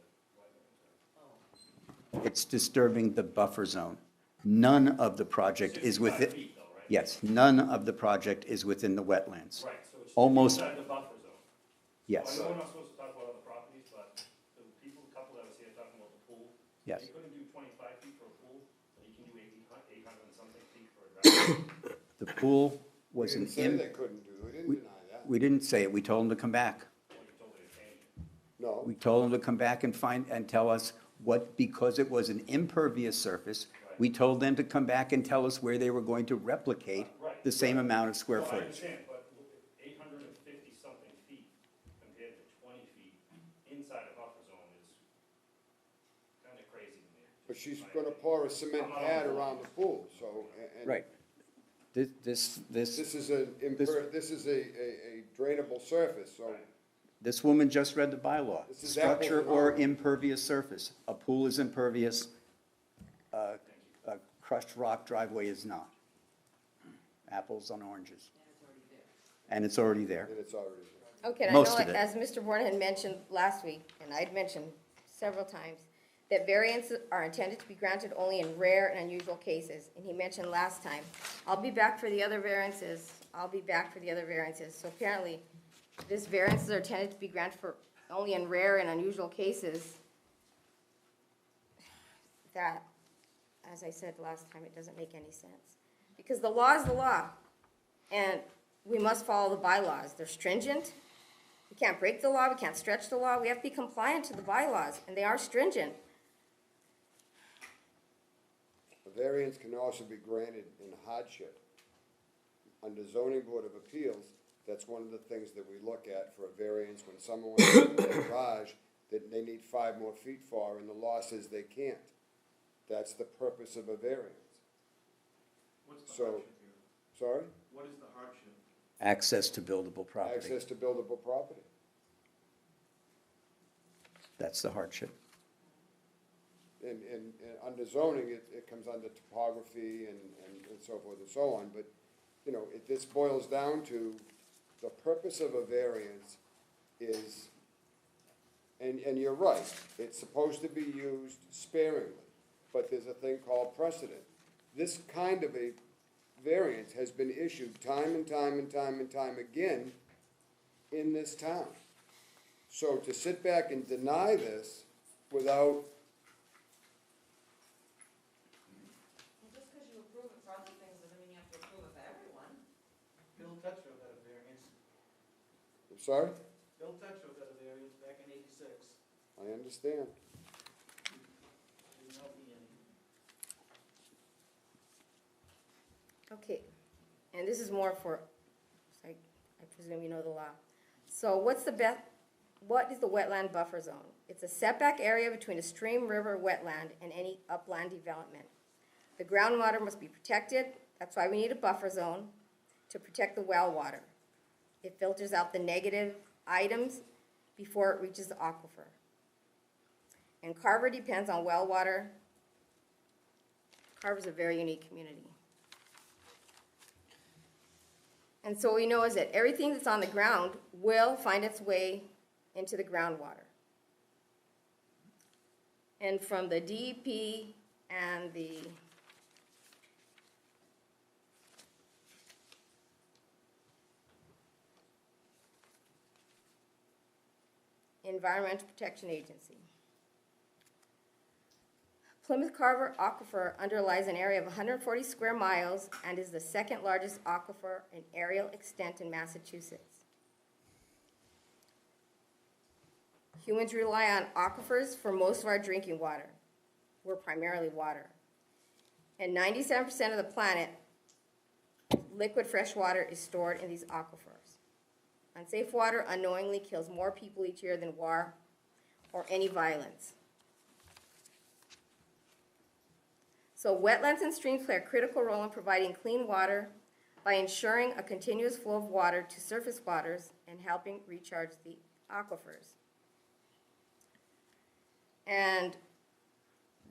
wetlands. It's disturbing the buffer zone. None of the project is 65 within, feet though, right? yes, none of the project is within the wetlands. Right, so it's Almost, inside the buffer zone. yes, I know we're not supposed to talk about other properties, but the couple that was here talking about the pool. yes. They couldn't do 25 feet for a pool, but you can do 800 and something feet for a driveway. The pool was We an didn't say they couldn't do, we didn't deny that. we didn't say it, we told them to come back. No, We told them to come back and tell us what, because it was an impervious surface, we told them to come back and tell us where they were going to replicate the same amount of square No, I footage. understand, but 850 something feet compared to 20 feet inside a buffer zone is kind of crazy to me. but she's gonna pour a cement pad around the pool, so, and. Right. This This is a drainable surface, so. This woman just read the bylaw. This is apples Structure and or oranges. impervious surface. A pool is impervious, a crushed rock driveway is not. Apples on oranges. And it's already there. And it's already there. Okay, and I Most know, of it. as Mr. Bourne had mentioned last week, and I'd mentioned several times, that variances are intended to be granted only in rare and unusual cases. And he mentioned last time, I'll be back for the other variances, So apparently, these variances are intended to be granted for only in rare and unusual cases. That, as I said last time, it doesn't make any sense. Because the law is the law, and we must follow the bylaws. They're stringent. We can't break the law, we can't stretch the law, we have to be compliant to the bylaws, and they are stringent. A variance can also be granted in hardship. Under zoning board of appeals, that's one of the things that we look at for a variance when someone wants to build a garage that they need 5 more feet for, and the law says they can't. That's the purpose of a variance. What's the So, hardship here? sorry? What is the hardship? Access to buildable property. Access to buildable property. That's the hardship. And under zoning, it comes under topography and so forth and so on, but, you know, this boils down to, the purpose of a variance is, and you're right, it's supposed to be used sparingly, but there's a thing called precedent. This kind of a variance has been issued time and time and time and time again in this town. So to sit back and deny this without, Just because you approve it for other things doesn't mean you have to approve it for everyone. Bill Tetro had a variance. I'm sorry? Bill Tetro had a variance back in '86. I understand. Didn't help me any. Okay, and this is more for, I presume you know the law. So what is the wetland buffer zone? It's a setback area between a stream, river, wetland, and any upland development. The groundwater must be protected, that's why we need a buffer zone, to protect the well water. It filters out the negative items before it reaches the aquifer. And Carver depends on well water. Carver's a very unique community. And so what we know is that everything that's on the ground will find its way into the groundwater. And from the DEP and the Environmental Protection Agency. Plymouth Carver Aquifer underlies an area of 140 square miles and is the second largest aquifer in aerial extent in Massachusetts. Humans rely on aquifers for most of our drinking water. We're primarily water. And 97% of the planet liquid fresh water is stored in these aquifers. Unsafe water unknowingly kills more people each year than war or any violence. So wetlands and streams play a critical role in providing clean water by ensuring a continuous flow of water to surface waters and helping recharge the aquifers. And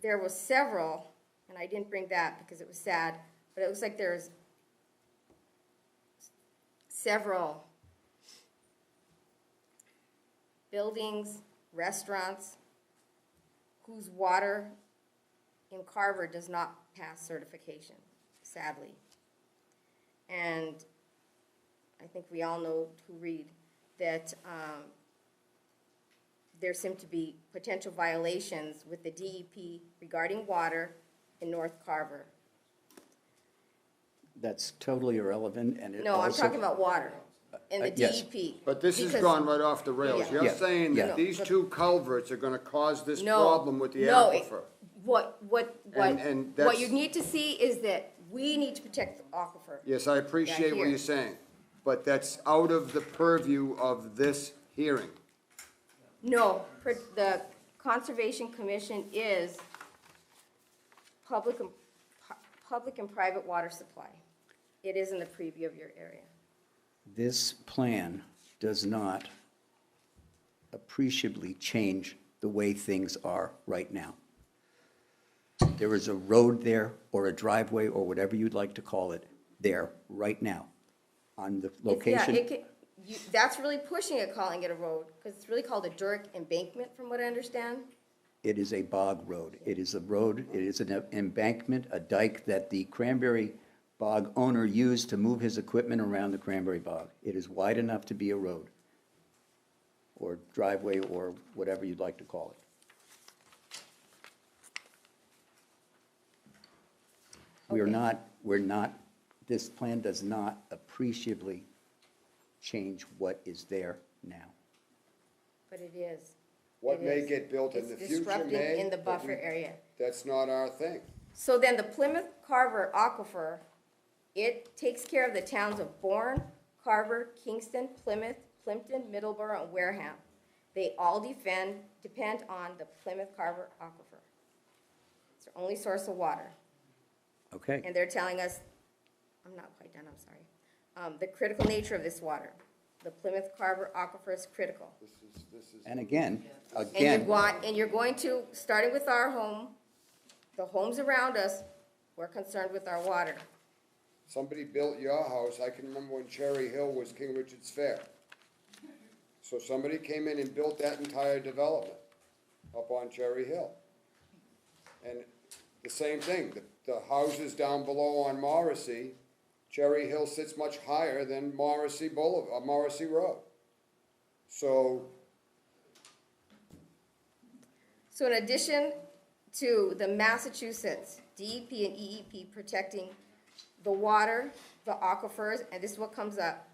there was several, and I didn't bring that because it was sad, but it looks like there's several buildings, restaurants, whose water in Carver does not pass certification, sadly. And I think we all know who read that there seem to be potential violations with the DEP regarding water in North Carver. That's totally irrelevant, and it No, I'm also- talking about water and the yes. DEP. But this has Because- gone right off the rails. Yeah. You're Yeah. saying Yeah. that these two culverts are gonna cause this No, problem with the no, aquifer. What And that's- you need to see is that we need to protect the aquifer. Yes, I appreciate what here. you're saying, but that's out of the purview of this hearing. No, the Conservation Commission is public and private water supply. It is in the preview of your area. This plan does not appreciably change the way things are right now. There is a road there, or a driveway, or whatever you'd like to call it, there, right now, on the location. That's really pushing it, calling it a road, because it's really called a dirt embankment, from what I understand. It is a bog road. It is a road, it is an embankment, a dike that the Cranberry Bog owner used to move his equipment around the Cranberry Bog. It is wide enough to be a road, or driveway, or whatever you'd like to call it. We're not, this plan does not appreciably change what is there now. But it is. What It may is. get built in It's the future disrupting may. in the but buffer area. That's not our thing. So then the Plymouth Carver Aquifer, it takes care of the towns of Bourne, Carver, Kingston, Plymouth, Plimpton, Middleborough, and Wareham. They all depend on the Plymouth Carver Aquifer. It's their only source of water. Okay? And they're telling us, I'm not quite done, I'm sorry, the critical nature of this water. The Plymouth Carver Aquifer is critical. And again, And you're going to, starting with our home, the homes around us, we're concerned with our water. Somebody built your house, I can remember when Cherry Hill was King Richard's Fair. So somebody came in and built that entire development up on Cherry Hill. And the same thing, the houses down below on Morrissey, Cherry Hill sits much higher than Morrissey Road. So In addition to the Massachusetts DEP and EEP protecting the water, the aquifers, and this is what comes up,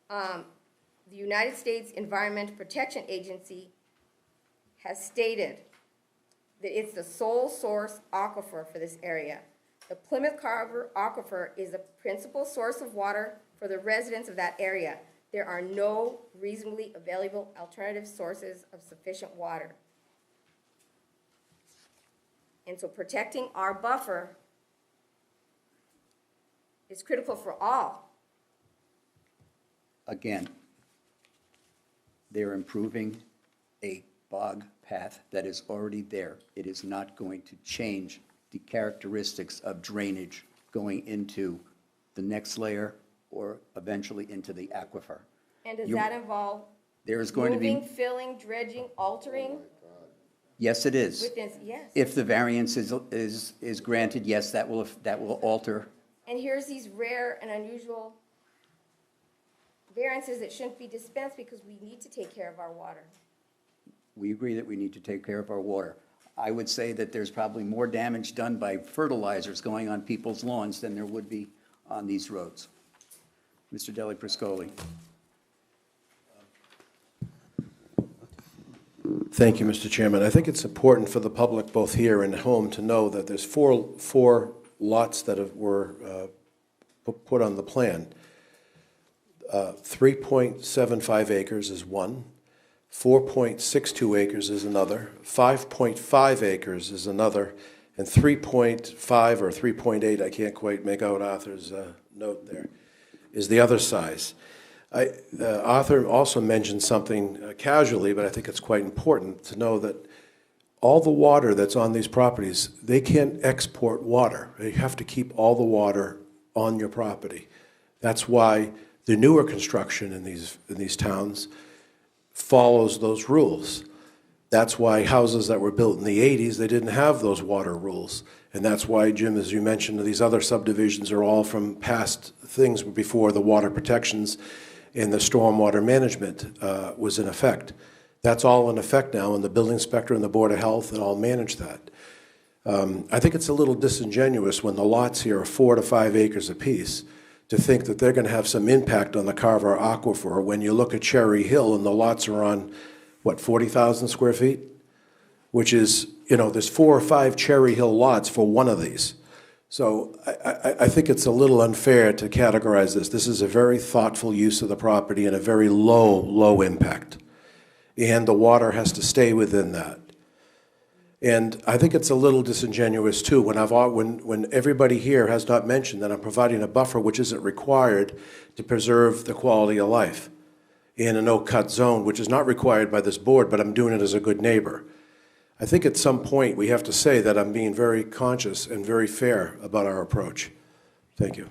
the United States Environmental Protection Agency has stated that it's the sole source aquifer for this area. The Plymouth Carver Aquifer is the principal source of water for the residents of that area. There are no reasonably available alternative sources of sufficient water. And so protecting our buffer is critical for all. again, they're improving a bog path that is already there. It is not going to change the characteristics of drainage going into the next layer or eventually into the aquifer. And does that involve There is going to be, moving, filling, dredging, altering? yes, it is. Within, yes. If the variance is granted, yes, that will alter. And here's these rare and unusual variances that shouldn't be dispensed because we need to take care of our water. We agree that we need to take care of our water. I would say that there's probably more damage done by fertilizers going on people's lawns than there would be on these roads. Mr. Deli Priscoli. Thank you, Mr. Chairman. I think it's important for the public, both here and at home, to know that there's four lots that were put on the plan. 3.75 acres is one, 4.62 acres is another, 5.5 acres is another, and 3.5 or 3.8, I can't quite make out Arthur's note there, is the other size. Arthur also mentioned something casually, but I think it's quite important to know that all the water that's on these properties, they can't export water. You have to keep all the water on your property. That's why the newer construction in these towns follows those rules. That's why houses that were built in the 80s, they didn't have those water rules. And that's why, Jim, as you mentioned, these other subdivisions are all from past things before the water protections and the stormwater management was in effect. That's all in effect now, and the building inspector and the Board of Health and all manage that. I think it's a little disingenuous when the lots here are 4 to 5 acres apiece to think that they're going to have some impact on the Carver Aquifer when you look at Cherry Hill and the lots are on, what, 40,000 square feet? Which is, you know, there's 4 or 5 Cherry Hill lots for one of these. So I think it's a little unfair to categorize this. This is a very thoughtful use of the property and a very low impact. And the water has to stay within that. And I think it's a little disingenuous too when everybody here has not mentioned that I'm providing a buffer which isn't required to preserve the quality of life in a no-cut zone, which is not required by this board, but I'm doing it as a good neighbor. I think at some point we have to say that I'm being very conscious and very fair about our approach. Thank you.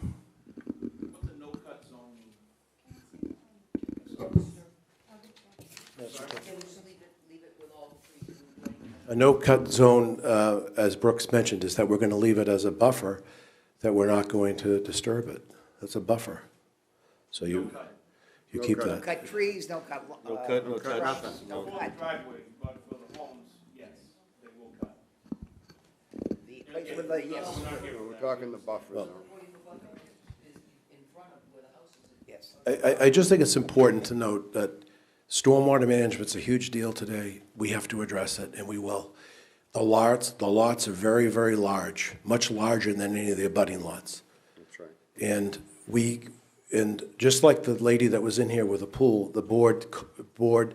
A no-cut zone, as Brooks mentioned, is that we're going to leave it as a buffer, that we're not going to disturb it. That's a buffer. So you keep that. No cut trees, no cut. No cut, no touch. Nothing, no cut. Driveway, but for the homes, yes, they will cut. The place with the, yes. We're talking the buffer zone. Yes. I just think it's important to note that stormwater management's a huge deal today. We have to address it, and we will. The lots are very, very large, much larger than any of the abutting lots. That's right. And just like the lady that was in here with the pool, the board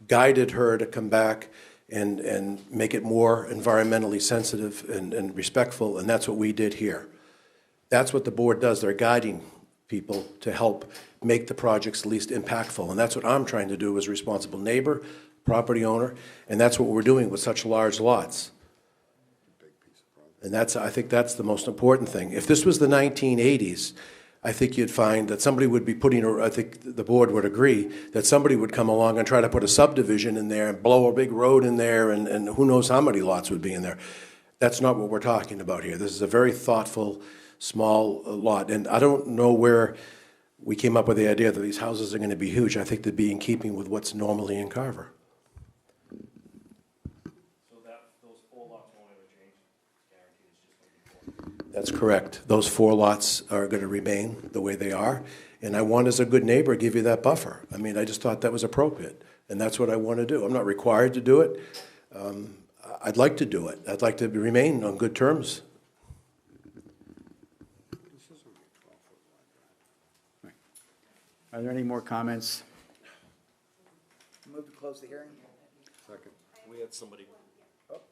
guided her to come back and make it more environmentally sensitive and respectful, and that's what we did here. That's what the board does. They're guiding people to help make the projects least impactful, and that's what I'm trying to do as a responsible neighbor, property owner, and that's what we're doing with such large lots. And I think that's the most important thing. If this was the 1980s, I think you'd find that somebody would be I think the board would agree, that somebody would come along and try to put a subdivision in there and blow a big road in there, and who knows how many lots would be in there. That's not what we're talking about here. This is a very thoughtful, small lot, and I don't know where we came up with the idea that these houses are going to be huge. I think they'd be in keeping with what's normally in Carver. So those 4 lots won't ever change? Guaranteed it's just going to be 4? That's correct. Those 4 lots are going to remain the way they are, and I want, as a good neighbor, give you that buffer. I mean, I just thought that was appropriate, and that's what I want to do. I'm not required to do it. I'd like to do it. I'd like to remain on good terms. Are there any more comments? Move to close the hearing. Second. We had somebody.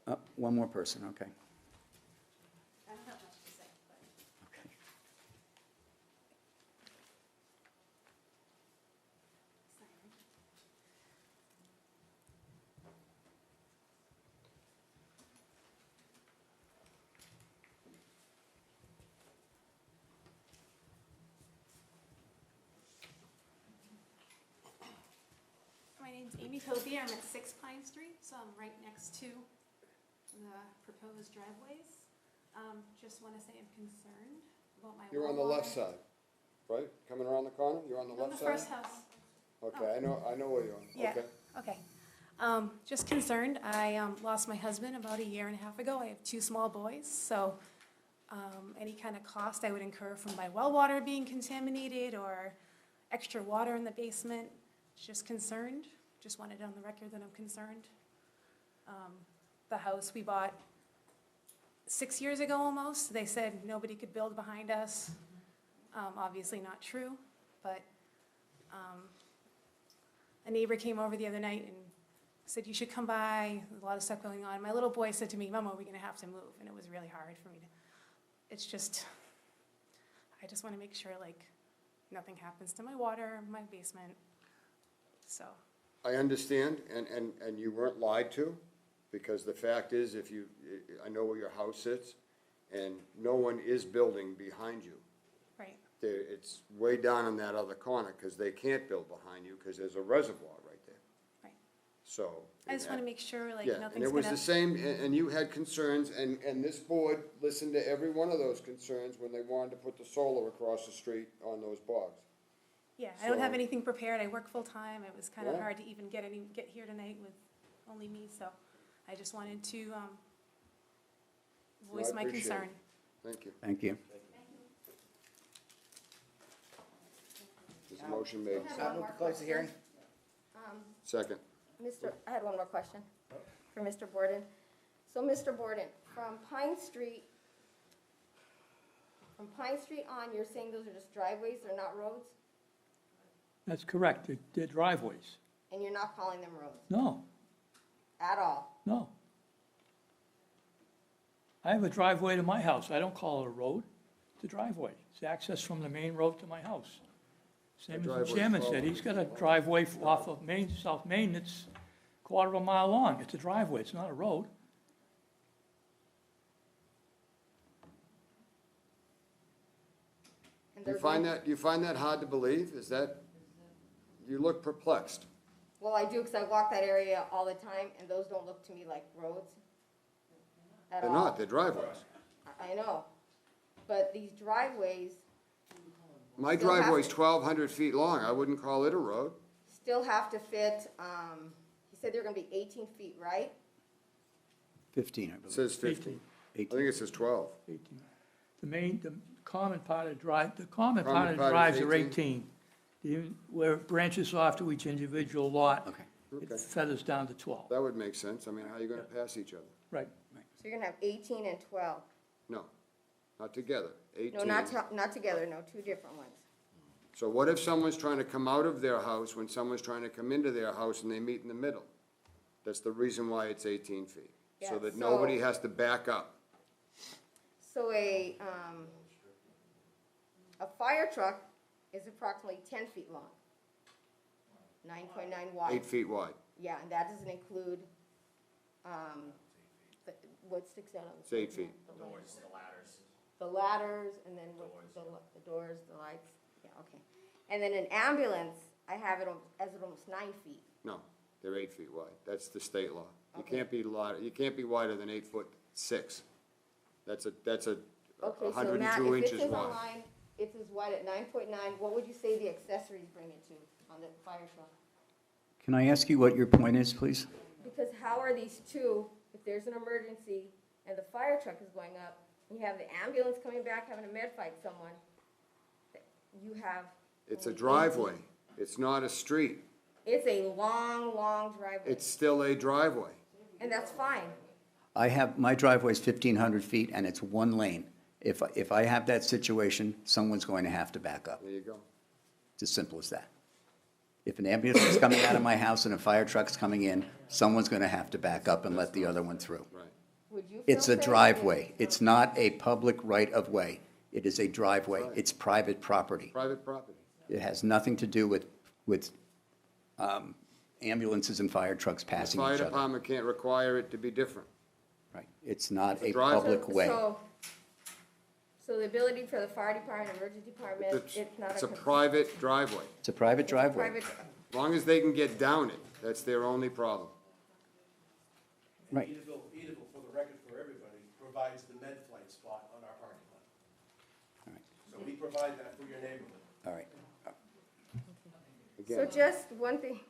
Oh, one more person, okay. I don't have much to say, but. Okay. My name's Amy Toby. I'm at 6 Pine Street, so I'm right next to the proposed driveways. Just want to say I'm concerned about my You're on the left side, right? Coming around the corner? You're on the left the side? first house. Okay, I know where you are. Yeah, Okay. okay. Just concerned. I lost my husband about 1.5 years ago. I have 2 small boys, so any kind of cost I would incur from my well water being contaminated or extra water in the basement, just concerned. Just wanted it on the record that I'm concerned. The house we bought 6 years ago almost, they said nobody could build behind us. Obviously not true, but a neighbor came over the other night and said, you should come by, there's a lot of stuff going on. My little boy said to me, Mom, are we gonna have to move? And it was really hard for me to, it's just, I just wanna make sure like nothing happens to my water, my basement, so. I understand, and you weren't lied to, because the fact is, if you, I know where your house sits, and no one is building behind you. Right. It's way down in that other corner, because they can't build behind you, because there's a reservoir right there. Right. So. I just wanna make sure like Yeah, and nothing's it was gonna. the same, and you had concerns, and this board listened to every one of those concerns when they wanted to put the solar across the street on those bogs. Yeah, I don't have So- anything prepared, I work full-time, it was kinda Yeah. hard to even get here tonight with only me, so I just wanted to, voice my appreciate it. concern. Thank you. Thank you. There's a motion made. I move to close the hearing. Second. I had one more question for Mr. Borden. So, Mr. Borden, from Pine Street on, you're saying those are just driveways, they're not roads? That's correct, they're driveways. And you're not calling them roads No, at all? no. I have a driveway to my house, I don't call it a road, it's a driveway. It's access from the main road to my house. Same as the driveway's chairman said, 12 he's got a driveway off of Main, South Main, that's quarter of a mile long, it's a driveway, it's not a road. And You find that hard to believe? Is that, you look perplexed. Well, I do, because I walk that area all the time, and those don't look to me like roads at They're all. not, they're driveways. I know, but these driveways My Still have driveway's to- 1,200 feet long, I wouldn't call it a road. still have to fit, he said they're gonna be 18 feet, right? 15, I It believe. says 15. I 18. think it says 12. 18. The common part of the common part Common of the part drives is are 18. Where it branches off to each individual lot, Okay. it Okay. feathers down to 12. That would make sense. I mean, how are you gonna pass each other? Right. So you're gonna have 18 and 12. No, not together. 18. No, not together, no, two different ones. So what if someone's trying to come out of their house when someone's trying to come into their house and they meet in the middle? That's the reason why it's 18 feet, so Yeah, that so- nobody has to back up. So a fire truck is approximately 10 feet long, 9.9 wide. 8 feet wide. Yeah, and that doesn't include, what sticks out on the. It's 8 feet. Doors, the ladders. The ladders, and then what, the doors, the lights, yeah, okay. And then an ambulance, I have it as almost 9 feet. No, they're 8 feet wide. That's the state law. You Okay. can't be wider than 8'6". That's a Okay, so Matt, 102 if it inches says wide. online, it says wide at 9.9, what would you say the accessories bring it to on the fire truck? Can I ask you what your point is, please? Because how are these two, if there's an emergency and the fire truck is going up, and you have the ambulance coming back having a med fight someone, you have. It's a only 18. driveway. It's not a street. It's a long, long driveway, It's still a driveway. and that's fine. My driveway's 1,500 feet and it's one lane. If I have that situation, someone's going to have to back up. There you go. It's as simple as that. If an ambulance is coming out of my house and a fire truck's coming in, someone's going to have to back up and let the other one through. Right. Would you feel It's a safe? driveway. It's not a public right-of-way. It is a driveway. Right. It's private property. Private property. It has nothing to do with ambulances and fire trucks The passing fire each other. department can't require it to be different. Right. It's not It's a a driveway. public way. So the ability for the fire department, emergency department, it's not a. It's a private driveway. It's a private it's a driveway. private- As long as they can get down it, that's their only problem. Right. Edaville, for the record for everybody, provides the med flight spot on our parking lot. All right. So we provide that for your neighborhood. All right. So Again, just one thing,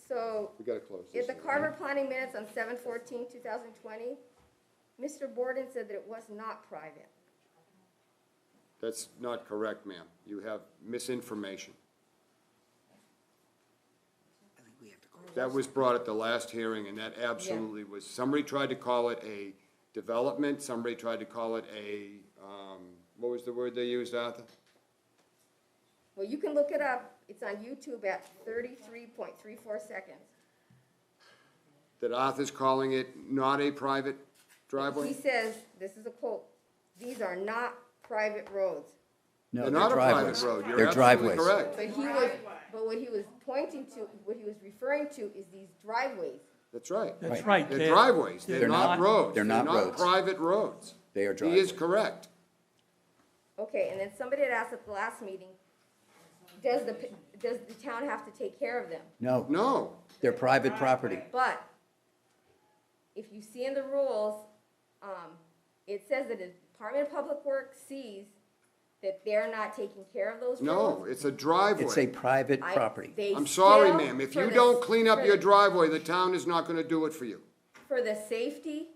so we gotta close in this. the Carver planning minutes on 7/14/2020, Mr. Borden said that it was not private. That's not correct, ma'am. You have misinformation. I think we have to close. That was brought at the last hearing, and that absolutely was, somebody tried to call it a development, somebody tried to call it a, what was the word they used, Arthur? Well, you can look it up. It's on YouTube at 33.34 seconds. That Arthur's calling it not a private He driveway? says, this is a quote, "These are not private roads." No, They're they're not a private driveways. road. You're They're absolutely driveways. correct. But what he was pointing to, what he was referring to is these driveways. That's right. That's right. They're driveways. They're They're not not- roads. they're not roads. private roads. They are He is driveways. correct. Okay, and then somebody had asked at the last meeting, does the town have to take care of them? No, No. they're private property. But if you see in the rules, it says that the Department of Public Works sees that they're not taking care of those roads. No, it's a driveway. It's a private property. They I'm sorry, still, ma'am. If for you the- don't clean up for your the- driveway, the town is not gonna do it for you. For the safety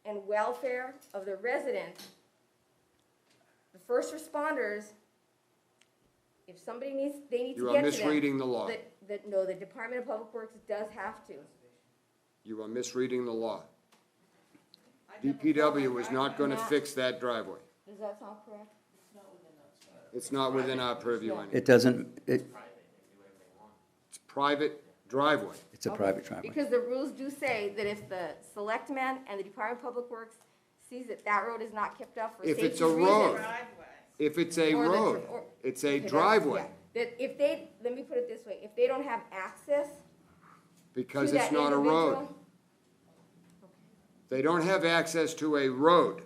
and welfare of the residents, the first responders, if somebody needs, they need to You are get to them. misreading the law. No, the Department of Public Works does have to. You are misreading the law. DPW is not gonna fix that driveway. Does that sound correct? It's not within our purview anymore. It doesn't, It's private driveway. it's a private driveway. Because the rules do say that if the selectmen and the Department of Public Works sees that that road is not kept up for If safety it's a reasons. road, if it's a or the- road, or- it's a okay, that's- driveway, yeah. That if they, let me put it this way, if they don't have access because to it's that not a road. individual- They don't have access to a road,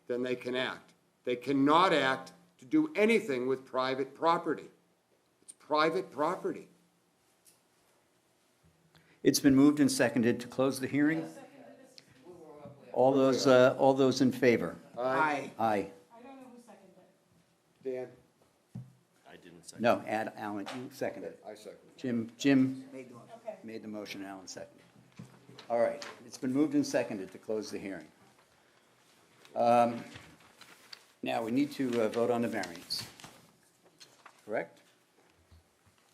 then they can act. They cannot act to do anything with private property. It's private property. It's been moved and seconded to close the hearing. All those in favor? Aye. Aye. Dan? I didn't second. No, Alan, you seconded. I second. Jim Made the motion. made the motion, Alan seconded. All right, it's been moved and seconded to close the hearing. Now, we need to vote on the variance. Correct?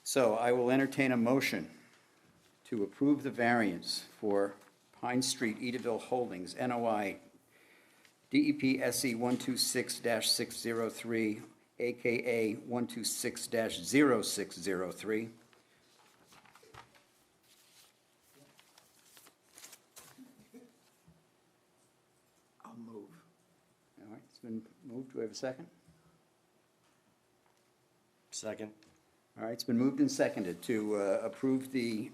So I will entertain a motion to approve the variance for Pine Street, Edaville Holdings, NOI, DEP SE 126-603, AKA 126-0603. I'll move. All right, it's been moved. Do we have a second? Second. All right, it's been moved and seconded to approve the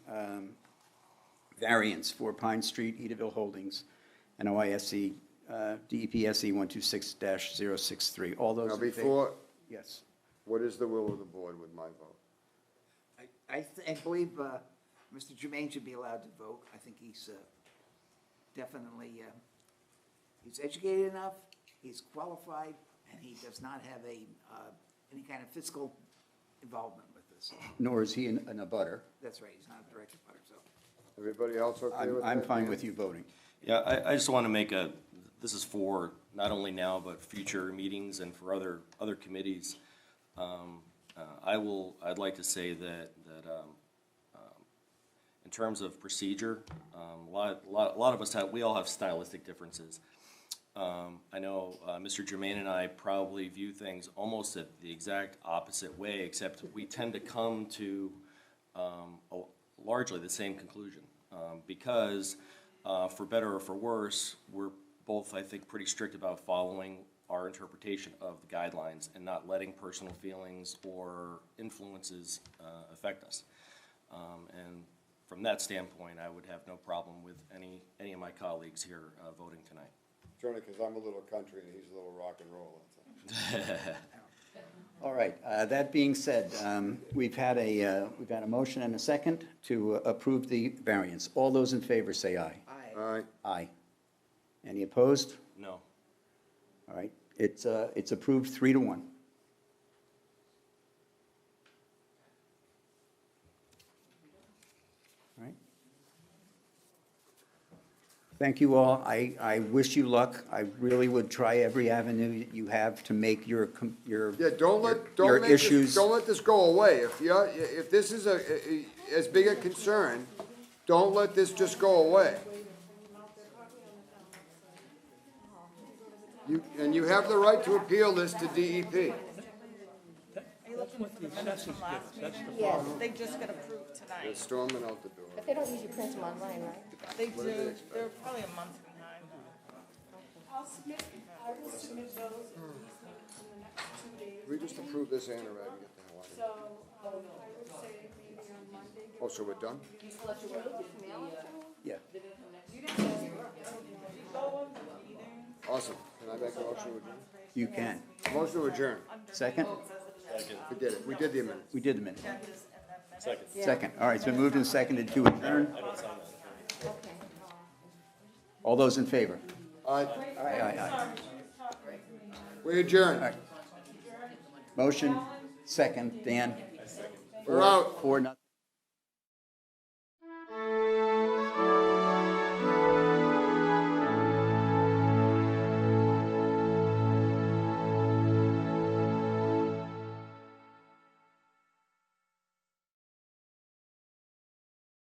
variance for Pine Street, Edaville Holdings, NOISC, DEPSE 126-063. All those Now, in favor? before, Yes. what is the will of the board with my vote? I believe Mr. Jermaine should be allowed to vote. I think he's definitely, he's educated enough, he's qualified, and he does not have any kind of fiscal involvement with this. Nor is he in a butter. That's right, he's not a direct butter, so. Everybody else okay with that? I'm fine Dan? with you voting. Yeah, I just want to make this is for not only now, but future meetings and for other committees. I'd like to say that in terms of procedure, a lot of us we all have stylistic differences. I know Mr. Jermaine and I probably view things almost at the exact opposite way, except we tend to come to largely the same conclusion. Because, for better or for worse, we're both, I think, pretty strict about following our interpretation of the guidelines and not letting personal feelings or influences affect us. And from that standpoint, I would have no problem with any of my colleagues here voting tonight. It's only because I'm a little country and he's a little rock and roll, that's all. All right, that being said, we've had a motion and a second to approve the variance. All those in favor say aye. Aye. Aye. Aye. Any opposed? No. All right, it's approved 3-1. All right. Thank you all. I wish you luck. I really would try every avenue that you have to make your Yeah, don't your let issues. don't let this go away. If this is as big a concern, don't let this just go away. And you have the right to appeal this to DEP. looking for the minutes from last meeting. Yes. They just got approved They're tonight. storming out the door. But they don't usually print them online, right? They What do they do, expect? they're probably a month behind. I will submit those at least in the next 2 days. We just approve this and get the hell out of here. So, I would say maybe on Monday. Oh, so we're done? Yeah. Awesome. Can I make a motion to adjourn? You can. Motion to adjourn. Second? Forget it. We did the amendment. We did the minute. Second. Second. All right, it's been moved and seconded to adjourn. All those in favor? Aye. Aye. We adjourn. All right. Motion, second, Dan. We're out. 4-0.